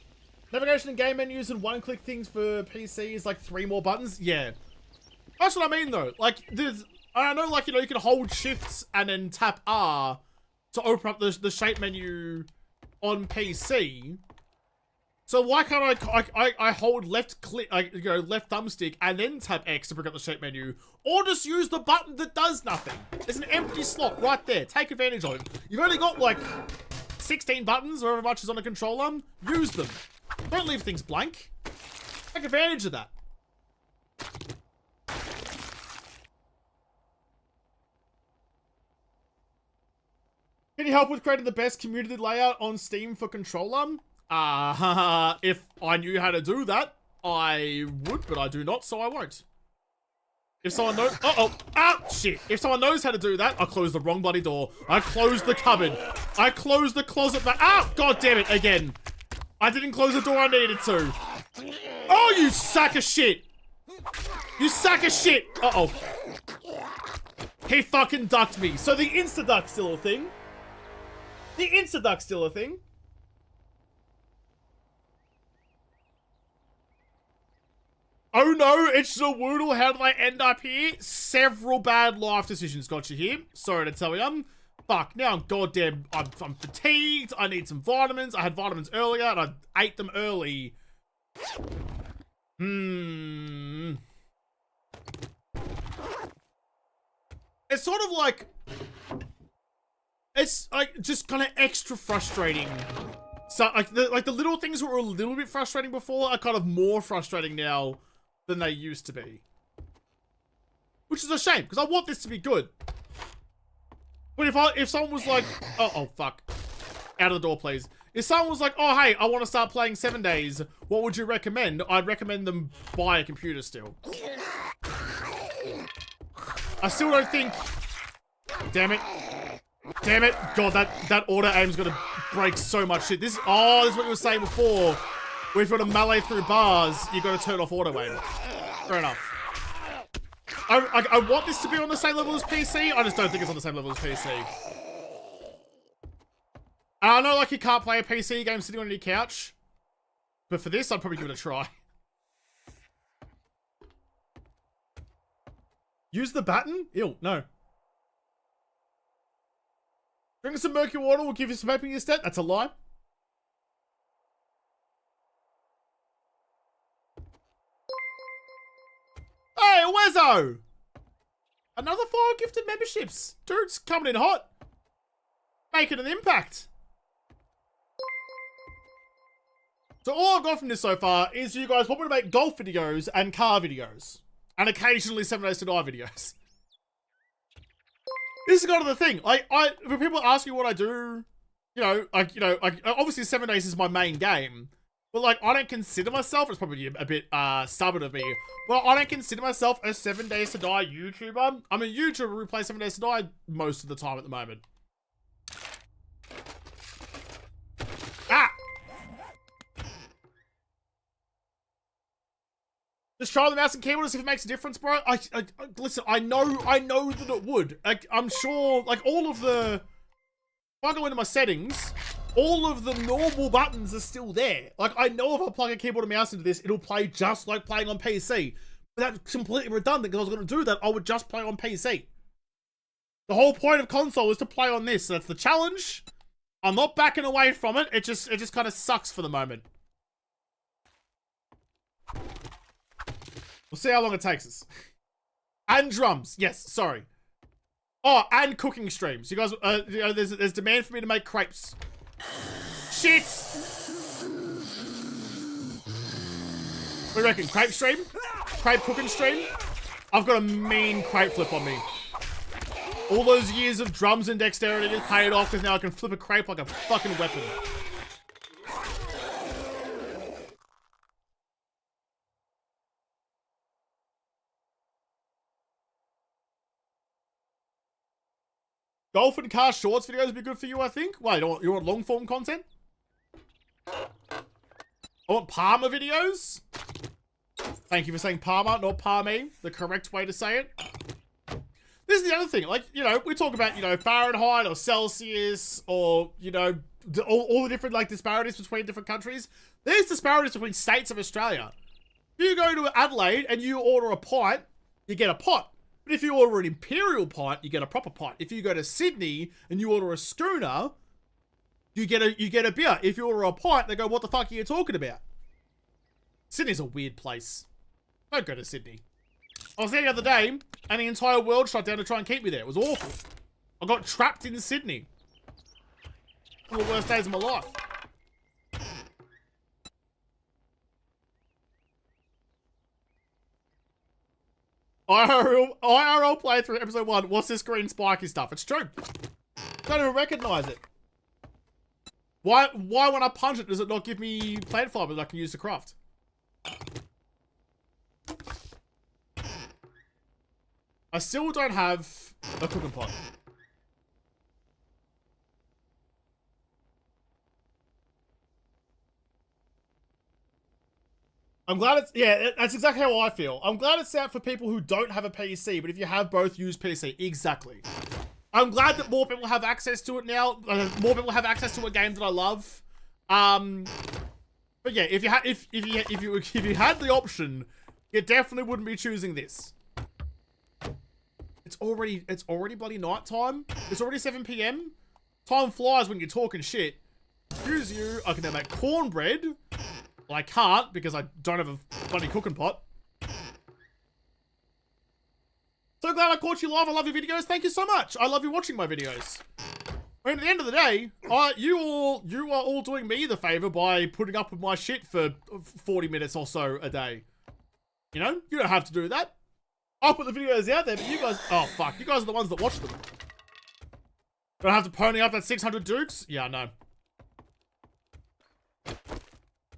Navigation and game menus and one-click things for PC is, like, 3 more buttons. Yeah. That's what I mean, though. Like, I know, like, you know, you can hold shifts and then tap R to open up the shape menu on PC. So why can't I hold left click, you know, left thumbstick and then tap X to bring up the shape menu? Or just use the button that does nothing. There's an empty slot right there. Take advantage of it. You've only got, like, 16 buttons, or however much is on a controller. Use them. Don't leave things blank. Take advantage of that. Can you help with creating the best community layout on Steam for controller? If I knew how to do that, I would, but I do not, so I won't. If someone knows- shit. If someone knows how to do that, I closed the wrong bloody door. I closed the cupboard. I closed the closet back- god damn it, again. I didn't close the door I needed to. Oh, you sack of shit. You sack of shit. He fucking ducked me. So the insta-duck's still a thing. The insta-duck's still a thing. Oh no, it's JaWoodle. How did I end up here? Several bad life decisions got you here. Sorry to tell you. Fuck, now I'm goddamn, I'm fatigued. I need some vitamins. I had vitamins earlier and I ate them early. It's sort of like, it's like just kind of extra frustrating. So like the little things that were a little bit frustrating before are kind of more frustrating now than they used to be. Which is a shame, because I want this to be good. But if someone was like, oh fuck. Out of the door, please. If someone was like, oh hey, I want to start playing 7 days, what would you recommend? I'd recommend them buy a computer still. I still don't think... Damn it. Damn it. God, that auto aim's gonna break so much shit. This is what you were saying before. Where if you want to melee through bars, you got to turn off auto aim. Fair enough. I want this to be on the same level as PC. I just don't think it's on the same level as PC. And I know, like, you can't play a PC game sitting on your couch. But for this, I'd probably give it a try. Use the baton? Ew, no. Drink some murky water will give you some hope in your stat. That's a lie. go. Another 5 gifted memberships. Dude's coming in hot. Making an impact. So all I've got from this so far is you guys want me to make golf videos and car videos. And occasionally 7 Days to Die videos. This is kind of the thing. Like, when people ask me what I do, obviously 7 Days is my main game. But like, I don't consider myself, it's probably a bit stubborn of me, but I don't consider myself a 7 Days to Die YouTuber. I'm a YouTuber who plays 7 Days to Die most of the time at the moment. Ah! Just try the mouse and keyboard to see if it makes a difference, bro. Listen, I know that it would. Like, I'm sure, like, all of the... If I go into my settings, all of the normal buttons are still there. Like, I know if I plug a keyboard and mouse into this, it'll play just like playing on PC. But that's completely redundant, because I was going to do that, I would just play on PC. The whole point of console is to play on this. So that's the challenge. I'm not backing away from it. It just kind of sucks for the moment. We'll see how long it takes us. And drums. Yes, sorry. Oh, and cooking streams. You guys, there's demand for me to make crepes. Shit! What do you reckon? Crepe stream? Crepe cooking stream? I've got a mean crepe flip on me. All those years of drums and dexterity just paid off because now I can flip a crepe like a fucking weapon. Golf and car shorts videos would be good for you, I think. Wait, you want long form content? I want Palmer videos? Thank you for saying Palmer, not Palmy. The correct way to say it. This is the other thing. Like, we talk about, Fahrenheit or Celsius or, all the different, like, disparities between different countries. There's disparities between states of Australia. If you go to Adelaide and you order a pint, you get a pot. But if you order an imperial pint, you get a proper pint. If you go to Sydney and you order a schooner, you get a beer. If you order a pint, they go, what the fuck are you talking about? Sydney's a weird place. Don't go to Sydney. I was there the other day, and the entire world shut down to try and keep me there. It was awful. I got trapped in Sydney. One of the worst days of my life. IRL playthrough episode 1. What's this green spiky stuff? It's true. Don't even recognize it. Why when I punch it does it not give me plant fiber that I can use to craft? I still don't have a cooking pot. I'm glad it's... Yeah, that's exactly how I feel. I'm glad it's out for people who don't have a PC, but if you have both, use PC. Exactly. I'm glad that more people have access to it now. More people have access to a game that I love. But yeah, if you had the option, you definitely wouldn't be choosing this. It's already bloody night time. It's already 7 PM. Time flies when you're talking shit. Excuse you. I can now make cornbread. Well, I can't because I don't have a bloody cooking pot. So glad I caught you live. I love your videos. Thank you so much. I love you watching my videos. I mean, at the end of the day, you are all doing me the favor by putting up with my shit for 40 minutes or so a day. You know, you don't have to do that. I'll put the videos out there, but you guys, oh fuck, you guys are the ones that watch them. Don't have to pony up that 600 dukes? Yeah, I know.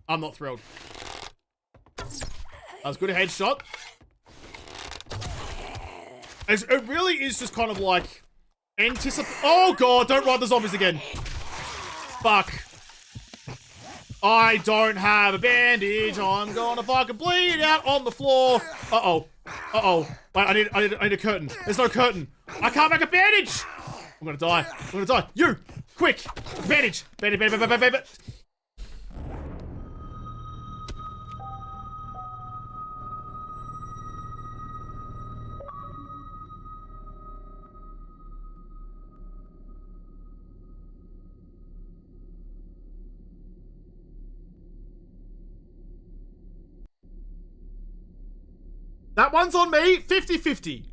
I'm not thrilled. That was a good headshot. It really is just kind of like oh god, don't ride the zombies again. Fuck. I don't have a bandage. I'm gonna fucking bleed out on the floor. Uh-oh. Uh-oh. Wait, I need a curtain. There's no curtain. I can't make a bandage. I'm gonna die. I'm gonna die. You! Quick! Bandage! Bandage. That one's on me. 50-50.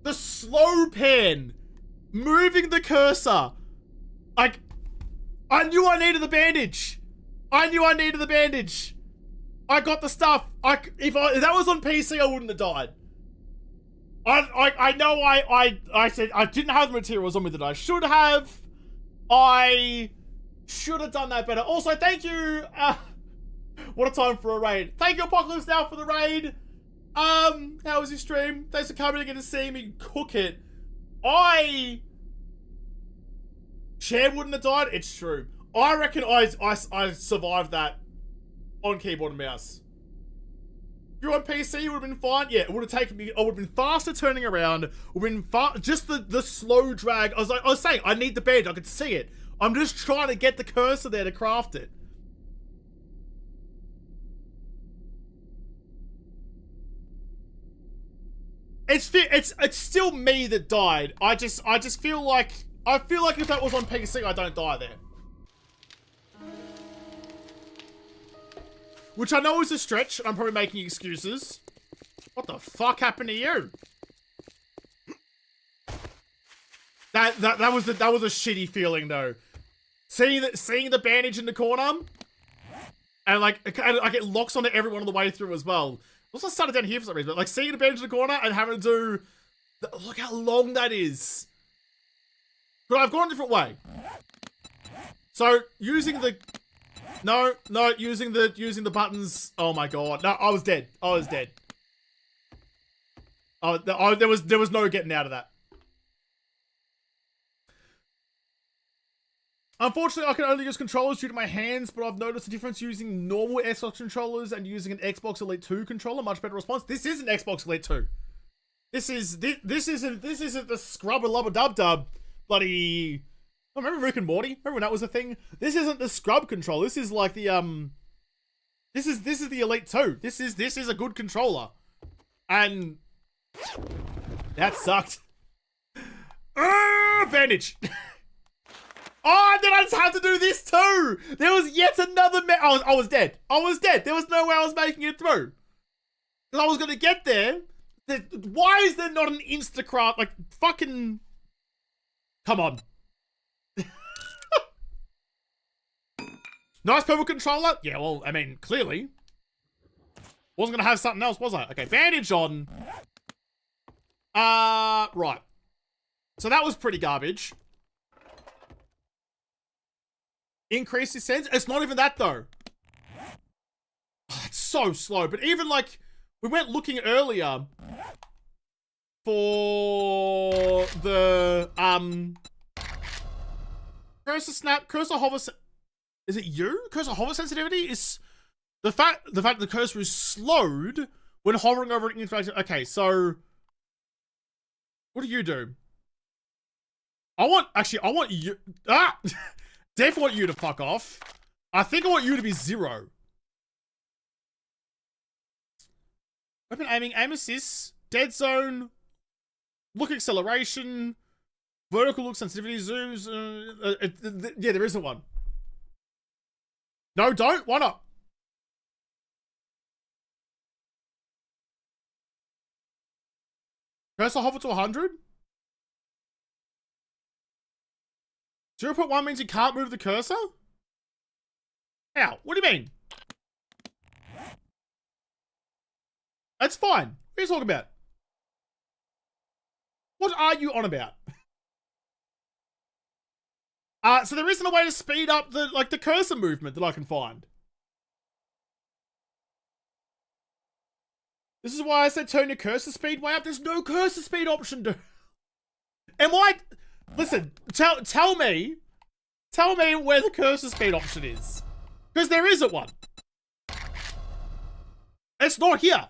The slow pan. Moving the cursor. Like, I knew I needed the bandage. I knew I needed the bandage. I got the stuff. If that was on PC, I wouldn't have died. I know I said I didn't have the materials on me that I should have. I should have done that better. Also, thank you. What a time for a raid. Thank you, Apocalypse Now, for the raid. How was your stream? Thanks for coming again to see me cook it. Chad wouldn't have died. It's true. I reckon I survived that on keyboard and mouse. If you're on PC, it would have been fine. Yeah, it would have taken me. I would have been faster turning around. Would have been just the slow drag. I was saying I need the bandage. I could see it. I'm just trying to get the cursor there to craft it. It's still me that died. I just feel like if that was on PC, I don't die there. Which I know is a stretch. I'm probably making excuses. What the fuck happened to you? That was a shitty feeling though. Seeing the bandage in the corner, and like it locks onto everyone on the way through as well. Also started down here for some reason, but like seeing the bandage in the corner and having to do, look how long that is. But I've gone a different way. So using the, using the buttons. Oh my god, no, I was dead. I was dead. Oh, there was no getting out of that. Unfortunately, I can only use controllers due to my hands, but I've noticed a difference using normal Xbox controllers and using an Xbox Elite 2 controller. Much better response. This is an Xbox Elite 2. This isn't the scrubber lubber dub dub bloody. I remember Rick and Morty. Remember when that was a thing? This isn't the scrub controller. This is like the This is the Elite 2. This is a good controller, and that sucked. Bandage. Oh, and then I just had to do this too. There was yet another. I was dead. I was dead. There was no way I was making it through. Because I was gonna get there. Why is there not an Instacraft? Like fucking. Come on. Nice purple controller. Yeah, well, I mean, clearly. Wasn't gonna have something else, was I? Okay, bandage on. Right. So that was pretty garbage. Increase his sense. It's not even that though. Oh, it's so slow. But even like we went looking earlier for the cursor hover. Is it you? Cursor hover sensitivity is the fact the cursor is slowed when hovering over an interaction. Okay, so what do you do? I want you. Definitely want you to fuck off. I think I want you to be 0. Weapon aiming, aim assist, dead zone, look acceleration, vertical look sensitivity, zooms. Yeah, there isn't one. No, don't. Why not? Cursor hover to 100? 0.1 means you can't move the cursor? How? What do you mean? That's fine. What are you talking about? What are you on about? So there isn't a way to speed up the cursor movement that I can find. This is why I said turn your cursor speed way up. There's no cursor speed option, dude. Listen, tell me where the cursor speed option is. Because there isn't one. It's not here.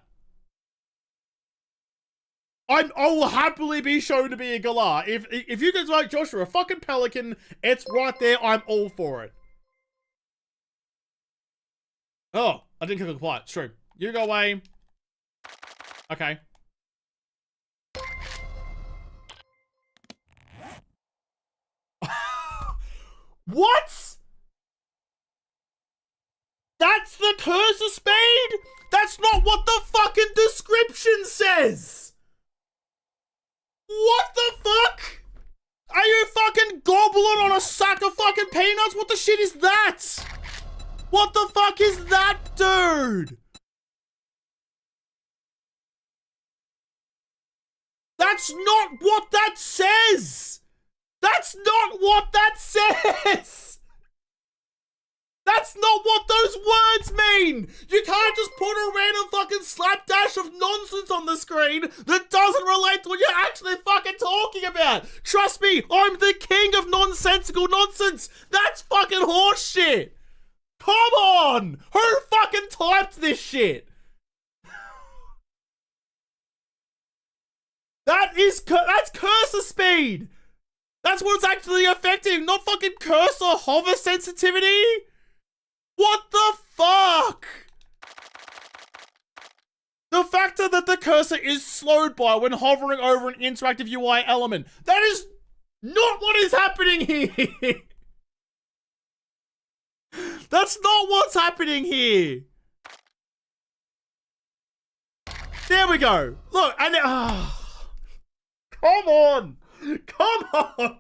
I will happily be shown to be a galah. If you guys like Josh, you're a fucking pelican, it's right there, I'm all for it. Oh, I didn't click apply. It's true. You go away. Okay. What? That's the cursor speed? That's says? What the fuck? Are you fucking gobbling on a sack of fucking peanuts? What the shit is that? What the fuck is that, dude? That's not what that says! That's not what that says! That's not what those words mean! You can't just put a random fucking slapdash of nonsense on the screen that doesn't relate to what you're actually fucking talking about! Trust me, I'm the king of nonsensical nonsense! That's fucking horseshit! Come on! Who fucking typed this shit? That's cursor speed! That's what's actually affecting, not fucking cursor hover sensitivity! What the fuck? The factor that the cursor is slowed by when hovering over an interactive UI element. That is not what is happening here. That's not what's happening here. There we go. Look, and come on. Come on.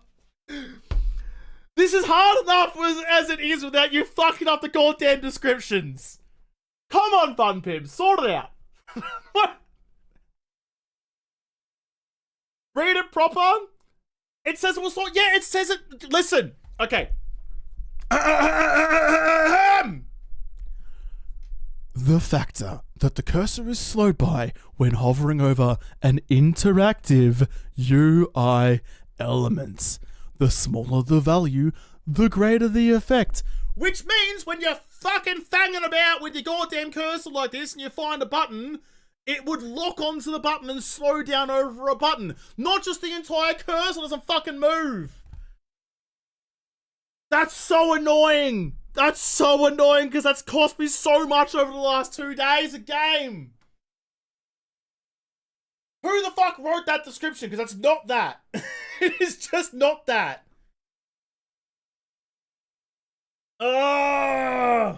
This is hard enough as it is without you fucking up the goddamn descriptions. Come on, Fun Pim, sort it out. Read it proper. It says it was sort. Yeah, it says it. Listen. Okay. The factor that the cursor is slowed by when hovering over an interactive UI element. The smaller the value, the greater the effect. Which means when you're fucking fanging about with your goddamn cursor like this and you find a button, it would lock onto the button and slow down over a button. Not just the entire cursor doesn't fucking move. That's so annoying. That's so annoying because that's cost me so much over the last 2 days of game. Who the fuck wrote that description? Because that's not that. It is just not that. Ugh.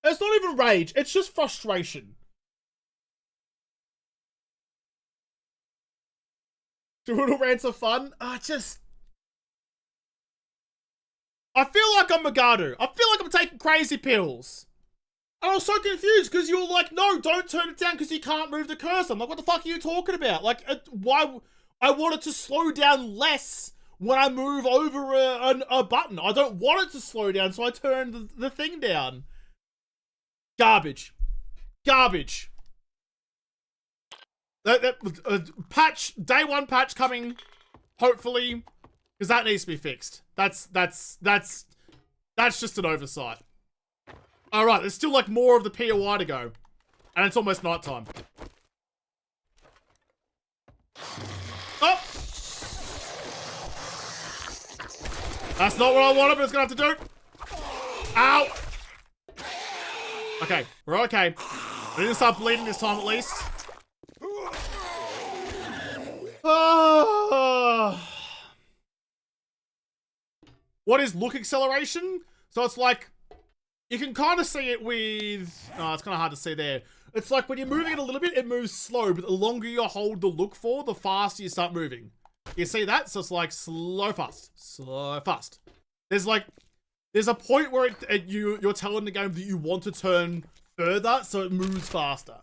It's not even rage. It's just frustration. JaWoodle rants are fun. I feel like I'm Magadu. I feel like I'm taking crazy pills. And I was so confused because you were like, no, don't turn it down because you can't move the cursor. I'm like, what the fuck are you talking about? Like, why? I want it to slow down less when I move over a button. I don't want it to slow down, so I turn the thing down. Garbage. Garbage. Patch, day one patch coming, hopefully, because that needs to be fixed. That's just an oversight. All right, there's still like more of the POI to go, and it's almost nighttime. Oh, that's not what I wanted, but it's gonna have to do. Ow. Okay, we're okay. We didn't start bleeding this time at least. What is look acceleration? So it's like, you can kind of see it with, oh, it's kind of hard to see there. It's like when you're moving it a little bit, it moves slow, but the longer you hold the look for, the faster you start moving. You see that? So it's like slow, fast, slow, fast. There's a point where you're telling the game that you want to turn further, so it moves faster.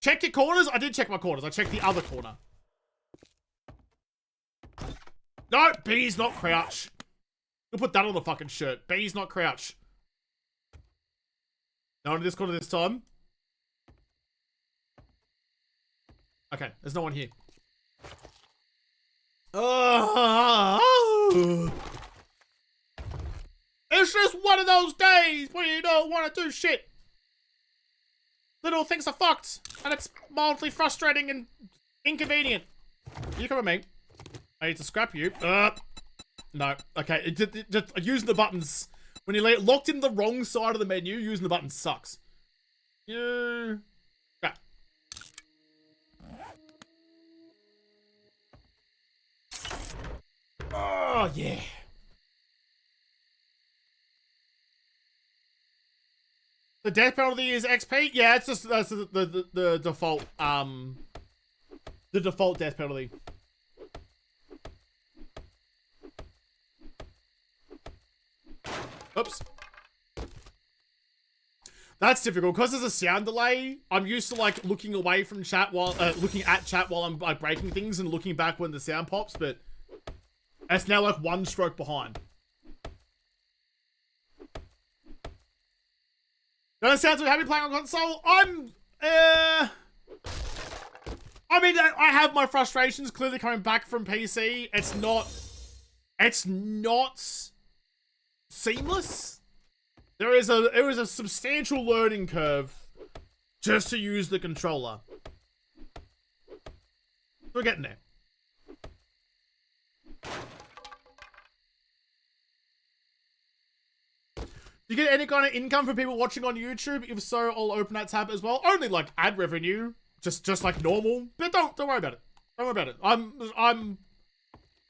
Check your corners. I did check my corners. I checked the other corner. No, B's not crouch. You'll put that on the fucking shirt. B's not crouch. No one in this corner this time. Okay, there's no one here. It's just one of those days where you don't want to do shit. Little things are fucked, and it's mildly frustrating and inconvenient. You come with me. I need to scrap you. No. Okay, just using the buttons. When you're locked in the wrong side of the menu, using the buttons sucks. You... Scrap. Oh, yeah. The death penalty is XP? Yeah, it's just that's the default the default death penalty. Oops. That's difficult because there's a sound delay. I'm used to like looking away from chat while looking at chat while I'm like breaking things and looking back when the sound pops, but it's now like one stroke behind. Don't sound too happy playing on console. I mean, I have my frustrations clearly coming back from PC. It's not seamless. There is a substantial learning curve just to use the controller. We're getting there. Do you get any kind of income from people watching on YouTube? If so, I'll open that tab as well. Only like ad revenue, just like normal. But don't worry about it. Don't worry about it.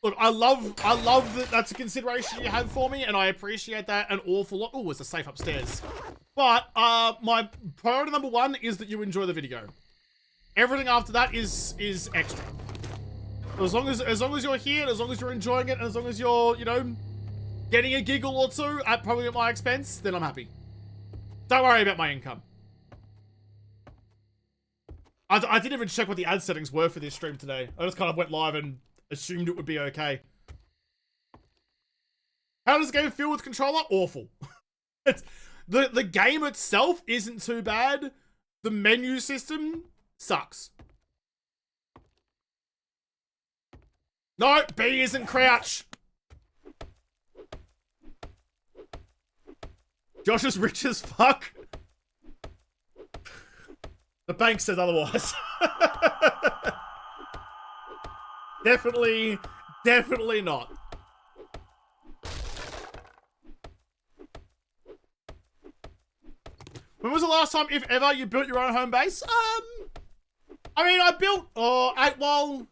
Look, I love that that's a consideration you have for me, and I appreciate that an awful lot. Oh, there's a safe upstairs. But my priority number one is that you enjoy the video. Everything after that is extra. As long as you're here, and as long as you're enjoying it, and as long as you're, you know, getting a giggle or two at probably at my expense, then I'm happy. Don't worry about my income. I didn't even check what the ad settings were for this stream today. I just kind of went live and assumed it would be okay. How does the game feel with controller? Awful. It's, the game itself isn't too bad. The menu system sucks. No, B isn't crouch. Josh is rich as fuck. The bank says otherwise. Definitely not. When was the last time, if ever, you built your own home base? I mean, I built, well,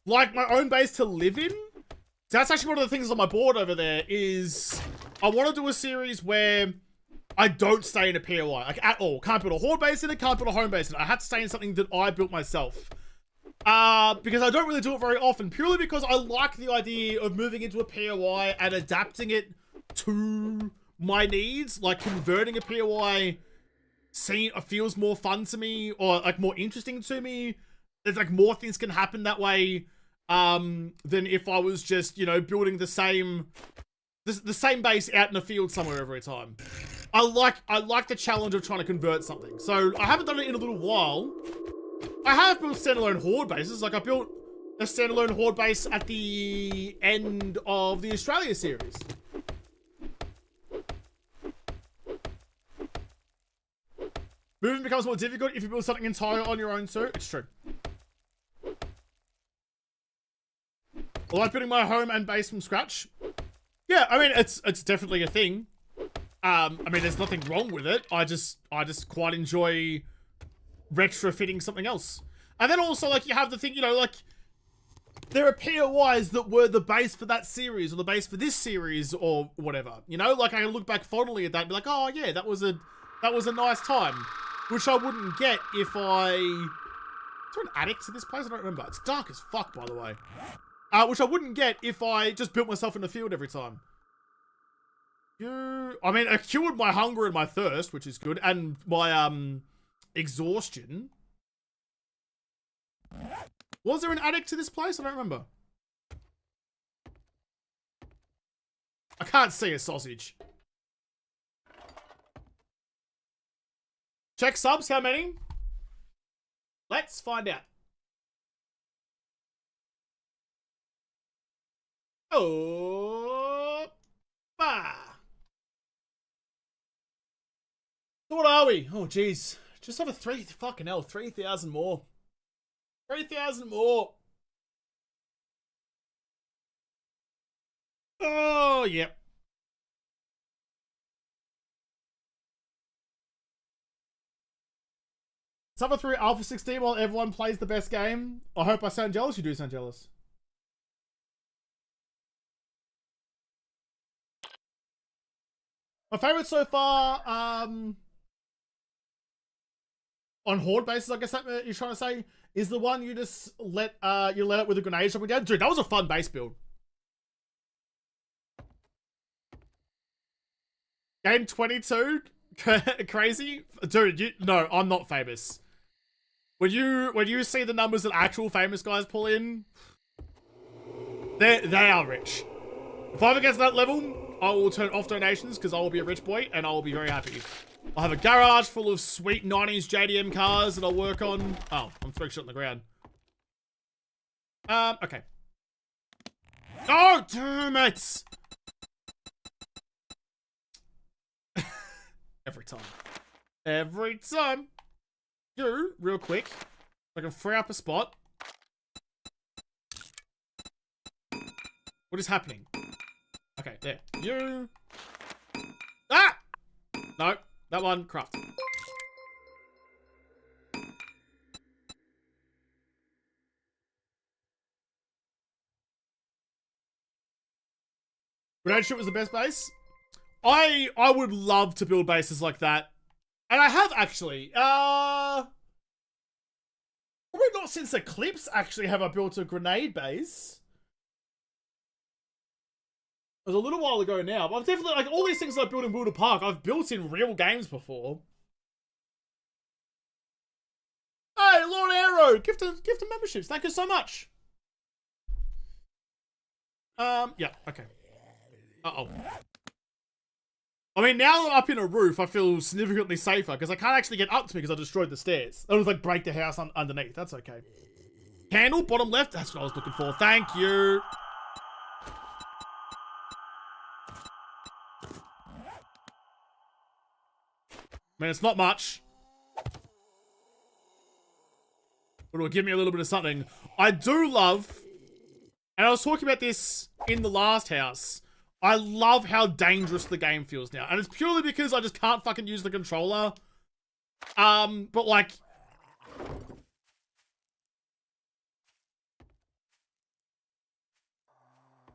like my own base to live in. So that's actually one of the things on my board over there is I want to do a series where I don't stay in a POI, like at all. Can't build a horde base in it, can't build a home base in it. I had to stay in something that I built myself. Because I don't really do it very often, purely because I like the idea of moving into a POI and adapting it to my needs. Like converting a POI feels more fun to me, or like more interesting to me. There's like more things can happen that way than if I was just, you know, building the same base out in a field somewhere every time. I like the challenge of trying to convert something. So I haven't done it in a little while. I have built standalone horde bases. Like I built a standalone horde base at the end of the Australia series. Moving becomes more difficult if you build something entire on your own too. It's true. I like building my home and base from scratch. Yeah, I mean it's definitely a thing. I mean there's nothing wrong with it. I just quite enjoy retrofitting something else. And then also like you have the thing, you know, like there are POIs that were the base for that series or the base for this series or whatever. You know, like I can look back fondly at that and be like, oh yeah, that was a nice time. Which I wouldn't get if is there an attic to this place? I don't remember. It's dark as fuck, by the way. Which I wouldn't get if I just built myself in the field every time. I mean, it cured my hunger and my thirst, which is good, and my exhaustion. Was there an attic to this place? I don't remember. I can't see a sausage. Check subs, how many? Let's find out. Oh, bah. So what are we? Oh, geez. Just over 3,000 more. 3,000 more. Oh, yep. Suffer through Alpha 16 while everyone plays the best game. I hope I sound jealous. You do sound jealous. My favorite so far, on horde bases, I guess that you're trying to say, is the one you just let it with a grenade dropping down. Dude, that was a fun base build. Game 22, crazy, dude. No, I'm not famous. When you see the numbers that actual famous guys pull in, they are rich. If I ever get to that level, I will turn off donations because I will be a rich boy and I will be very happy. I'll have a garage full of sweet 90s JDM cars that I'll work on. Oh, I'm throwing shit on the ground. Okay. Oh, damn it! Every time. Every time. You, real quick, I can free up a spot. What is happening? Okay, there. You. Ah! No, that one, craft. Grenade shoot was the best base. I would love to build bases like that. And I have actually. Probably not since Eclipse actually have I built a grenade base. It was a little while ago now, but I've definitely, like, all these things I built in Wilder Park, I've built in real games before. Hey, Lord Arrow, gift of memberships. Thank you so much. Yeah, okay. Uh-oh. I mean, now that I'm up in a roof, I feel significantly safer because I can't actually get up to me because I destroyed the stairs. I was like break the house underneath. That's okay. Candle, bottom left. That's what I was looking for. Thank you. I mean, it's not much, but it'll give me a little bit of something. I do love, and I was talking about this in the last house, I love how dangerous the game feels now. And it's purely because I just can't fucking use the controller. But like...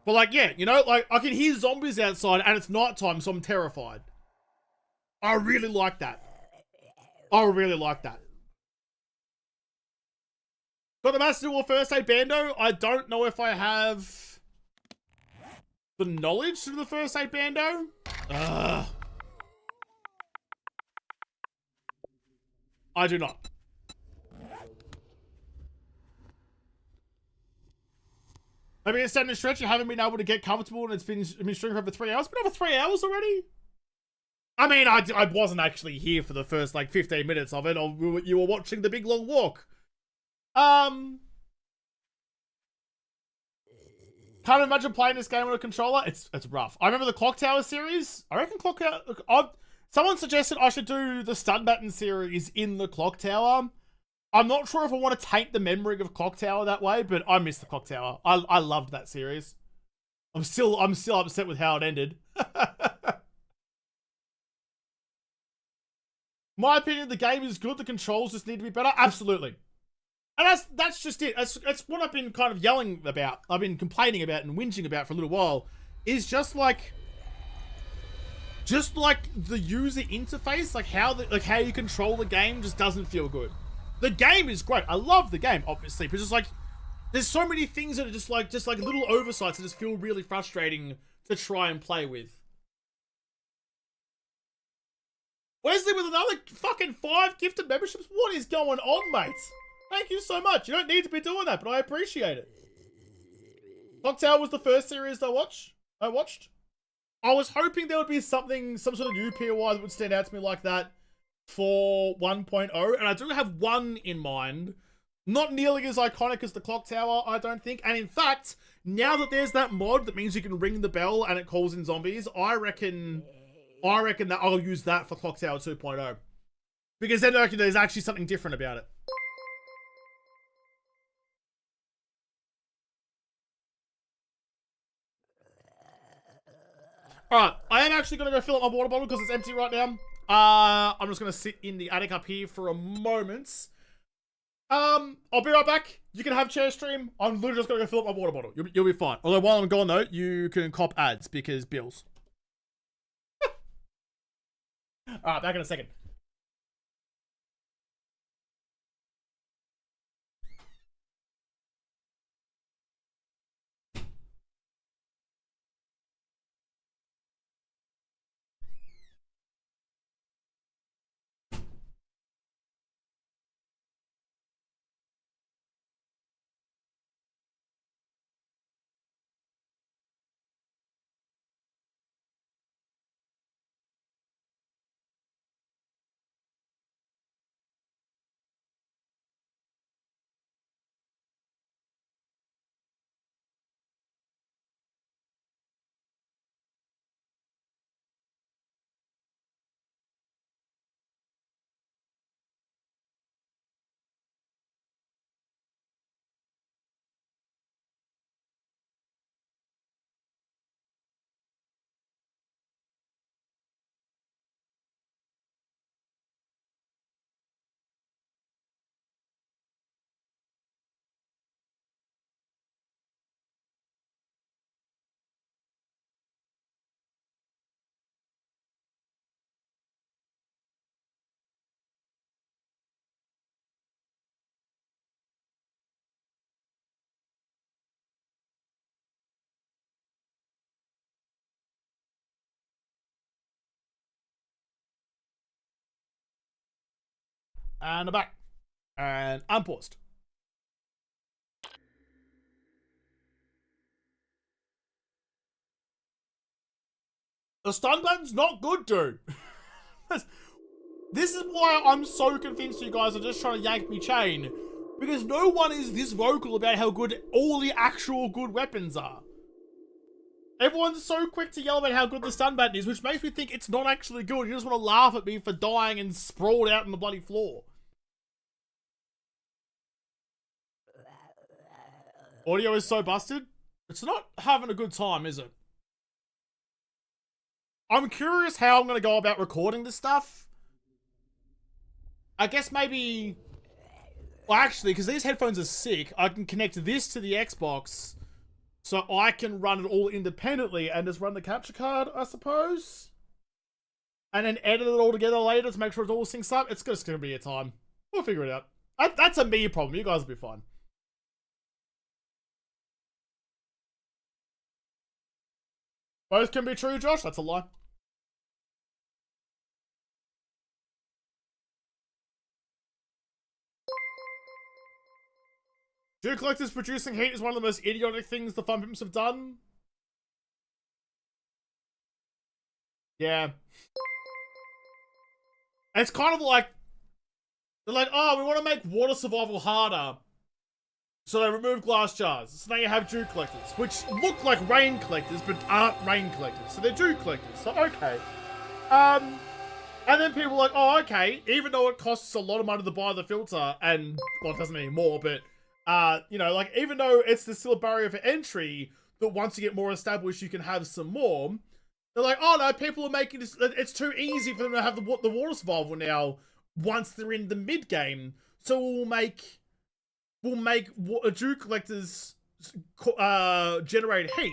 But like, yeah, you know, like, I can hear zombies outside and it's nighttime, so I'm terrified. I really like that. I really like that. Got the Master Duel First Aid Bando. I don't know if I have the knowledge to the First Aid Bando. I do not. Maybe it's starting to stretch. You haven't been able to get comfortable and it's been streaming for over 3 hours. It's been over 3 hours already? I mean, I wasn't actually here for the first, like, 15 minutes of it. Or you were watching The Big Long Walk. Can't imagine playing this game on a controller. It's rough. I remember the Clock Tower series. I reckon Clock Tower... Someone suggested I should do the Stun Baton series in the Clock Tower. I'm not sure if I want to taint the memory of Clock Tower that way, but I miss the Clock Tower. I loved that series. I'm still upset with how it ended. My opinion, the game is good. The controls just need to be better. Absolutely. And that's just it. That's what I've been kind of yelling about. I've been complaining about and whinging about for a little while. Is just like the user interface, like how you control the game just doesn't feel good. The game is great. I love the game, obviously, but just like there's so many things that are just like little oversights that just feel really frustrating to try and play with. Wesley with another fucking 5 gifted memberships. What is going on, mate? Thank you so much. You don't need to be doing that, but I appreciate it. Clock Tower was the first series I watched. I was hoping there would be some sort of new POI that would stand out to me like that for 1.0, and I do have one in mind. Not nearly as iconic as the Clock Tower, I don't think. And in fact, now that there's that mod that means you can ring the bell and it calls in zombies, I reckon that I'll use that for Clock Tower 2.0. Because then I reckon there's actually something different about it. Alright, I am actually going to go fill up my water bottle because it's empty right now. I'm just going to sit in the attic up here for a moment. I'll be right back. You can have chair stream. I'm literally just going to go fill up my water bottle. You'll be fine. Although while I'm gone though, you can cop ads because bills. Alright, back in a second. And I'm back. And unpaused. The stun button's not good, dude. This is why I'm so convinced you guys are just trying to yank me chain. Because no one is this vocal about how good all the actual good weapons are. Everyone's so quick to yell about how good the stun button is, which makes me think it's not actually good. You just want to laugh at me for dying and sprawled out on the bloody floor. Audio is so busted. It's not having a good time, is it? I'm curious how I'm going to go about recording this stuff. I guess maybe... Well, actually, because these headphones are sick, I can connect this to the Xbox so I can run it all independently and just run the capture card, I suppose. And then edit it all together later to make sure it all syncs up. It's just going to be a time. We'll figure it out. That's a me problem. You guys will be fine. Both can be true, Josh. That's a lie. Dew collectors producing heat is one of the most idiotic things the Fun Pimps have done. Yeah. And it's kind of like, they're like, oh, we want to make water survival harder. So they remove glass jars. So now you have dew collectors, which look like rain collectors, but aren't rain collectors. So they're dew collectors. So, okay. And then people are like, oh, okay. Even though it costs a lot of money to buy the filter, and, well, it doesn't anymore, but, you know, like, even though it's still a barrier for entry, that once you get more established, you can have some more. They're like, oh, no, people are making this, it's too easy for them to have the water survival now once they're in the mid-game. So we'll make dew collectors generate heat,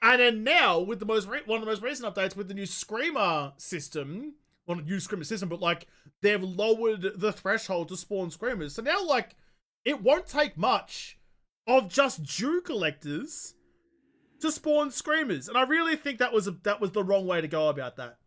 and then now with the one of the most recent updates with the new screamer system, well, not new screamer system, but like they've lowered the threshold to spawn screamers. So now like it won't take much of just dew collectors to spawn screamers, and I really think that was the wrong way to go about that.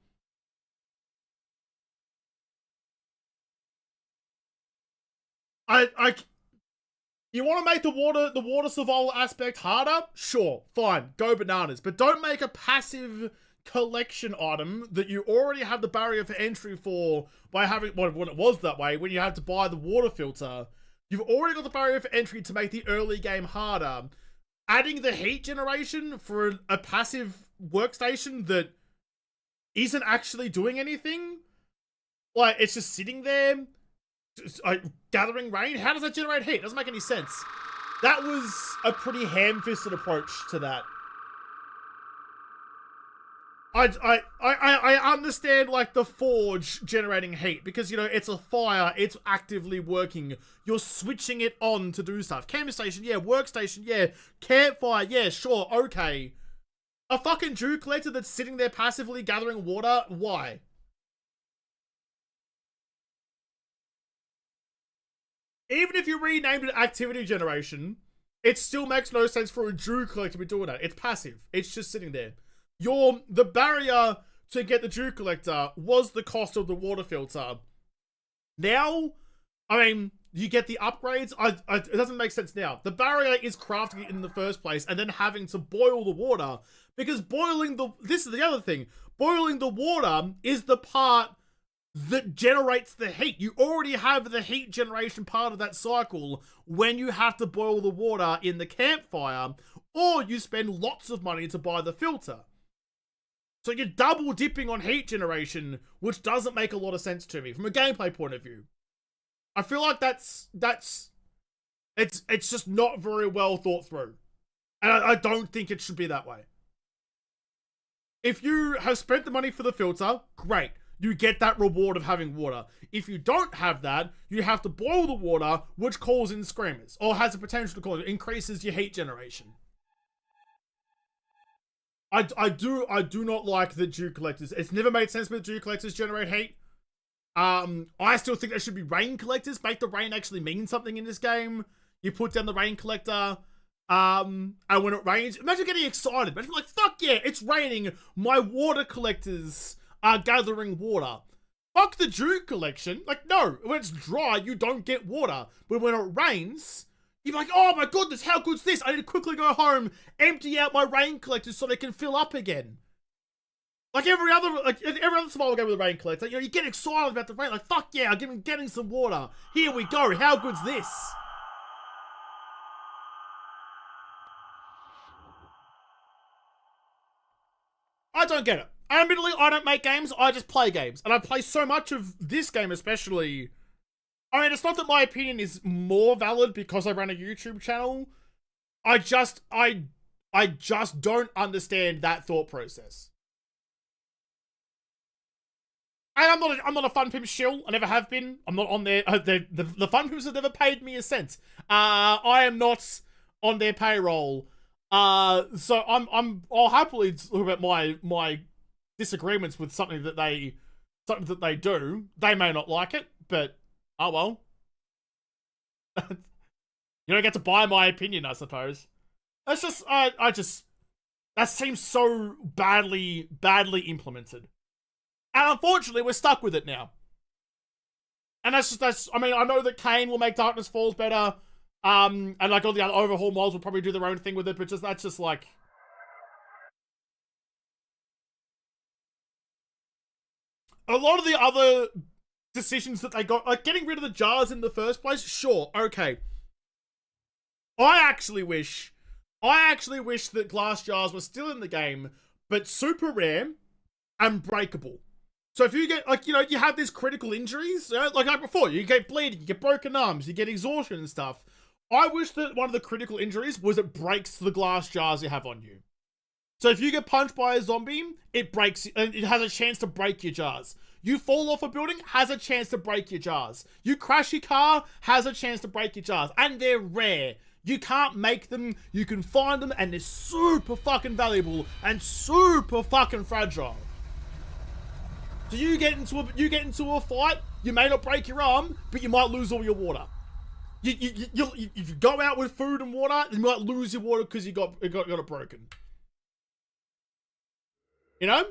You want to make the water survival aspect harder? Sure, fine, go bananas. But don't make a passive collection item that you already have the barrier for entry for by having, well, when it was that way, when you had to buy the water filter. You've already got the barrier for entry to make the early game harder. Adding the heat generation for a passive workstation that isn't actually doing anything. Like, it's just sitting there. Gathering rain? How does that generate heat? It doesn't make any sense. That was a pretty ham-fisted approach to that. I understand, like, the forge generating heat, because, you know, it's a fire, it's actively working. You're switching it on to do stuff. Camp station, yeah. Workstation, yeah. Campfire, yeah, sure, okay. A fucking dew collector that's sitting there passively gathering water? Why? Even if you renamed it activity generation, it still makes no sense for a dew collector to be doing that. It's passive. It's just sitting there. The barrier to get the dew collector was the cost of the water filter. Now, I mean, you get the upgrades. It doesn't make sense now. The barrier is crafting it in the first place and then having to boil the water, because this is the other thing. Boiling the water is the part that generates the heat. You already have the heat generation part of that cycle when you have to boil the water in the campfire, or you spend lots of money to buy the filter. So you're double dipping on heat generation, which doesn't make a lot of sense to me from a gameplay point of view. I feel like it's just not very well thought through. And I don't think it should be that way. If you have spent the money for the filter, great. You get that reward of having water. If you don't have that, you have to boil the water, which calls in screamers, or has the potential to cause it, increases your heat generation. I do not like the dew collectors. It's never made sense when the dew collectors generate heat. I still think there should be rain collectors. Make the rain actually mean something in this game. You put down the rain collector, and when it rains, imagine getting excited. Imagine like, fuck yeah, it's raining. My water collectors are gathering water. Fuck the dew collection. Like, no, when it's dry, you don't get water. But when it rains, you're like, oh my goodness, how good's this? I need to quickly go home, empty out my rain collectors so they can fill up again. Like every other survival game with a rain collector, you know, you get excited about the rain. Like, fuck yeah, I'm getting some water. Here we go. How good's this? I don't get it. Admittedly, I don't make games, I just play games. And I play so much of this game especially. I mean, it's not that my opinion is more valid because I run a YouTube channel. I just don't understand that thought process. And I'm not a Fun Pimp shill. I never have been. I'm not on their the Fun Pimps have never paid me a cent. I am not on their payroll. So I'll happily talk about my disagreements with something that they do. They may not like it, but oh well. You don't get to buy my opinion, I suppose. That's just I just that seems so badly implemented. And unfortunately, we're stuck with it now. And I mean, I know that Kane will make Darkness Falls better. And like all the other overhaul mods will probably do their own thing with it, but that's just like... A lot of the other decisions that they got, like getting rid of the jars in the first place, sure, okay. I actually wish that glass jars were still in the game, but super rare and breakable. So if you get, like, you know, you have these critical injuries, you know, like before, you get bleeding, you get broken arms, you get exhaustion and stuff. I wish that one of the critical injuries was it breaks the glass jars you have on you. So if you get punched by a zombie, it breaks, and it has a chance to break your jars. You fall off a building, has a chance to break your jars. You crash your car, has a chance to break your jars. And they're rare. You can't make them, you can find them, and they're super fucking valuable and super fucking fragile. So you get into a fight, you may not break your arm, but you might lose all your water. You go out with food and water, you might lose your water because you got it broken. You know?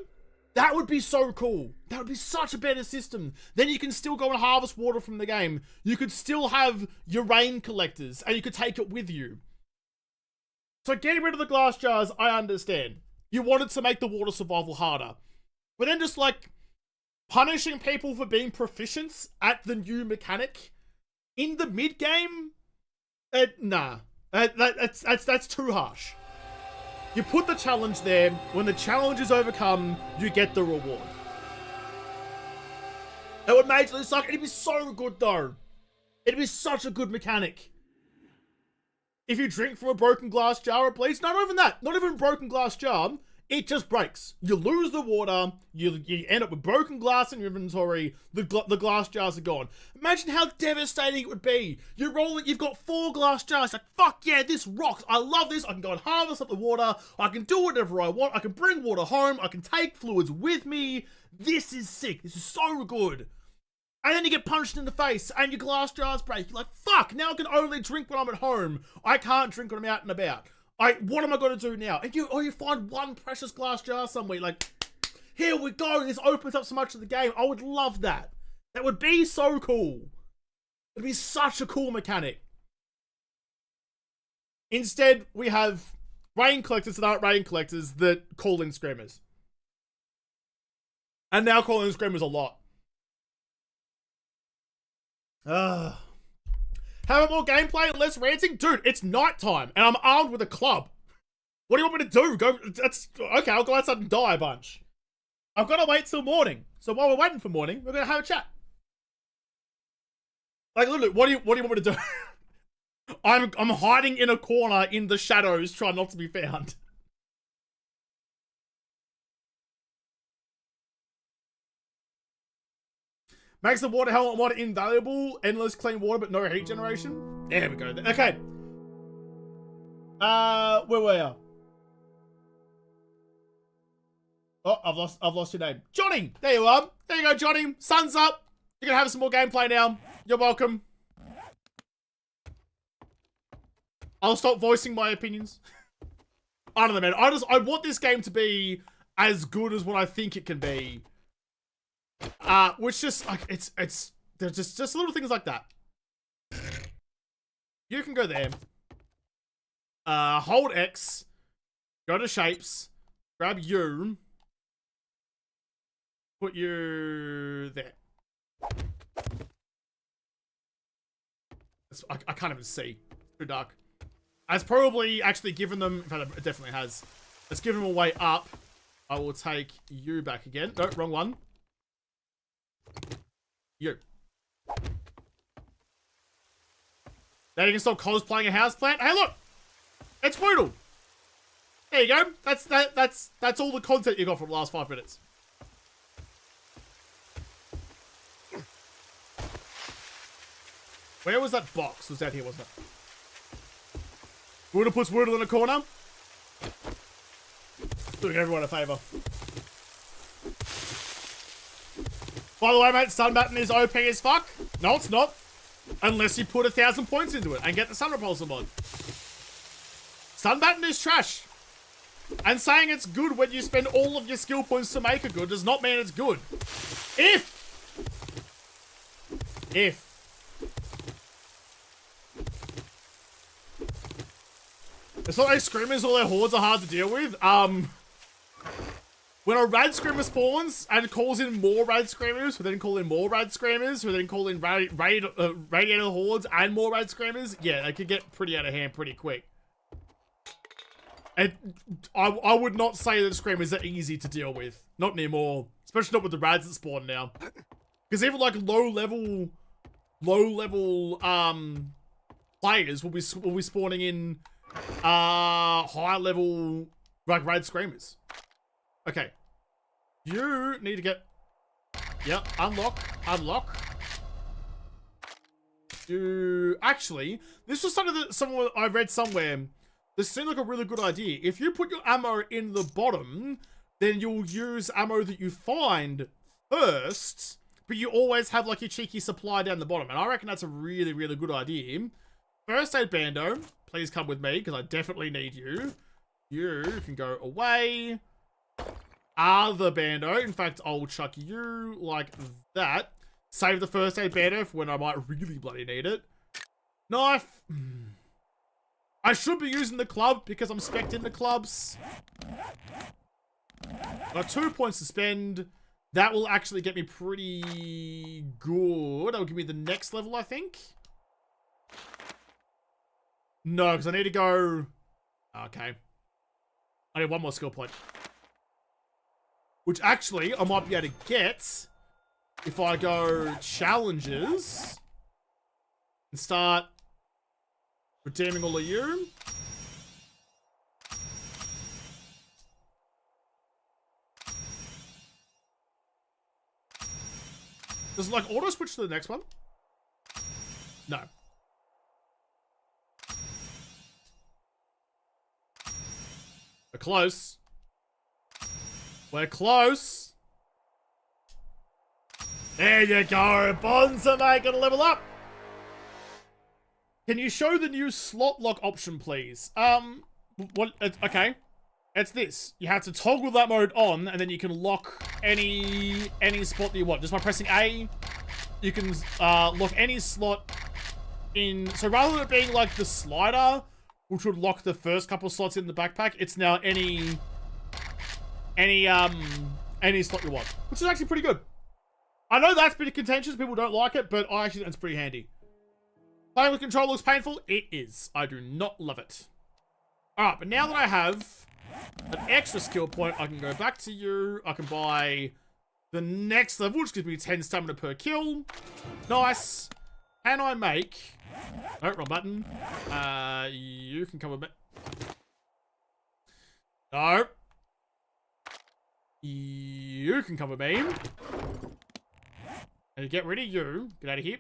That would be so cool. That would be such a better system. Then you can still go and harvest water from the game. You could still have your rain collectors, and you could take it with you. So getting rid of the glass jars, I understand. You wanted to make the water survival harder. But then just like punishing people for being proficient at the new mechanic in the mid game, nah, that's too harsh. You put the challenge there. When the challenge is overcome, you get the reward. It would majorly suck. It'd be so good though. It'd be such a good mechanic. If you drink from a broken glass jar, it bleeds. Not even that. Not even a broken glass jar. It just breaks. You lose the water. You end up with broken glass in your inventory. The glass jars are gone. Imagine how devastating it would be. You roll it. You've got 4 glass jars. Like, fuck yeah, this rocks. I love this. I can go and harvest up the water. I can do whatever I want. I can bring water home. I can take fluids with me. This is sick. This is so good. And then you get punched in the face and your glass jars break. You're like, fuck, now I can only drink when I'm at home. I can't drink when I'm out and about. What am I going to do now? And you find one precious glass jar somewhere, like, here we go, this opens up so much of the game. I would love that. That would be so cool. It'd be such a cool mechanic. Instead, we have rain collectors that aren't rain collectors that call in screamers. And now call in screamers a lot. Have more gameplay and less ranting? Dude, it's nighttime and I'm armed with a club. What do you want me to do? Okay, I'll go outside and die a bunch. I've got to wait till morning. So while we're waiting for morning, we're going to have a chat. Like, literally, what do you want me to do? I'm hiding in a corner in the shadows trying not to be found. Makes the water helmet water invaluable. Endless clean water, but no heat generation. There we go. Okay. Where were you? Oh, I've lost your name. Johnny! There you are. There you go, Johnny. Sun's up. You're gonna have some more gameplay now. You're welcome. I'll stop voicing my opinions. I don't know, man. I want this game to be as good as what I think it can be. Which just like there's just little things like that. You can go there. Hold X, go to shapes, grab you, put you there. I can't even see. It's too dark. It's probably actually given them, in fact, it definitely has. It's given them a way up. I will take you back again. No, wrong one. You. Now you can stop cosplaying a houseplant. Hey, look! It's JaWoodle! There you go. That's all the content you got from the last 5 minutes. Where was that box? It was down here, wasn't it? JaWoodle puts JaWoodle in a corner. Doing everyone a favour. By the way, mate, stun button is OP as fuck. No, it's not. Unless you put 1,000 points into it and get the sun repulsor mod. Stun button is trash. And saying it's good when you spend all of your skill points to make it good does not mean it's good. If. It's not like screamers or their hordes are hard to deal with. When a rad screamer spawns and calls in more rad screamers, who then call in more rad screamers, who then call in radiator hordes and more rad screamers, yeah, they could get pretty out of hand pretty quick. And I would not say that screamers are easy to deal with. Not anymore. Especially not with the rads that spawn now. Because even like low level players will be spawning in high level like rad screamers. Okay. You need to get... Yep, unlock. You... Actually, this was something that someone I read somewhere. This seemed like a really good idea. If you put your ammo in the bottom, then you'll use ammo that you find first, but you always have like your cheeky supply down the bottom. And I reckon that's a really, really good idea. First aid bando, please come with me, because I definitely need you. You can go away. Other bando, in fact, I'll chuck you like that. Save the first aid bando for when I might really bloody need it. Knife. I should be using the club because I'm spec'd into clubs. Got 2 points to spend. That will actually get me pretty good. That will give me the next level, I think. No, because I need to go... Okay. I need one more skill point. Which actually, I might be able to get if I go challenges and start redeeming all of you. Does it like auto switch to the next one? No. We're close. We're close. There you go. Bonds are making a level up. Can you show the new slot lock option, please? What? Okay. It's this. You have to toggle that mode on, and then you can lock any spot that you want. Just by pressing A, you can lock any slot in. So rather than it being like the slider, which would lock the first couple of slots in the backpack, it's now any slot you want, which is actually pretty good. I know that's been contentious. People don't like it, but I actually think it's pretty handy. Playing with control looks painful. It is. I do not love it. All right, but now that I have an extra skill point, I can go back to you. I can buy the next level, which gives me 10 stamina per kill. Nice. Can I make... Oh, wrong button. You can come with me. No. You can come with me. And get rid of you. Get out of here.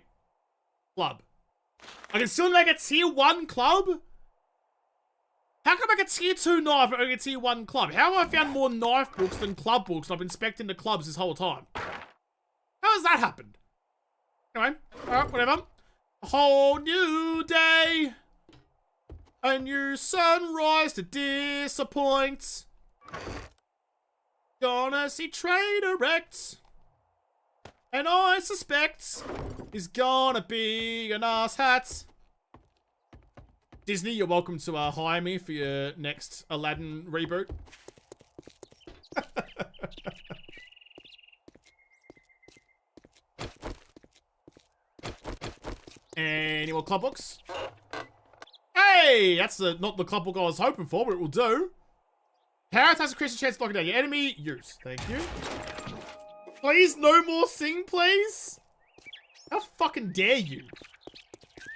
Club. I can still make a tier 1 club? How can I make a tier 2 knife but only a tier 1 club? How have I found more knife books than club books and I've been spec'd into clubs this whole time? How has that happened? Anyway, alright, whatever. A whole new day. A new sunrise to disappoint. Gonna see Trader Wrecked. And I suspect he's gonna be an ass hat. Disney, you're welcome to hire me for your next Aladdin reboot. Any more club books? Hey, that's not the club book I was hoping for, but it will do. Parrot has a Christian chance of knocking down your enemy. Use. Thank you. Please, no more sing, please. How fucking dare you?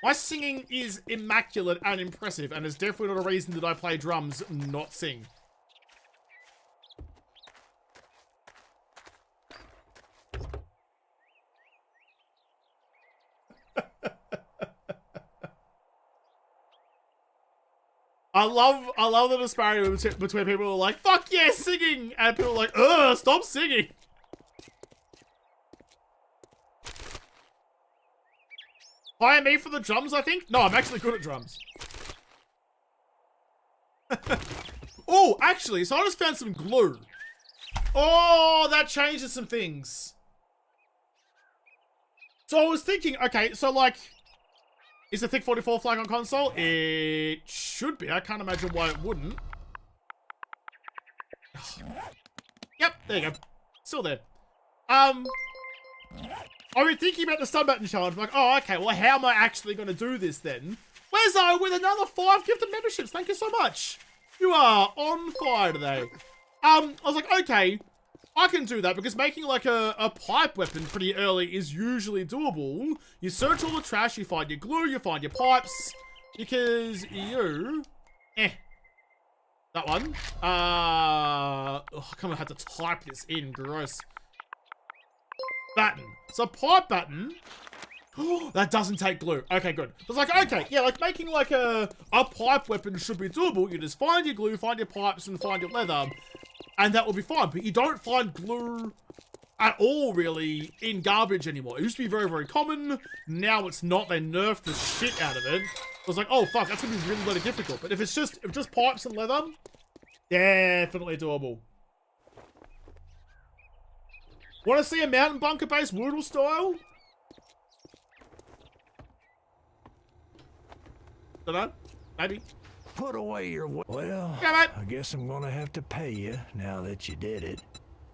My singing is immaculate and impressive, and it's definitely not a reason that I play drums, not sing. I love the disparity between people who are like, fuck yeah, singing, and people are like, ugh, stop singing. Hire me for the drums, I think? No, I'm actually good at drums. Oh, actually, so I just found some glue. Oh, that changes some things. So I was thinking, okay, so like, is the Thick 44 flag on console? It should be. I can't imagine why it wouldn't. Yep, there you go. Still there. I've been thinking about the stun button challenge. I'm like, oh, okay, well, how am I actually going to do this then? Where's with another 5 gifted memberships? Thank you so much. You are on fire today. I was like, okay, I can do that because making like a pipe weapon pretty early is usually doable. You search all the trash, you find your glue, you find your pipes, because you... That one. I kind of had to type this in, gross. Button. So pipe button. Oh, that doesn't take glue. Okay, good. I was like, okay, yeah, like making like a pipe weapon should be doable. You just find your glue, find your pipes, and find your leather, and that will be fine. But you don't find glue at all, really, in garbage anymore. It used to be very, very common. Now it's not. They nerfed the shit out of it. I was like, oh, fuck, that's going to be really, really difficult. But if it's just pipes and leather, definitely doable. Want to see a mountain bunker-based WoodLe style? Dunno. Maybe. Put away your... Well, yeah, I guess I'm gonna have to pay you now that you did it.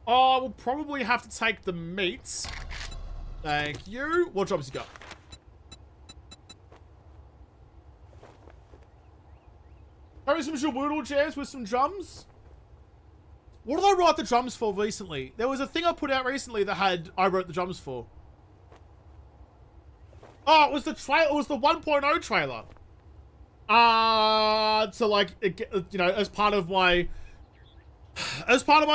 Oh, we'll probably have to take the meats. Thank you. What jobs you got? Carry some JaWoodle jams with some drums. What did I write the drums for recently? There was a thing I put out recently that I wrote the drums for. Oh, it was the 1.0 trailer. So like, you know, as part of my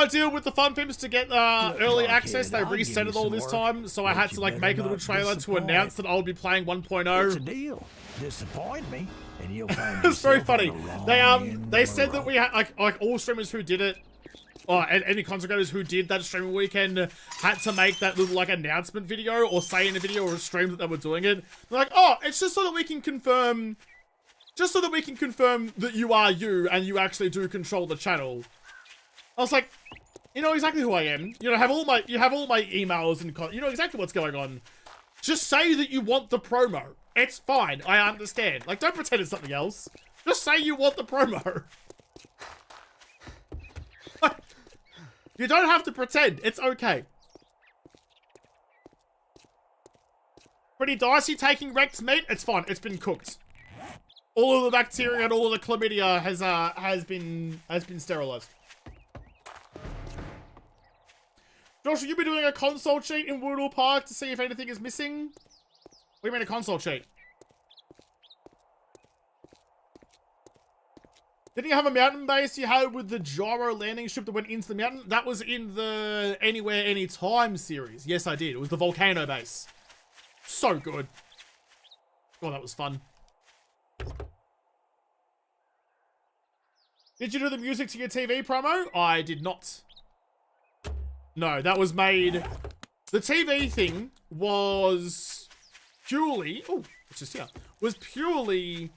deal with the Fun Pimps to get early access, they reset it all this time, so I had to like make a little trailer to announce that I'll be playing 1.0. It's a deal. Disappoint me, and you'll find it's very funny. They said that we had like all streamers who did it, and any content creators who did that streaming weekend had to make that little like announcement video or say in a video or a stream that they were doing it. They're like, oh, it's just so that we can confirm. Just so that we can confirm that you are you and you actually do control the channel. I was like, you know exactly who I am. You know, you have all my emails and you know exactly what's going on. Just say that you want the promo. It's fine. I understand. Like, don't pretend it's something else. Just say you want the promo. You don't have to pretend. It's okay. Pretty dicey taking Rex meat. It's fine. It's been cooked. All of the bacteria and all of the chlamydia has been sterilized. Josh, will you be doing a console cheat in WoodLe Park to see if anything is missing? What do you mean a console cheat? Didn't you have a mountain base you had with the gyro landing strip that went into the mountain? That was in the Anywhere, Anytime series. Yes, I did. It was the volcano base. So good. Oh, that was fun. Did you do the music to your TV promo? I did not. No, that was made... The TV thing was purely... Oh, it's just here. Was purely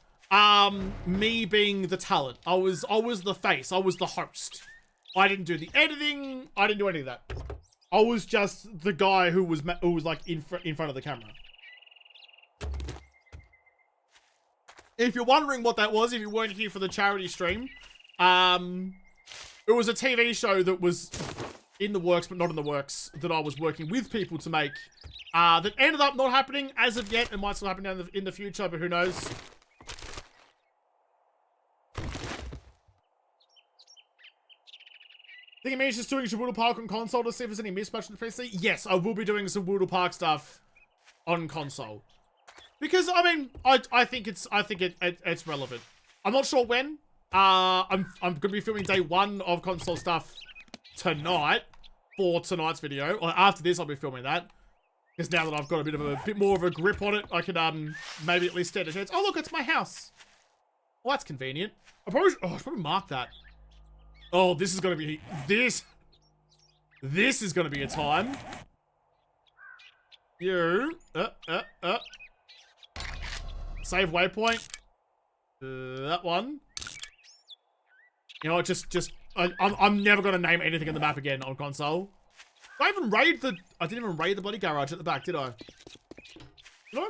me being the talent. I was the face. I was the host. I didn't do the editing. I didn't do any of that. I was just the guy who was like in front of the camera. If you're wondering what that was, if you weren't here for the charity stream, it was a TV show that was in the works, but not in the works, that I was working with people to make, that ended up not happening as of yet. It might still happen in the future, but who knows? I think Amish's doing JaWoodle Park on console to see if there's any mismatch on the PC. Yes, I will be doing some JaWoodle Park stuff on console. Because, I mean, I think it's relevant. I'm not sure when. I'm going to be filming day 1 of console stuff tonight for tonight's video. Or after this, I'll be filming that. Because now that I've got a bit more of a grip on it, I can maybe at least stand a chance. Oh, look, it's my house. Well, that's convenient. I should probably mark that. Oh, this is going to be... This is going to be a time. Save waypoint. That one. You know what, I'm never going to name anything in the map again on console. I didn't even raid the bloody garage at the back, did I? Did I?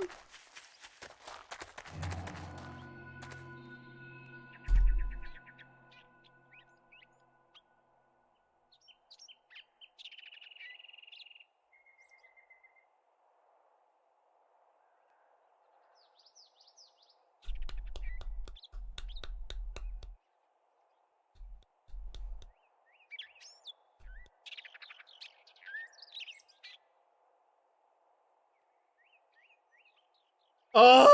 Oh!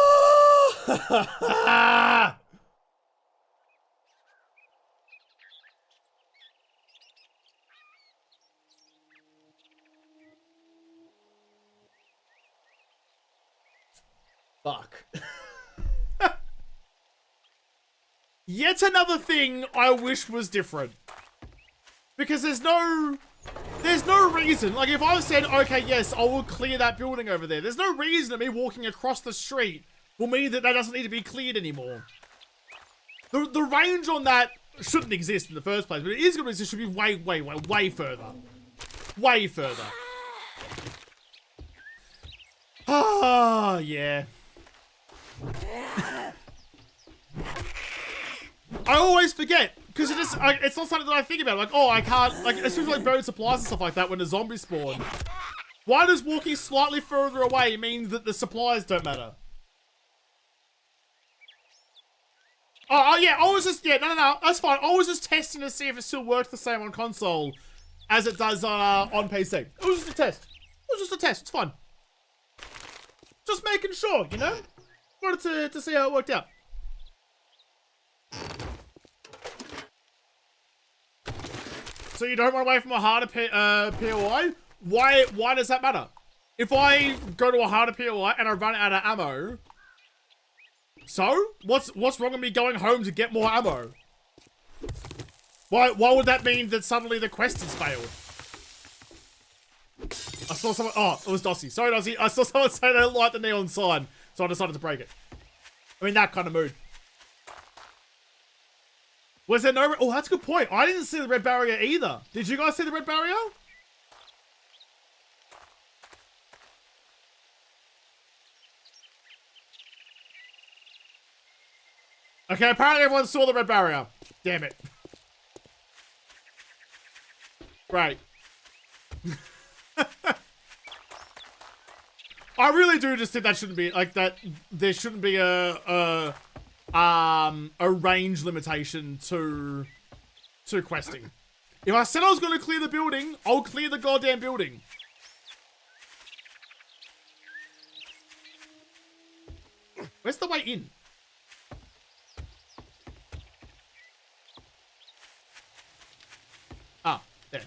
Fuck. Yet another thing I wish was different. Because there's no reason. Like, if I said, okay, yes, I will clear that building over there, there's no reason that me walking across the street will mean that doesn't need to be cleared anymore. The range on that shouldn't exist in the first place, but it is going to exist. It should be way further. Way further. Ah, yeah. I always forget. Because it's not something that I think about. Like, oh, I can't... Like, as soon as I burn supplies and stuff like that when a zombie spawn, why does walking slightly further away mean that the supplies don't matter? Oh yeah, I was just... Yeah, no, that's fine. I was just testing to see if it still works the same on console as it does on PC. It was just a test. It was just a test. It's fine. Just making sure, you know? Wanted to see how it worked out. So you don't run away from a harder POI? Why does that matter? If I go to a harder POI and I run out of ammo, so what's wrong with me going home to get more ammo? Why would that mean that suddenly the quest has failed? I saw someone. Oh, it was Dossie. Sorry, Dossie. I saw someone say they don't like the neon sign, so I decided to break it. I'm in that kind of mood. Was there no... Oh, that's a good point. I didn't see the red barrier either. Did you guys see the red barrier? Okay, apparently everyone saw the red barrier. Damn it. Right. I really do just think that shouldn't be... Like, that... There shouldn't be a range limitation to questing. If I said I was going to clear the building, I'll clear the goddamn building. Where's the way in? Ah, there.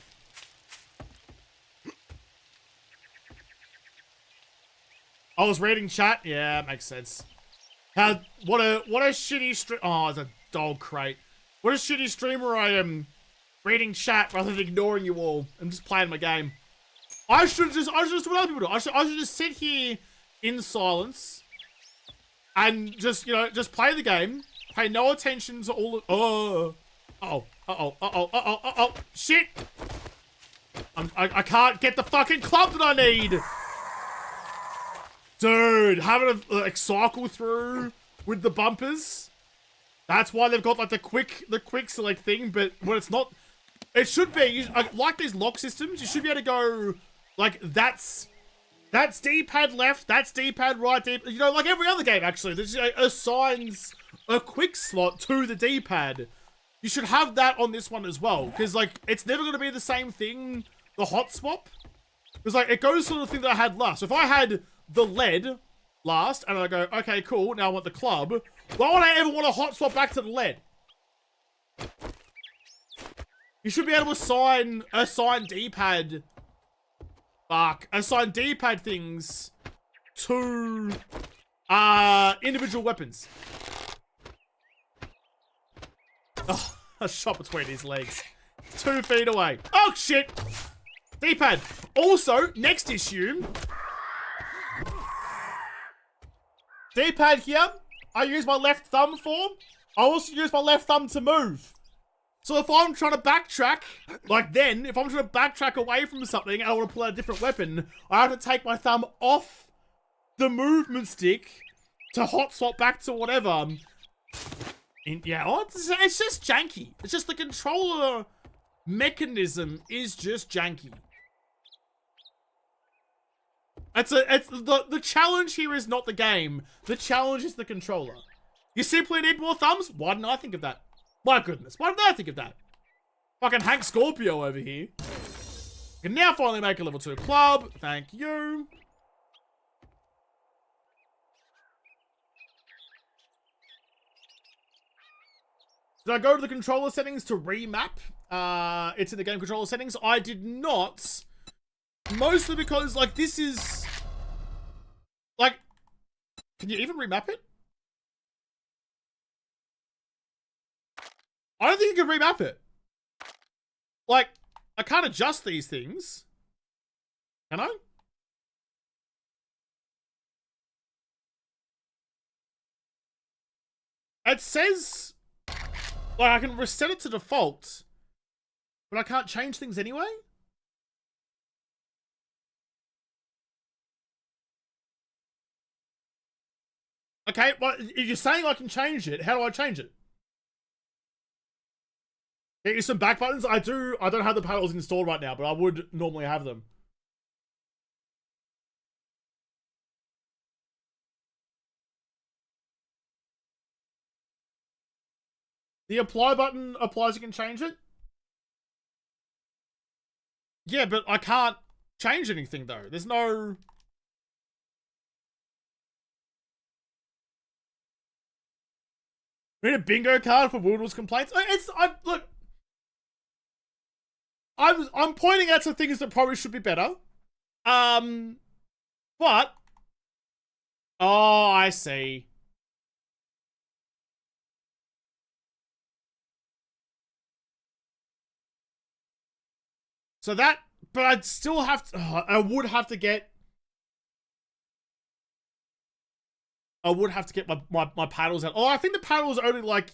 I was reading chat. Yeah, it makes sense. What a shitty stream. Oh, it's a dog crate. What a shitty streamer I am, reading chat rather than ignoring you all. I'm just playing my game. I should just do what other people do. I should just sit here in silence and just, you know, just play the game. Pay no attention to all the... Oh. Shit. I can't get the fucking club that I need. Dude, having to like cycle through with the bumpers. That's why they've got like the quick select thing, but when it's not, it should be like these lock systems. You should be able to go like that's D-pad left, that's D-pad right, you know, like every other game actually. This assigns a quick slot to the D-pad. You should have that on this one as well, because like it's never going to be the same thing. The hot swap, because like it goes to the thing that I had last. So if I had the lead last, and I go, okay, cool, now I want the club. Why would I ever want to hot swap back to the lead? You should be able to assign D-pad. Assign D-pad things to individual weapons. Oh, a shot between his legs. 2 feet away. Oh shit! D-pad. Also, next issue. D-pad here, I use my left thumb for. I also use my left thumb to move. So if I'm trying to backtrack, if I'm trying to backtrack away from something and I want to pull out a different weapon, I have to take my thumb off the movement stick to hot swap back to whatever. It's just janky. It's just the controller mechanism is just janky. The challenge here is not the game. The challenge is the controller. You simply need more thumbs? Why didn't I think of that? My goodness, why didn't I think of that? Fucking Hank Scorpio over here. Can now finally make a level 2 club. Thank you. Did I go to the controller settings to remap? It's in the game controller settings. I did not. Mostly because, like, this is... Like, can you even remap it? I don't think you can remap it. Like, I can't adjust these things. Can I? It says... Like, I can reset it to default. But I can't change things anyway? Okay, well, if you're saying I can change it, how do I change it? Get you some back buttons? I don't have the paddles installed right now, but I would normally have them. The apply button applies, you can change it? Yeah, but I can't change anything though. There's no... We need a bingo card for Woodle's complaints. Look, I'm pointing out some things that probably should be better. But oh, I see. So that, but I'd still have to. I would have to get my paddles out. Oh, I think the paddles only like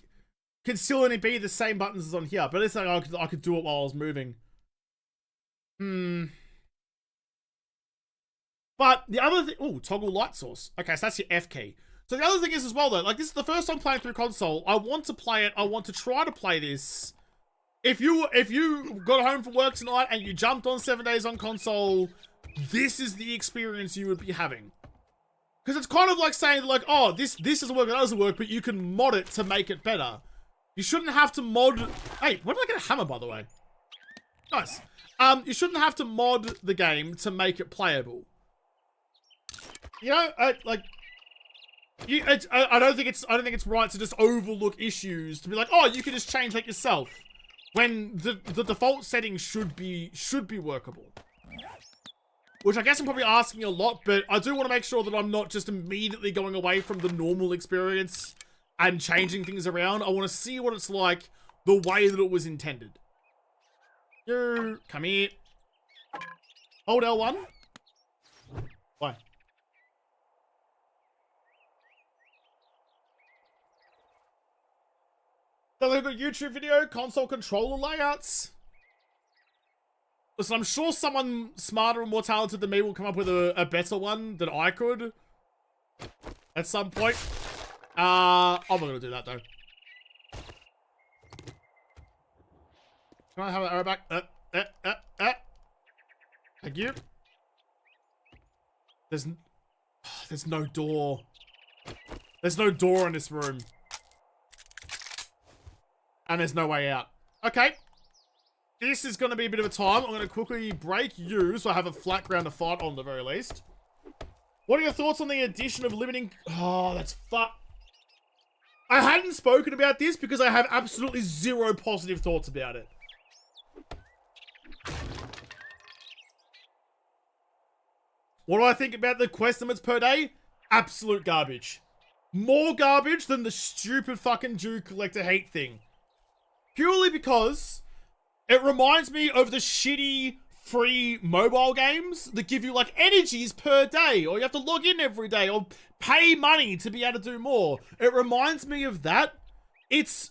can still only be the same buttons as on here, but it's like I could do it while I was moving. But the other thing, oh, toggle light source. Okay, so that's your F key. So the other thing is as well though, like this is the first time playing through console. I want to play it. I want to try to play this. If you got home from work tonight and you jumped on 7 days on console, this is the experience you would be having. Because it's kind of like saying like, oh, this doesn't work, that doesn't work, but you can mod it to make it better. You shouldn't have to mod... Hey, where did I get a hammer, by the way? Nice. You shouldn't have to mod the game to make it playable. You know, I don't think it's right to just overlook issues to be like, oh, you can just change that yourself, when the default settings should be workable. Which I guess I'm probably asking a lot, but I do want to make sure that I'm not just immediately going away from the normal experience and changing things around. I want to see what it's like the way that it was intended. You come here. Hold L1. Why? So look at YouTube video, console controller layouts. Listen, I'm sure someone smarter and more talented than me will come up with a better one than I could at some point. I'm not gonna do that though. Can I have an arrow back? Thank you. There's no door. There's no door in this room. And there's no way out. Okay. This is going to be a bit of a time. I'm going to quickly break you so I have a flat ground to fight on the very least. What are your thoughts on the addition of limiting... Oh, that's I hadn't spoken about this because I have absolutely zero positive thoughts about it. What do I think about the quest limits per day? Absolute garbage. More garbage than the stupid fucking Jew collector hate thing. Purely because it reminds me of the shitty free mobile games that give you like energies per day, or you have to log in every day, or pay money to be able to do more. It reminds me of that. It's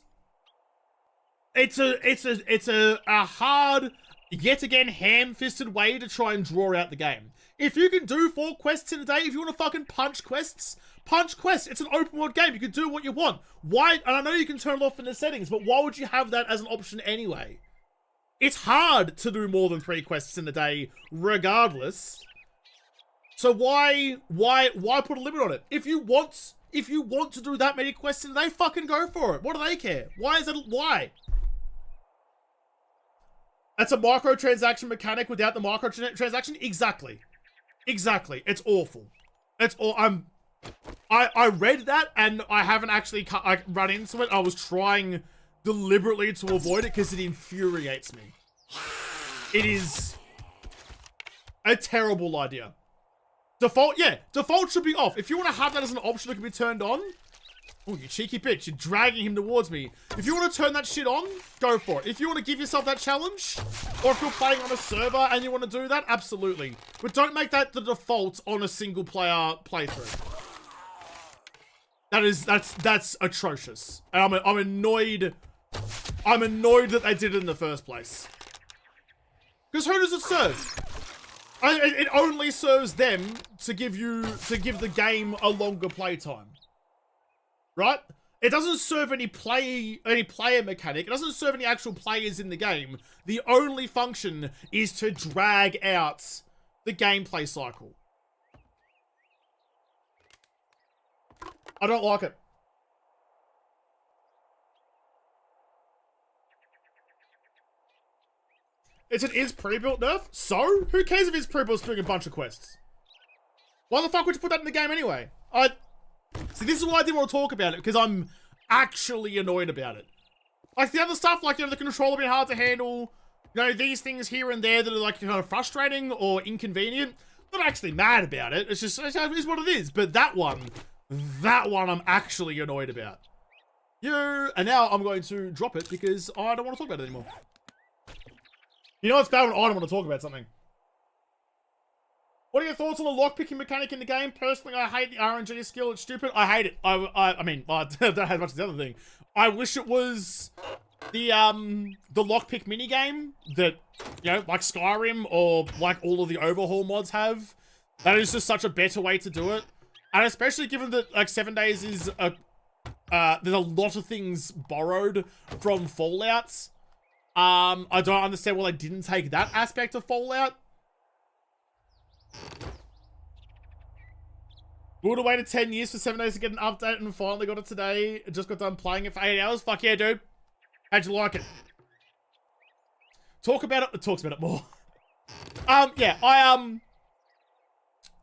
a hard, yet again ham-fisted way to try and draw out the game. If you can do 4 quests in a day, if you want to fucking punch quests, punch quests. It's an open world game. You can do what you want. Why? And I know you can turn it off in the settings, but why would you have that as an option anyway? It's hard to do more than 3 quests in a day, regardless. So why put a limit on it? If you want to do that many quests in a day, fucking go for it. What do they care? Why is it? Why? That's a microtransaction mechanic without the microtransaction. Exactly. Exactly. It's awful. It's all. I read that and I haven't actually run into it. I was trying deliberately to avoid it because it infuriates me. It is a terrible idea. Default should be off. If you want to have that as an option that can be turned on, oh, you cheeky bitch, you're dragging him towards me. If you want to turn that shit on, go for it. If you want to give yourself that challenge, or if you're playing on a server and you want to do that, absolutely. But don't make that the default on a single player playthrough. That's atrocious. And I'm annoyed. I'm annoyed that they did it in the first place. Because who does it serve? It only serves them to give the game a longer playtime. Right? It doesn't serve any player mechanic. It doesn't serve any actual players in the game. The only function is to drag out the gameplay cycle. I don't like it. It's an is pre-built nerf? So? Who cares if it's pre-built doing a bunch of quests? Why the fuck would you put that in the game anyway? See, this is why I didn't want to talk about it, because I'm actually annoyed about it. Like, the other stuff, like, the controller being hard to handle, these things here and there that are, like, kind of frustrating or inconvenient. I'm not actually mad about it. It's just, it is what it is. But that one I'm actually annoyed about. And now I'm going to drop it because I don't want to talk about it anymore. You know what's bad when I don't want to talk about something? What are your thoughts on the lockpicking mechanic in the game? Personally, I hate the RNG skill. It's stupid. I hate it. I mean, I don't have much of the other thing. I wish it was the lockpick minigame that, like Skyrim or like all of the Overhaul mods have. That is just such a better way to do it. And especially given that, like, 7 days is there's a lot of things borrowed from Fallout. I don't understand why they didn't take that aspect of Fallout. We would have waited 10 years for 7 days to get an update and finally got it today. Just got done playing it for 8 hours. Fuck yeah, dude. How'd you like it? Talks about it more. Yeah,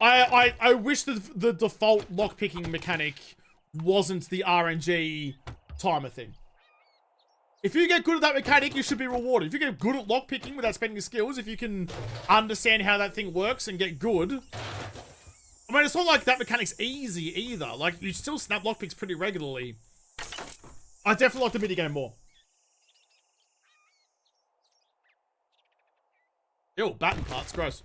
I wish the default lockpicking mechanic wasn't the RNG timer thing. If you get good at that mechanic, you should be rewarded. If you get good at lockpicking without spending your skills, if you can understand how that thing works and get good. I mean, it's not like that mechanic's easy either. Like, you still snap lockpicks pretty regularly. I definitely like the minigame more. Ew, batten parts, gross.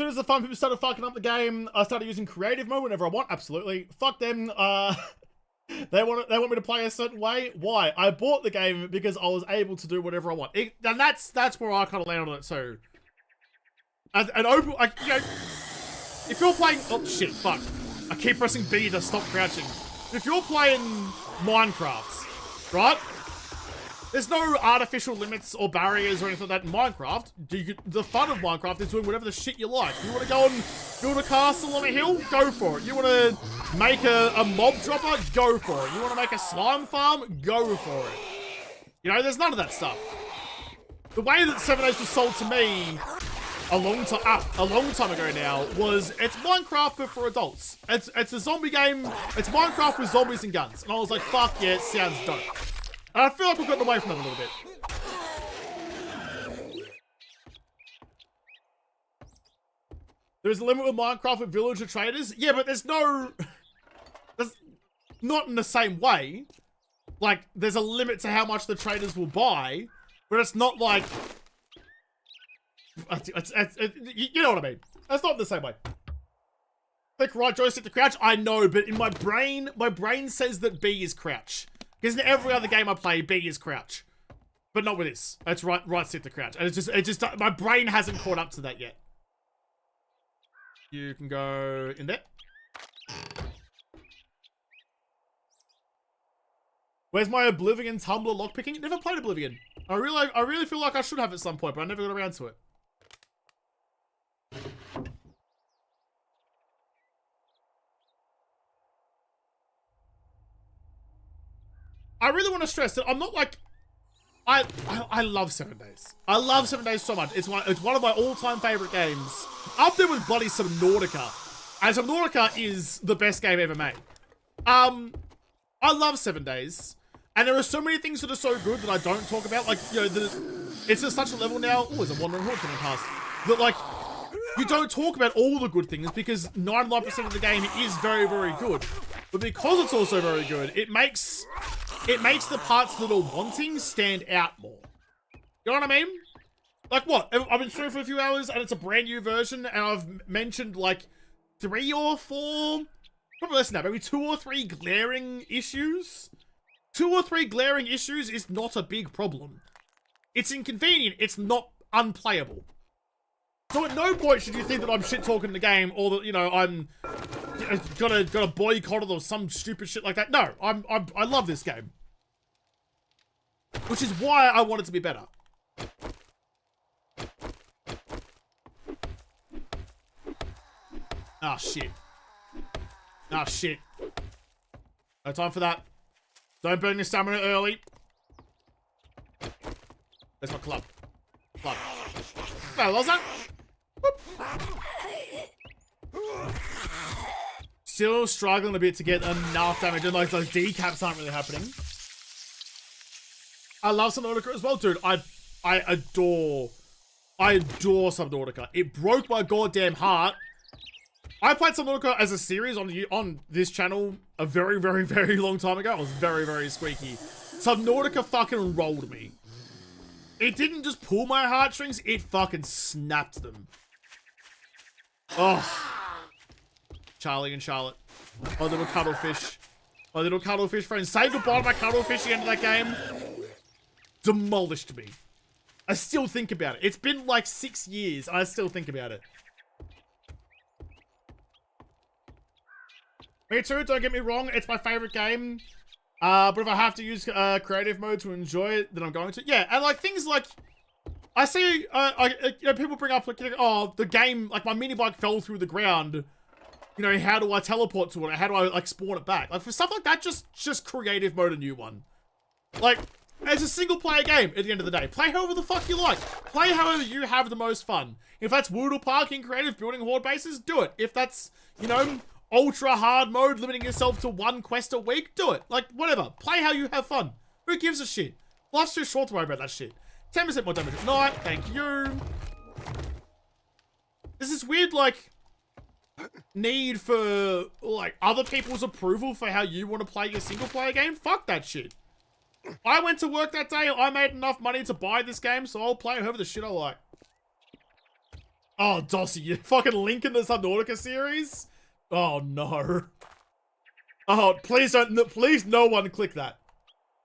soon as the fun people started fucking up the game, I started using creative mode whenever I want. Absolutely. Fuck them. They want me to play a certain way. Why? I bought the game because I was able to do whatever I want. And that's where I kind of landed on it too. And open, like, you know, if you're playing, oh shit, fuck. I keep pressing B to stop crouching. If you're playing Minecraft, right? There's no artificial limits or barriers or anything like that in Minecraft. The fun of Minecraft is doing whatever the shit you like. You want to go and build a castle on a hill? Go for it. You want to make a mob dropper? Go for it. You want to make a slime farm? Go for it. You know, there's none of that stuff. The way that 7 Days was sold to me a long time ago now was it's Minecraft but for adults. It's a zombie game. It's Minecraft with zombies and guns. And I was like, fuck yeah, it sounds dope. And I feel like we've gotten away from that a little bit. There's a limit with Minecraft with villager traders. Yeah, but there's not in the same way. Like, there's a limit to how much the traders will buy, but it's not like... you know what I mean. That's not in the same way. Click right joystick to crouch. I know, but in my brain says that B is crouch. Because in every other game I play, B is crouch. But not with this. It's right stick to crouch. And it just, my brain hasn't caught up to that yet. You can go in there. Where's my Oblivion Tumblr lockpicking? Never played Oblivion. I really feel like I should have at some point, but I never got around to it. I really want to stress that I'm not like... I love 7 Days. I love 7 Days so much. It's one of my all-time favorite games. Up there with bloody Subnautica. And Subnautica is the best game ever made. I love 7 Days. And there are so many things that are so good that I don't talk about. Like, you know, it's at such a level now... Oh, there's a wandering horde coming past. That, like, you don't talk about all the good things because 99% of the game is very, very good. But because it's also very good, it makes the parts that are wanting stand out more. You know what I mean? Like what? I've been streaming for a few hours and it's a brand new version and I've mentioned like 3 or 4, probably less than that, maybe 2 or 3 glaring issues. 2 or 3 glaring issues is not a big problem. It's inconvenient, it's not unplayable. So at no point should you think that I'm shit-talking the game or that, you know, I'm gonna boycott it or some stupid shit like that. No, I love this game. Which is why I want it to be better. Ah, shit. Ah, shit. No time for that. Don't burn your stamina early. There's my club. Club. No, was that? Still struggling a bit to get enough damage, and like those decaps aren't really happening. I love Subnautica as well, dude. I adore Subnautica. It broke my goddamn heart. I played Subnautica as a series on this channel a very, very, very long time ago. I was very, very squeaky. Subnautica fucking rolled me. It didn't just pull my heartstrings, it fucking snapped them. Oh. Charlie and Charlotte. My little cuttlefish. My little cuttlefish friends. Say goodbye to my cuttlefish at the end of that game. Demolished me. I still think about it. It's been like 6 years, and I still think about it. Me too, don't get me wrong. It's my favorite game. But if I have to use creative mode to enjoy it, then I'm going to. Yeah, and like things like... I see, you know, people bring up, like, oh, the game, like my mini bike fell through the ground. You know, how do I teleport to it? How do I, like, spawn it back? Like, for stuff like that, just creative mode a new one. Like, it's a single-player game at the end of the day. Play however the fuck you like. Play however you have the most fun. If that's Woodle Park in creative, building horde bases, do it. If that's, you know, ultra-hard mode, limiting yourself to 1 quest a week, do it. Like, whatever. Play how you have fun. Who gives a shit? Life's too short to worry about that shit. 10% more damage at night. Thank you. There's this weird, like, need for, like, other people's approval for how you want to play your single-player game. Fuck that shit. I went to work that day. I made enough money to buy this game, so I'll play however the shit I like. Oh, Dossie, you fucking link in the Subnautica series? Oh, no. Oh, please don't, please no one click that.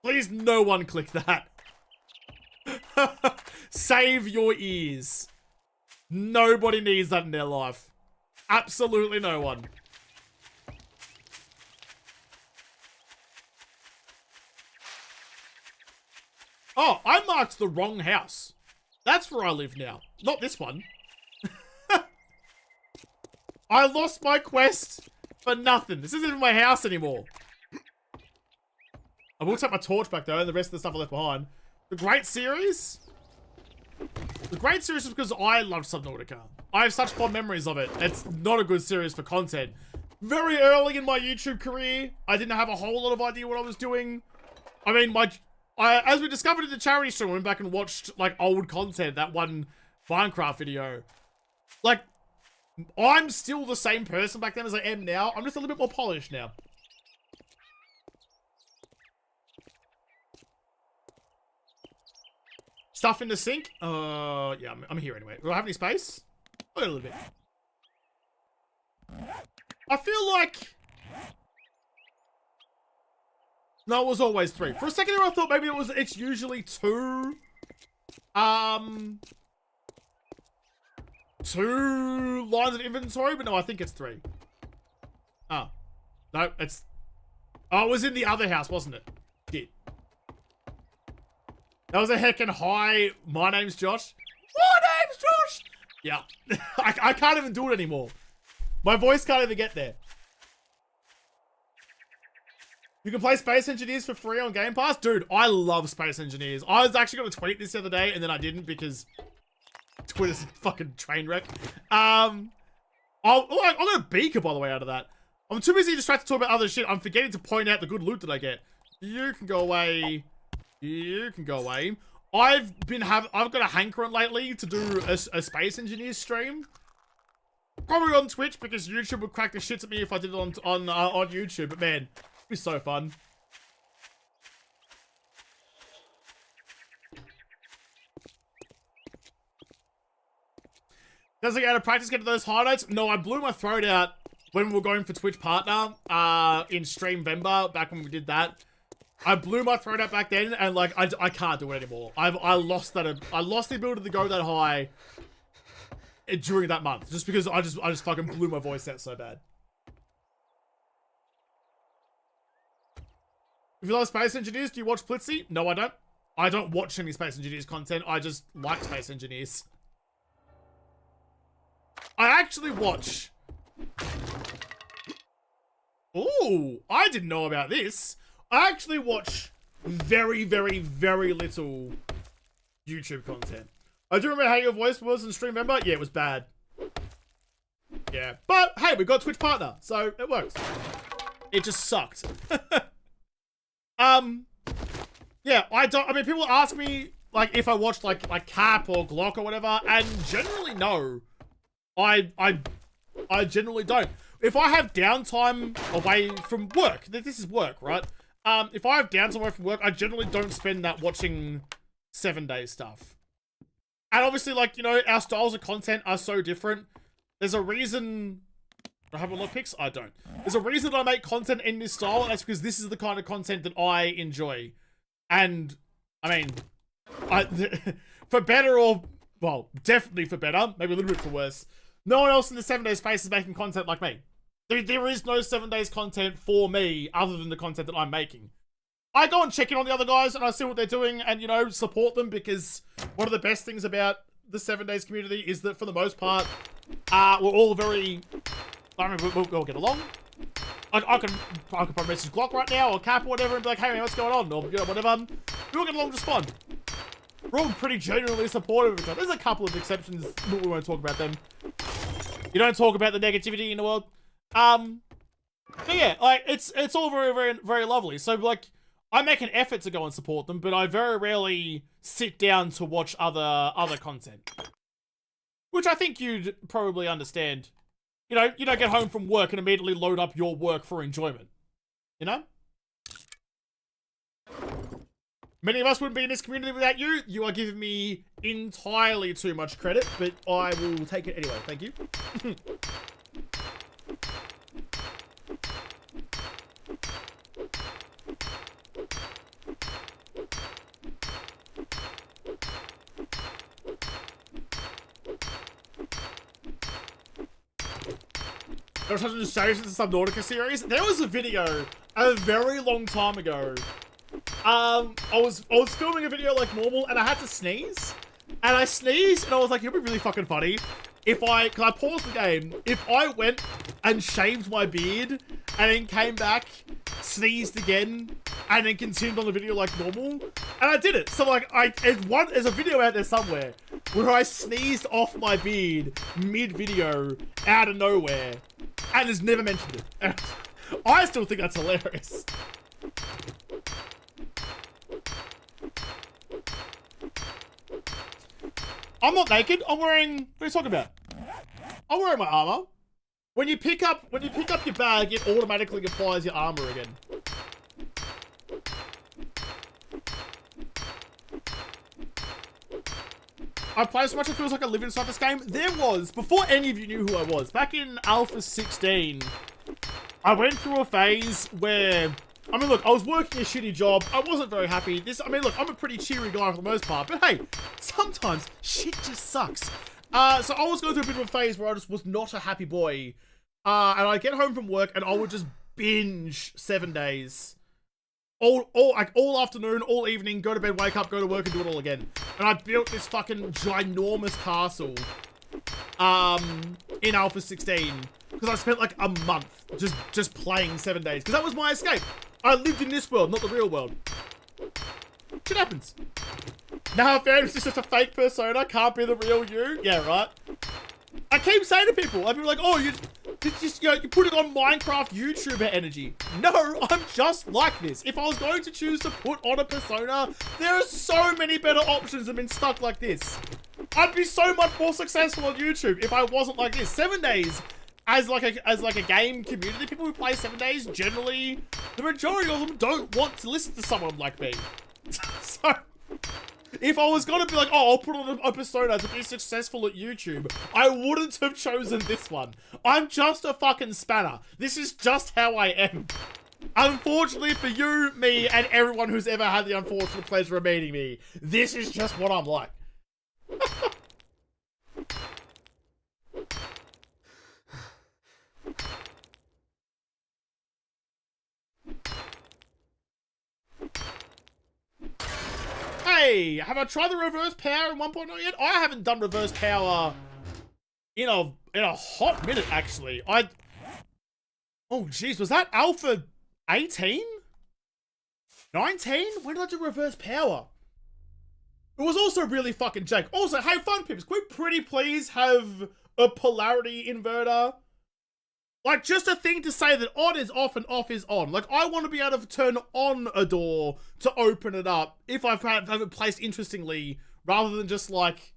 Please no one click that. Save your ears. Nobody needs that in their life. Absolutely no one. Oh, I marked the wrong house. That's where I live now. Not this one. I lost my quest for nothing. This isn't even my house anymore. I will take my torch back though, and the rest of the stuff I left behind. The Great Series? The Great Series is because I love Subnautica. I have such fond memories of it. It's not a good series for content. Very early in my YouTube career, I didn't have a whole lot of idea what I was doing. I mean, as we discovered in the charity stream, I went back and watched, like, old content, that one Minecraft video. Like, I'm still the same person back then as I am now. I'm just a little bit more polished now. Stuff in the sink? Yeah, I'm here anyway. Do I have any space? A little bit. I feel like... No, it was always 3. For a second there I thought maybe it's usually 2. 2 lines of inventory, but no, I think it's 3. Oh. No, it's... Oh, it was in the other house, wasn't it? Shit. That was a heckin' hi. My name's Josh. My name's Josh! Yeah. I can't even do it anymore. My voice can't even get there. You can play Space Engineers for free on Game Pass? Dude, I love Space Engineers. I was actually going to tweet this the other day, and then I didn't because Twitter's a fucking train wreck. I got a beaker, by the way, out of that. I'm too busy distracted to talk about other shit. I'm forgetting to point out the good loot that I get. You can go away. You can go away. I've got a hankering lately to do a Space Engineers stream. Probably on Twitch because YouTube would crack the shits at me if I did it on YouTube. But man, it'd be so fun. Does it get out of practice get to those highlights? No, I blew my throat out when we were going for Twitch Partner in Streamvember, back when we did that. I blew my throat out back then, and like I can't do it anymore. I lost the ability to go that high during that month, just because I just fucking blew my voice out so bad. If you love Space Engineers, do you watch Plitzy? No, I don't. I don't watch any Space Engineers content. I just like Space Engineers. I actually watch... Ooh, I didn't know about this. I actually watch very, very, very little YouTube content. I do remember how your voice was in Streamvember. Yeah, it was bad. Yeah, but hey, we got Twitch Partner, so it works. It just sucked. Yeah, I mean, people ask me, like, if I watched, like Cap or Glock or whatever, and generally, no. I generally don't. If I have downtime away from work, this is work, right? If I have downtime away from work, I generally don't spend that watching 7-day stuff. And obviously, like, you know, our styles of content are so different. There's a reason... Do I have a lot of pics? I don't. There's a reason that I make content in this style, and that's because this is the kind of content that I enjoy. And, I mean, for better or... Well, definitely for better. Maybe a little bit for worse. No one else in the 7-day space is making content like me. There is no 7 days content for me other than the content that I'm making. I go and check in on the other guys and I see what they're doing and, you know, support them, because one of the best things about the 7 days community is that for the most part, we're all very... I mean, we'll get along. I can probably message Glock right now or Cap or whatever and be like, hey man, what's going on? Or, you know, whatever. We all get along just fine. We're all pretty genuinely supportive of each other. There's a couple of exceptions, but we won't talk about them. You don't talk about the negativity in the world. But yeah, like, it's all very, very, very lovely. So, like, I make an effort to go and support them, but I very rarely sit down to watch other content. Which I think you'd probably understand. You know, you don't get home from work and immediately load up your work for enjoyment. You know? Many of us wouldn't be in this community without you. You are giving me entirely too much credit, but I will take it anyway. Thank you. I was trying to show you the Subnautica series. There was a video a very long time ago. I was filming a video like normal, and I had to sneeze. And I sneezed, and I was like, it'd be really fucking funny if I paused the game, if I went and shaved my beard, and then came back, sneezed again, and then continued on the video like normal. And I did it. So like, there's a video out there somewhere where I sneezed off my beard mid-video out of nowhere, and has never mentioned it. I still think that's hilarious. I'm not naked. I'm wearing. What are you talking about? I'm wearing my armor. When you pick up your bag, it automatically applies your armor again. I play so much it feels like I live inside this game. There was, before any of you knew who I was, back in Alpha 16, I went through a phase where, I mean, look, I was working a shitty job. I wasn't very happy. Look, I'm a pretty cheery guy for the most part, but hey, sometimes shit just sucks. So I was going through a bit of a phase where I just was not a happy boy. And I'd get home from work and I would just binge 7 days. All afternoon, all evening, go to bed, wake up, go to work and do it all again. And I built this fucking ginormous castle in Alpha 16 because I spent like a month just playing 7 days because that was my escape. I lived in this world, not the real world. Shit happens. Now, if it's just a fake persona, can't be the real you. Yeah, right. I keep saying to people, I'd be like, oh, you put it on Minecraft YouTuber energy. No, I'm just like this. If I was going to choose to put on a persona, there are so many better options than being stuck like this. I'd be so much more successful on YouTube if I wasn't like this. 7 days as like a game community, people who play 7 days, generally, the majority of them don't want to listen to someone like me. So, if I was gonna be like, oh, I'll put on a persona to be successful at YouTube, I wouldn't have chosen this one. I'm just a fucking spanner. This is just how I am. Unfortunately for you, me, and everyone who's ever had the unfortunate pleasure of meeting me, this is just what I'm like. Hey, have I tried the reverse power in 1.0 yet? I haven't done reverse power in a hot minute, actually. Oh, jeez, was that Alpha 18? 19? When did I do reverse power? It was also really fucking jank. Also, hey, fun pips, can we pretty please have a polarity inverter? Like, just a thing to say that on is off and off is on. Like, I want to be able to turn on a door to open it up if I've have it placed interestingly, rather than just like,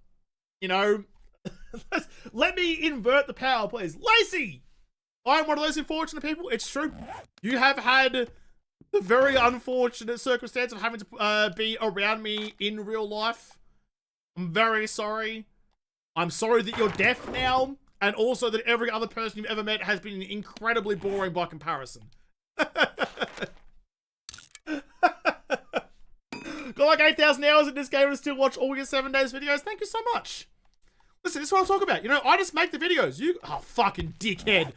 you know, let me invert the power, please. Lacey! I'm one of those unfortunate people. It's true. You have had the very unfortunate circumstance of having to be around me in real life. I'm very sorry. I'm sorry that you're deaf now. And also that every other person you've ever met has been incredibly boring by comparison. Got like 8,000 hours in this game and still watch all your 7 days videos. Thank you so much. Listen, this is what I'm talking about. You know, I just make the videos. Oh, fucking dickhead.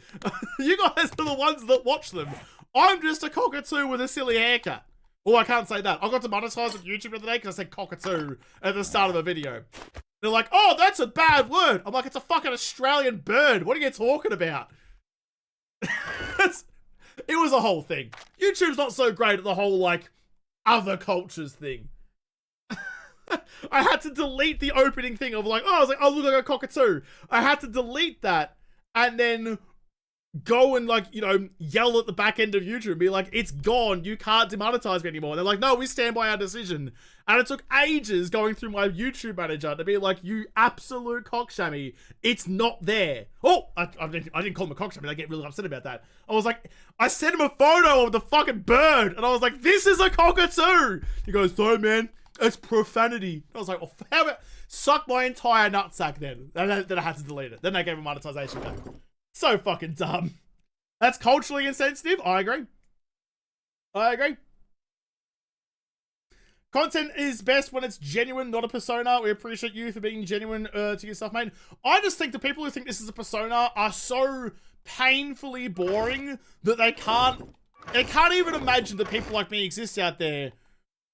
You guys are the ones that watch them. I'm just a cockatoo with a silly haircut. Oh, I can't say that. I got demonetized on YouTube the other day because I said cockatoo at the start of the video. They're like, oh, that's a bad word. I'm like, it's a fucking Australian bird. What are you talking about? It was a whole thing. YouTube's not so great at the whole, like, other cultures thing. I had to delete the opening thing of like, oh, I was like, oh, look like a cockatoo. I had to delete that and then go and like, you know, yell at the back end of YouTube and be like, it's gone, you can't demonetize me anymore. And they're like, no, we stand by our decision. And it took ages going through my YouTube manager to be like, you absolute cockshammy, it's not there. Oh, I didn't call him a cockshammy, I get really upset about that. I was like, I sent him a photo of the fucking bird, and I was like, this is a cockatoo. He goes, sorry man, it's profanity. I was like, well, how about, suck my entire nutsack then. Then I had to delete it. Then they gave him monetization back. So fucking dumb. That's culturally insensitive. I agree. I agree. Content is best when it's genuine, not a persona. We appreciate you for being genuine to your stuff, mate. I just think the people who think this is a persona are so painfully boring that they can't even imagine that people like me exist out there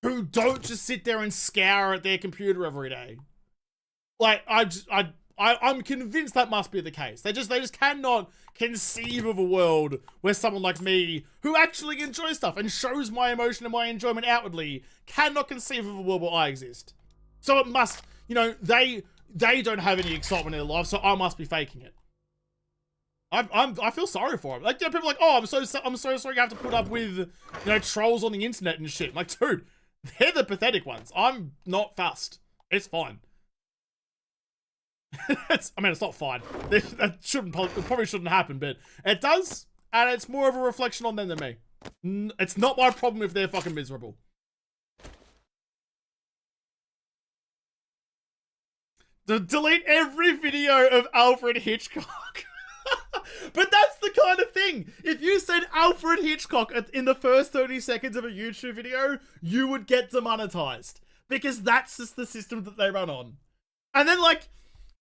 who don't just sit there and scour at their computer every day. Like, I'm convinced that must be the case. They just cannot conceive of a world where someone like me, who actually enjoys stuff and shows my emotion and my enjoyment outwardly, cannot conceive of a world where I exist. So it must, you know, they don't have any excitement in their life, so I must be faking it. I feel sorry for them. Like, you know, people are like, oh, I'm so sorry you have to put up with, you know, trolls on the internet and shit. I'm like, dude, they're the pathetic ones. I'm not fussed. It's fine. I mean, it's not fine. That probably shouldn't happen, but it does, and it's more of a reflection on them than me. It's not my problem if they're fucking miserable. Delete every video of Alfred Hitchcock. But that's the kind of thing. If you said Alfred Hitchcock in the first 30 seconds of a YouTube video, you would get demonetized. Because that's just the system that they run on. And then, like,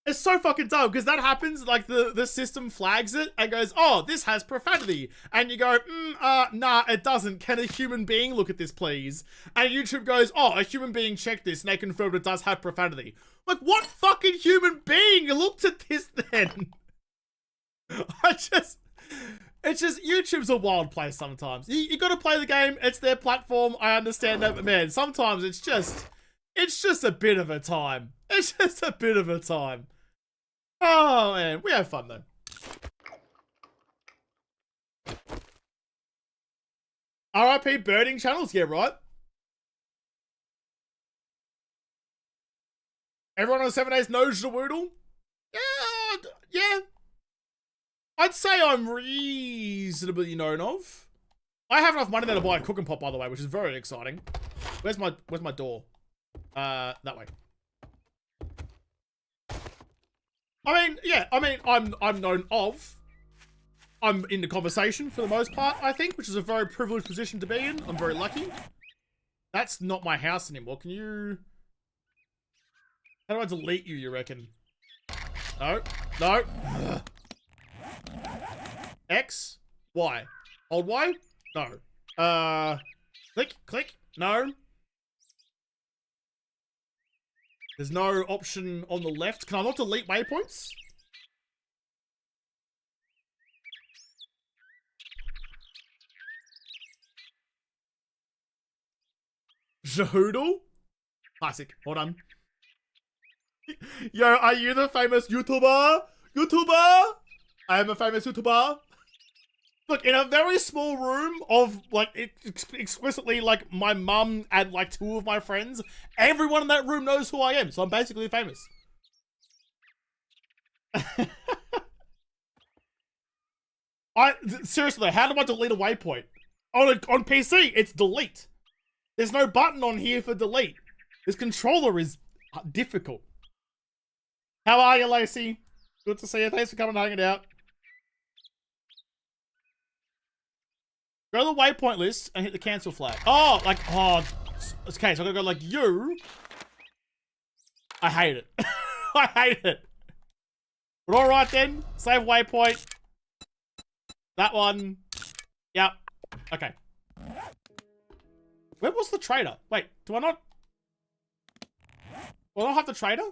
it's so fucking dumb because that happens, like the system flags it and goes, oh, this has profanity. And you go, nah, it doesn't. Can a human being look at this, please? And YouTube goes, oh, a human being checked this and they confirmed it does have profanity. Like, what fucking human being looked at this then? It's just, YouTube's a wild place sometimes. You gotta play the game. It's their platform. I understand that, but man, sometimes it's just a bit of a time. It's just a bit of a time. Oh, man. We have fun, though. RIP birding channels? Yeah, right. Everyone on 7 days knows JaWoodle? Yeah. I'd say I'm reasonably known of. I have enough money there to buy a cooking pot, by the way, which is very exciting. Where's my door? That way. I'm known of. I'm in the conversation for the most part, I think, which is a very privileged position to be in. I'm very lucky. That's not my house anymore. Can you... How do I delete you, you reckon? No. No. X? Y. Hold Y? No. Click. No. There's no option on the left. Can I not delete waypoints? JaWoodle? Classic. Hold on. Yo, are you the famous YouTuber? I am a famous YouTuber. Look, in a very small room of, like, explicitly, like, my mum and, like, 2 of my friends, everyone in that room knows who I am, so I'm basically famous. Seriously, how do I delete a waypoint? On PC, it's delete. There's no button on here for delete. This controller is difficult. How are you, Lacey? Good to see you. Thanks for coming and hanging out. Go to the waypoint list and hit the cancel flag. Oh, like, oh, okay, so I'm gonna go like you. I hate it. I hate it. But alright then, save waypoint. That one. Yep. Okay. Where was the trader? Wait, do I not? Do I not have the trader?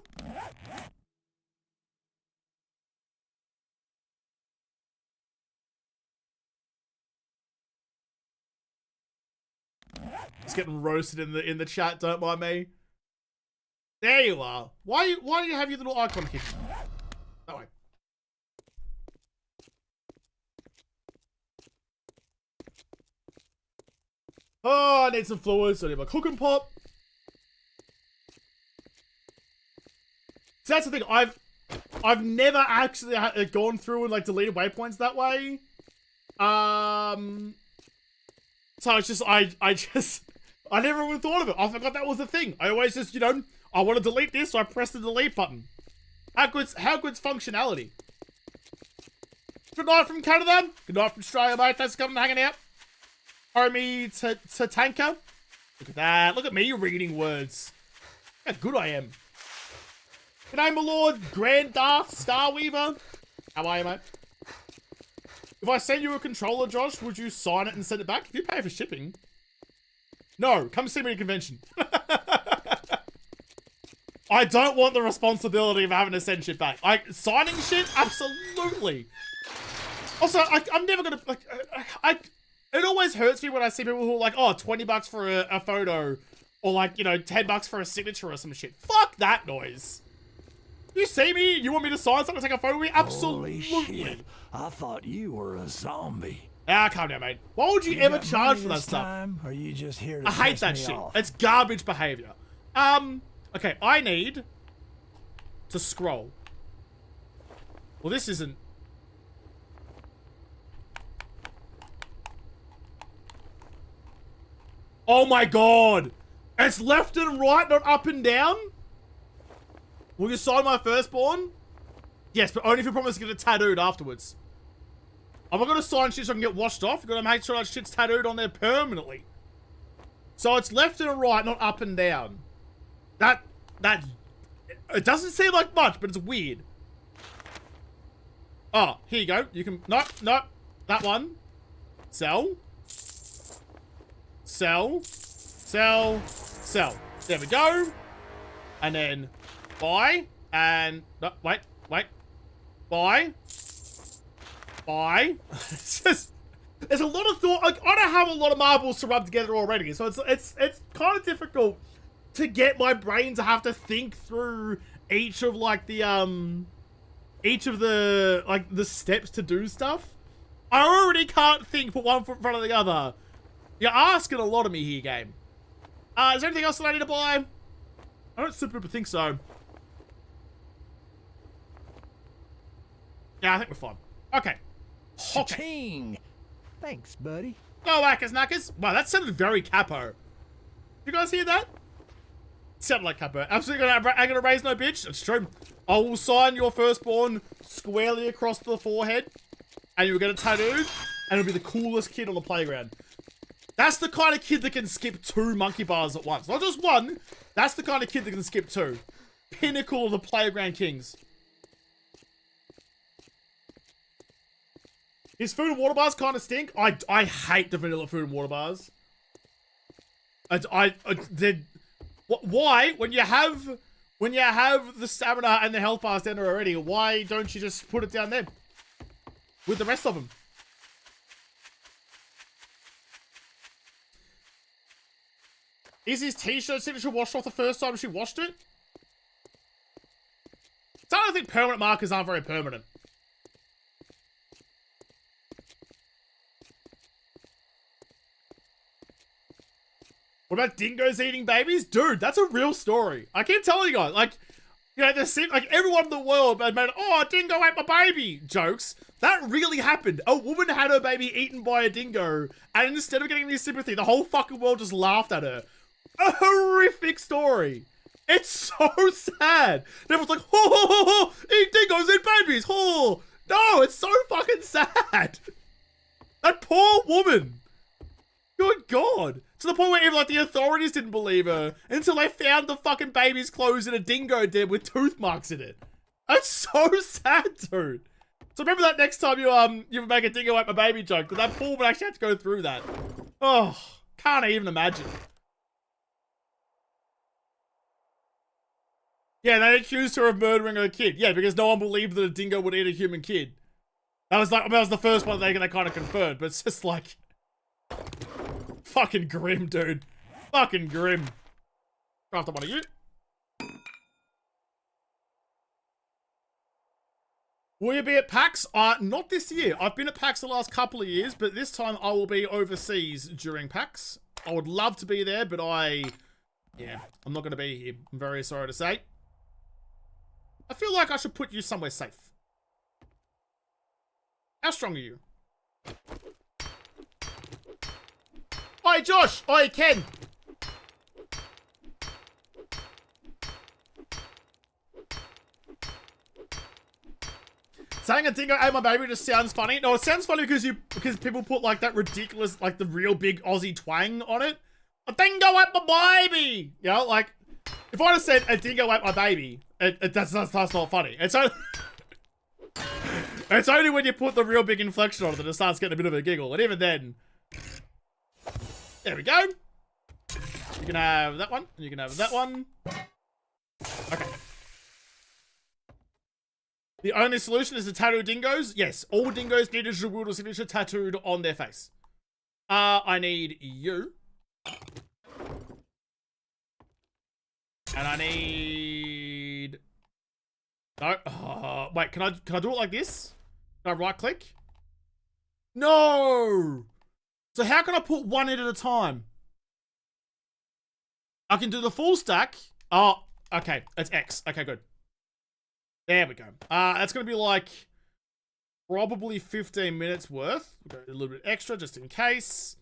It's getting roasted in the chat, don't mind me. There you are. Why do you have your little icon hidden? That way. Oh, I need some fluids. I need my cooking pot. So that's the thing. I've never actually gone through and like deleted waypoints that way. So it's just I never even thought of it. I forgot that was a thing. I always just, you know, I want to delete this, so I press the delete button. How good's functionality? Good night from Canada. Good night from Australia, mate. Thanks for coming and hanging out. Homie Tatanka. Look at that. Look at me reading words. How good I am. G'day, my lord. Grand Darth Starweaver. How are you, mate? If I send you a controller, Josh, would you sign it and send it back? If you pay for shipping. No, come see me at a convention. I don't want the responsibility of having to send shit back. Signing shit? Absolutely. Also, I'm never gonna, it always hurts me when I see people who are like, oh, 20 bucks for a photo. Or like, you know, 10 bucks for a signature or some shit. Fuck that noise. You see me? You want me to sign something, take a photo of me? Absolutely. Holy shit. I thought you were a zombie. Ah, calm down, mate. Why would you ever charge for that stuff? Or are you just here to I hate that shit. It's garbage behavior. Okay, I need to scroll. Well, this isn't. Oh my god! It's left and right, not up and down? Will you sign my firstborn? Yes, but only if you promise to get it tattooed afterwards. I'm not gonna sign shit so I can get washed off. I'm gonna make sure that shit's tattooed on there permanently. So it's left and right, not up and down. It doesn't seem like much, but it's weird. Oh, here you go. You can, nope, that one. Sell. Sell. Sell. Sell. There we go. And then buy. And, no, wait. Buy. It's just, there's a lot of thought. Like, I don't have a lot of marbles to rub together already, so it's kind of difficult to get my brain to have to think through each of the steps to do stuff. I already can't think, put one foot in front of the other. You're asking a lot of me here, game. Is there anything else that I need to buy? I don't super think so. Yeah, I think we're fine. Okay. Cha-ching. Thanks, buddy. Go, whackers knackers. Wow, that sounded very capo. You guys hear that? Sounded like capo. Absolutely gonna raise no bitch. It's true. I will sign your firstborn squarely across the forehead, and you'll get it tattooed, and it'll be the coolest kid on the playground. That's the kind of kid that can skip 2 monkey bars at once. Not just one. That's the kind of kid that can skip 2. Pinnacle of the playground kings. His food and water bars kind of stink. I hate the vanilla food and water bars. Why, when you have the stamina and the health bars down there already, why don't you just put it down there with the rest of them? Is his t-shirt signature washed off the first time she washed it? So I don't think permanent markers aren't very permanent. What about dingoes eating babies? Dude, that's a real story. I keep telling you guys, like, you know, like everyone in the world made, oh, a dingo ate my baby jokes. That really happened. A woman had her baby eaten by a dingo, and instead of getting any sympathy, the whole fucking world just laughed at her. A horrific story. It's so sad. And everyone's like, oh, eat dingoes, eat babies. Oh, no, it's so fucking sad. That poor woman. Good God. To the point where even like the authorities didn't believe her until they found the fucking baby's clothes in a dingo den with tooth marks in it. That's so sad, dude. So remember that next time you make a dingo ate my baby joke, because that poor woman actually had to go through that. Oh, can't even imagine. Yeah, they accused her of murdering her kid. Yeah, because no one believed that a dingo would eat a human kid. That was like, that was the first one they kind of confirmed, but it's just like, fucking grim, dude. Fucking grim. Craft up one of you. Will you be at PAX? Not this year. I've been at PAX the last couple of years, but this time I will be overseas during PAX. I would love to be there, but yeah, I'm not going to be here. I'm very sorry to say. I feel like I should put you somewhere safe. How strong are you? Oi, Josh! Oi, Ken! Saying a dingo ate my baby just sounds funny. No, it sounds funny because people put like that ridiculous, like the real big Aussie twang on it. A dingo ate my baby! You know, like, if I just said a dingo ate my baby, that's not funny. It's only when you put the real big inflection on it that it starts getting a bit of a giggle. And even then, there we go. You can have that one, and you can have that one. Okay. The only solution is to tattoo dingoes. Yes, all dingoes need a JaWoodle signature tattooed on their face. I need you. And I need... No. Wait, can I do it like this? Can I right click? No! So how can I put one in at a time? I can do the full stack. Oh, okay. It's X. Okay, good. There we go. That's going to be like probably 15 minutes worth. We'll go a little bit extra just in case.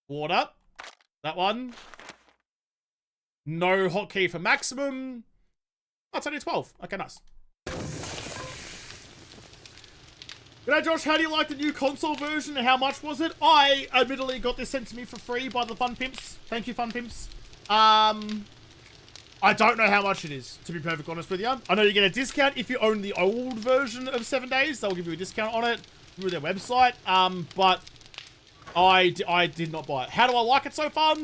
Water. That one. No hotkey for maximum. Oh, it's only 12. Okay, nice. G'day, Josh. How do you like the new console version and how much was it? I admittedly got this sent to me for free by the Fun Pimps. Thank you, Fun Pimps. I don't know how much it is, to be perfectly honest with you. I know you get a discount if you own the old version of 7 Days. They'll give you a discount on it through their website. But I did not buy it. How do I like it so far?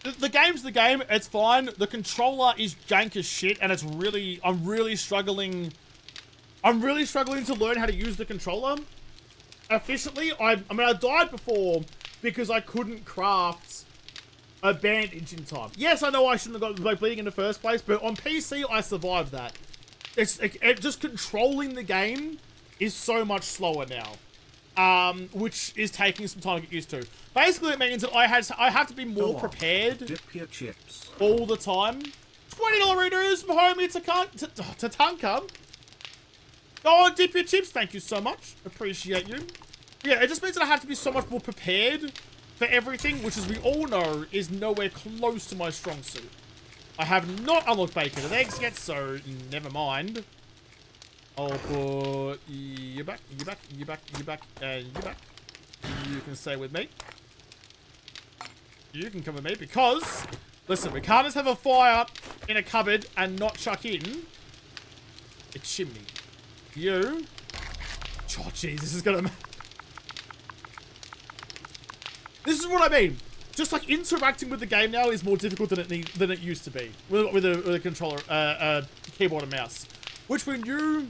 The game's the game. It's fine. The controller is jank as shit, and I'm really struggling to learn how to use the controller efficiently. I mean, I died before because I couldn't craft a bandage in time. Yes, I know I shouldn't have got bleeding in the first place, but on PC, I survived that. Just controlling the game is so much slower now, which is taking some time to get used to. Basically, it means that I have to be more prepared Dip your chips. all the time. $20 readers from homie to Tatanka. Go on, dip your chips. Thank you so much. Appreciate you. Yeah, it just means that I have to be so much more prepared for everything, which, as we all know, is nowhere close to my strong suit. I have not unlocked bacon and eggs yet, so never mind. I'll put you back, you back, you back, you back, and you back. You can stay with me. You can come with me because, listen, we can't just have a fire in a cupboard and not chuck in a chimney. You. Oh, jeez, this is gonna... This is what I mean. Just like interacting with the game now is more difficult than it used to be with a controller, keyboard and mouse, which we knew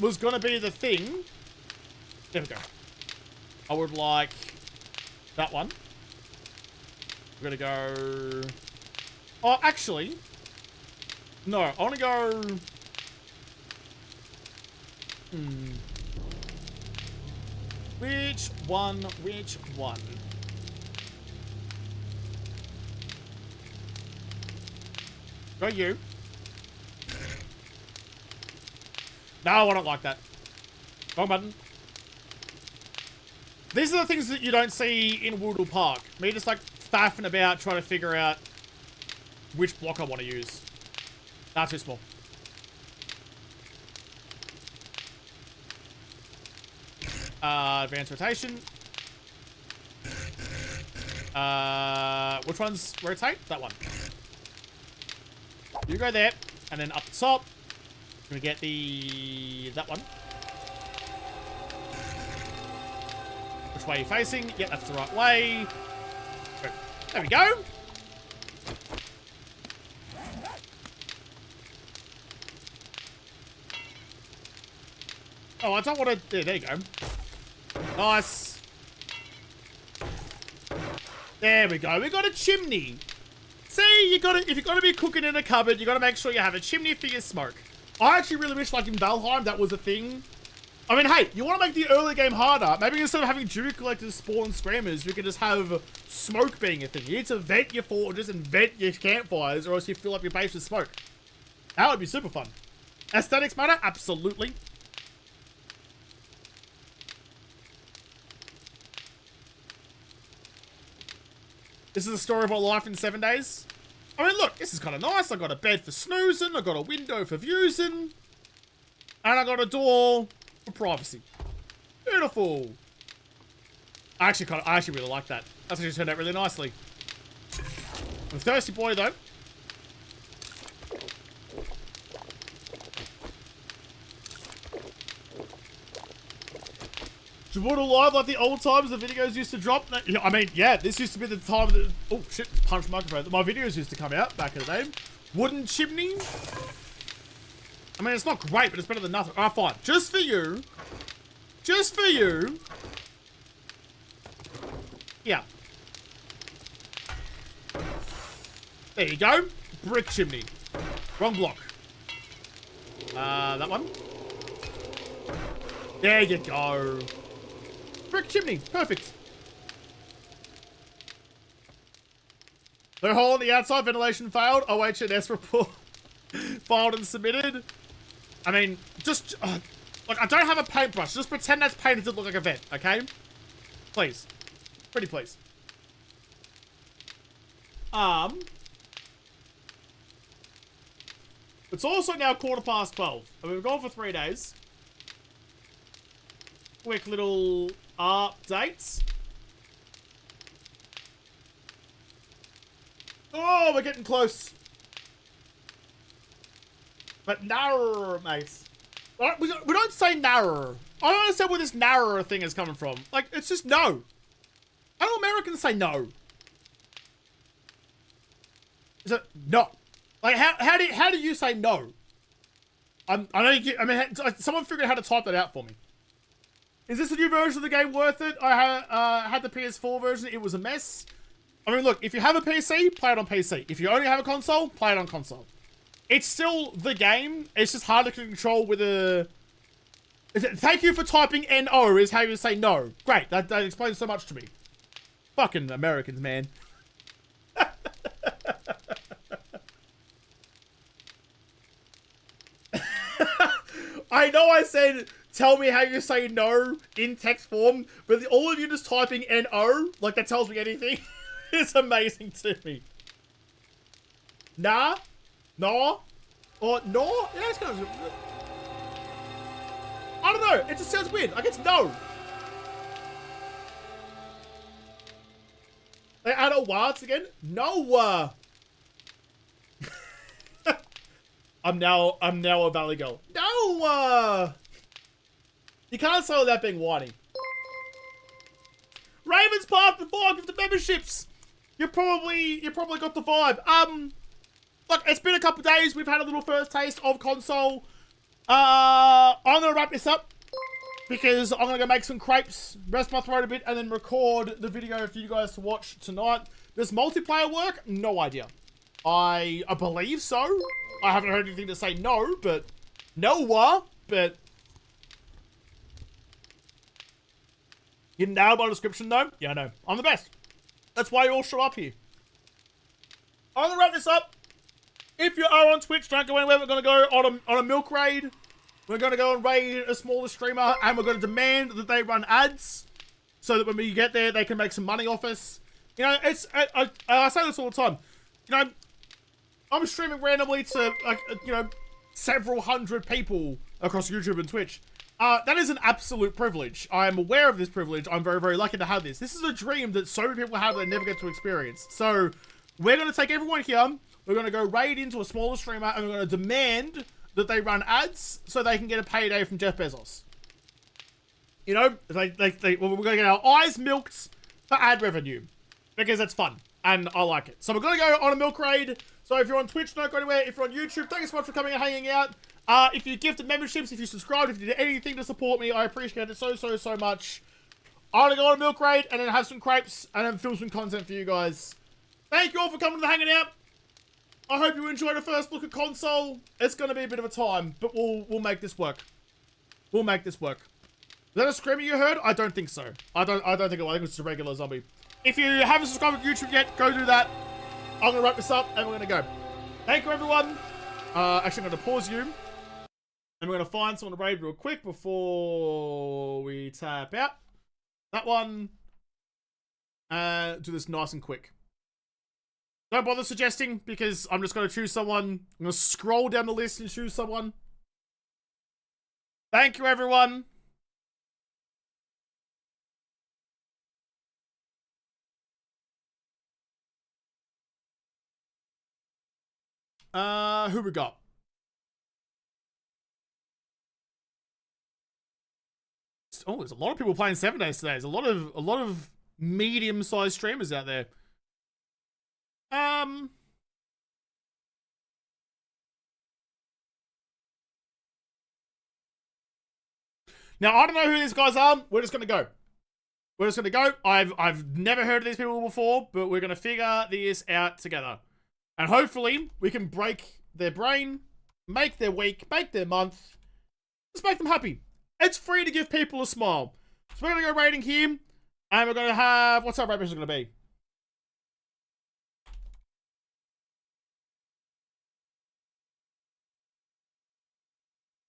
was gonna be the thing. There we go. I would like that one. We're gonna go. Oh, actually, no. I want to go. Which one? Which one? Go you. No, I don't like that. Wrong button. These are the things that you don't see in Woodle Park. Me just like faffing about trying to figure out which block I want to use. Nah, too small. Advanced rotation. Which one's rotate? That one. You go there, and then up the top. I'm gonna get that one. Which way are you facing? Yep, that's the right way. Good. There we go. Oh, I don't want to... There you go. Nice. There we go. We got a chimney. See, you got to... If you're going to be cooking in a cupboard, you got to make sure you have a chimney for your smoke. I actually really wish, like in Valheim, that was a thing. I mean, hey, you want to make the early game harder? Maybe instead of having jewel collectors spawn scrammers, we could just have smoke being a thing. You need to vent your forges and vent your campfires, or else you fill up your base with smoke. That would be super fun. Aesthetics matter? Absolutely. This is a story of my life in 7 days. I mean, look, this is kind of nice. I got a bed for snoozing. I got a window for viewsing. And I got a door for privacy. Beautiful. I actually really like that. That's actually turned out really nicely. I'm a thirsty boy, though. JaWoodle live like the old times the videos used to drop. I mean, yeah, this used to be the time that... Oh, shit, punch the microphone. My videos used to come out back in the day. Wooden chimney. I mean, it's not great, but it's better than nothing. Alright, fine. Just for you. Just for you. Yeah. There you go. Brick chimney. Wrong block. That one. There you go. Brick chimney. Perfect. No hole on the outside. Ventilation failed. OHS report filed and submitted. I mean, just... like, I don't have a paintbrush. Just pretend that's painted to look like a vent, okay? Please. Pretty please. It's also now 12:15. And we've gone for 3 days. Quick little updates. Oh, we're getting close. But narrower, mate. We don't say narrower. I don't understand where this narrower thing is coming from. Like, it's just no. How do Americans say no? Is it no? Like, how do you say no? I mean, someone figured out how to type that out for me. Is this a new version of the game worth it? I had the PS4 version. It was a mess. I mean, look, if you have a PC, play it on PC. If you only have a console, play it on console. It's still the game. It's just harder to control with a... Thank you for typing N-O is how you say no. Great. That explains so much to me. Fucking Americans, man. I know I said, tell me how you say no in text form, but all of you just typing N-O, like that tells me anything, is amazing to me. Nah? No? Or no? Yeah, it's kind of... I don't know. It just sounds weird. Like, it's no. They add a words again? No. I'm now a Valley Girl. No. You can't say without being whiny. Ravens Park before I give the memberships. You probably got the vibe. Look, it's been a couple days. We've had a little first taste of console. I'm gonna wrap this up because I'm gonna go make some crepes, rest my throat a bit, and then record the video for you guys to watch tonight. Does multiplayer work? No idea. I believe so. I haven't heard anything to say no, but but you nailed my description though. Yeah, I know. I'm the best. That's why you all show up here. I'm gonna wrap this up. If you are on Twitch, don't go anywhere. We're going to go on a milk raid. We're going to go and raid a smaller streamer, and we're going to demand that they run ads so that when we get there, they can make some money off us. You know, I say this all the time. You know, I'm streaming randomly to, like, you know, several hundred people across YouTube and Twitch. That is an absolute privilege. I am aware of this privilege. I'm very, very lucky to have this. This is a dream that so many people have that they never get to experience. So, we're going to take everyone here. We're going to go raid into a smaller streamer and we're going to demand that they run ads so they can get a payday from Jeff Bezos. You know, we're going to get our eyes milked for ad revenue because it's fun and I like it. So we're going to go on a milk raid. So if you're on Twitch, don't go anywhere. If you're on YouTube, thank you so much for coming and hanging out. If you gifted memberships, if you subscribed, if you did anything to support me, I appreciate it so much. I'm going to go on a milk raid and then have some crepes and then film some content for you guys. Thank you all for coming and hanging out. I hope you enjoyed a first look at console. It's going to be a bit of a time, but we'll make this work. We'll make this work. that a screamer you heard? I don't think so. I don't think it was. I think it's a regular zombie. If you haven't subscribed to YouTube yet, go do that. I'm gonna wrap this up and we're gonna go. Thank you, everyone. Actually, I'm gonna pause you. And we're gonna find someone to raid real quick before we tap out. That one. Do this nice and quick. Don't bother suggesting because I'm just gonna choose someone. I'm gonna scroll down the list and choose someone. Thank you, everyone. Who we got? Oh, there's a lot of people playing 7 days today. There's a lot of medium-sized streamers out there. Now I don't know who these guys are. We're just gonna go. We're just gonna go. I've never heard of these people before, but we're gonna figure this out together. And hopefully we can break their brain, make their week, make their month. Just make them happy. It's free to give people a smile. So we're gonna go rating here, and we're gonna have, what's our rate message gonna be?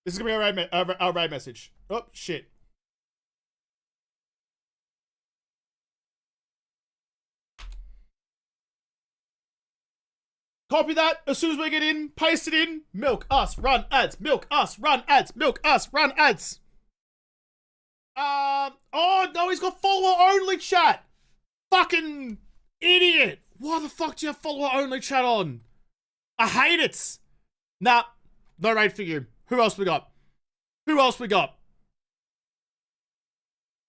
This is gonna be our raid message. Oh shit. Copy that as soon as we get in, paste it in, milk us, run ads, milk us, run ads, milk us, run ads. Oh no, he's got follower only chat. Fucking idiot. Why the fuck do you have follower only chat on? I hate it. Nah, no raid for you. Who else we got? Who else we got?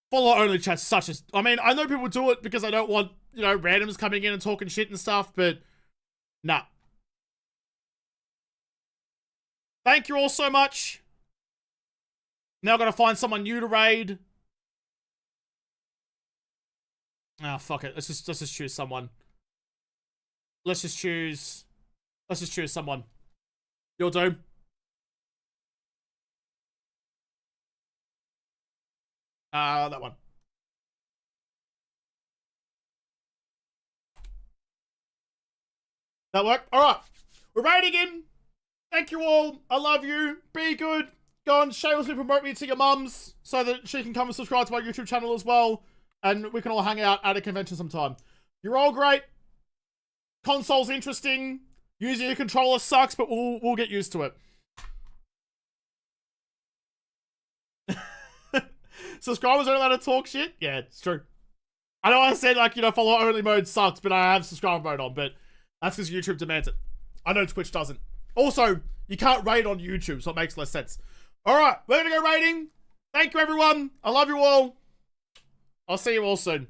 Follower only chat's such as, I mean, I know people do it because I don't want, you know, randoms coming in and talking shit and stuff, but nah. Thank you all so much. Now I've got to find someone new to raid. Ah, fuck it. Let's just choose someone. Let's just choose someone. You'll do. That one. That worked? Alright. We're raiding in. Thank you all. I love you. Be good. Go and shamelessly promote me to your mums so that she can come and subscribe to my YouTube channel as well. And we can all hang out at a convention sometime. You're all great. Console's interesting. Using your controller sucks, but we'll get used to it. Subscribers aren't allowed to talk shit? Yeah, it's true. I know I said, like, you know, follow only mode sucks, but I have subscriber mode on, but that's because YouTube demands it. I know Twitch doesn't. Also, you can't raid on YouTube, so it makes less sense. Alright, we're gonna go raiding. Thank you, everyone. I love you all. I'll see you all soon.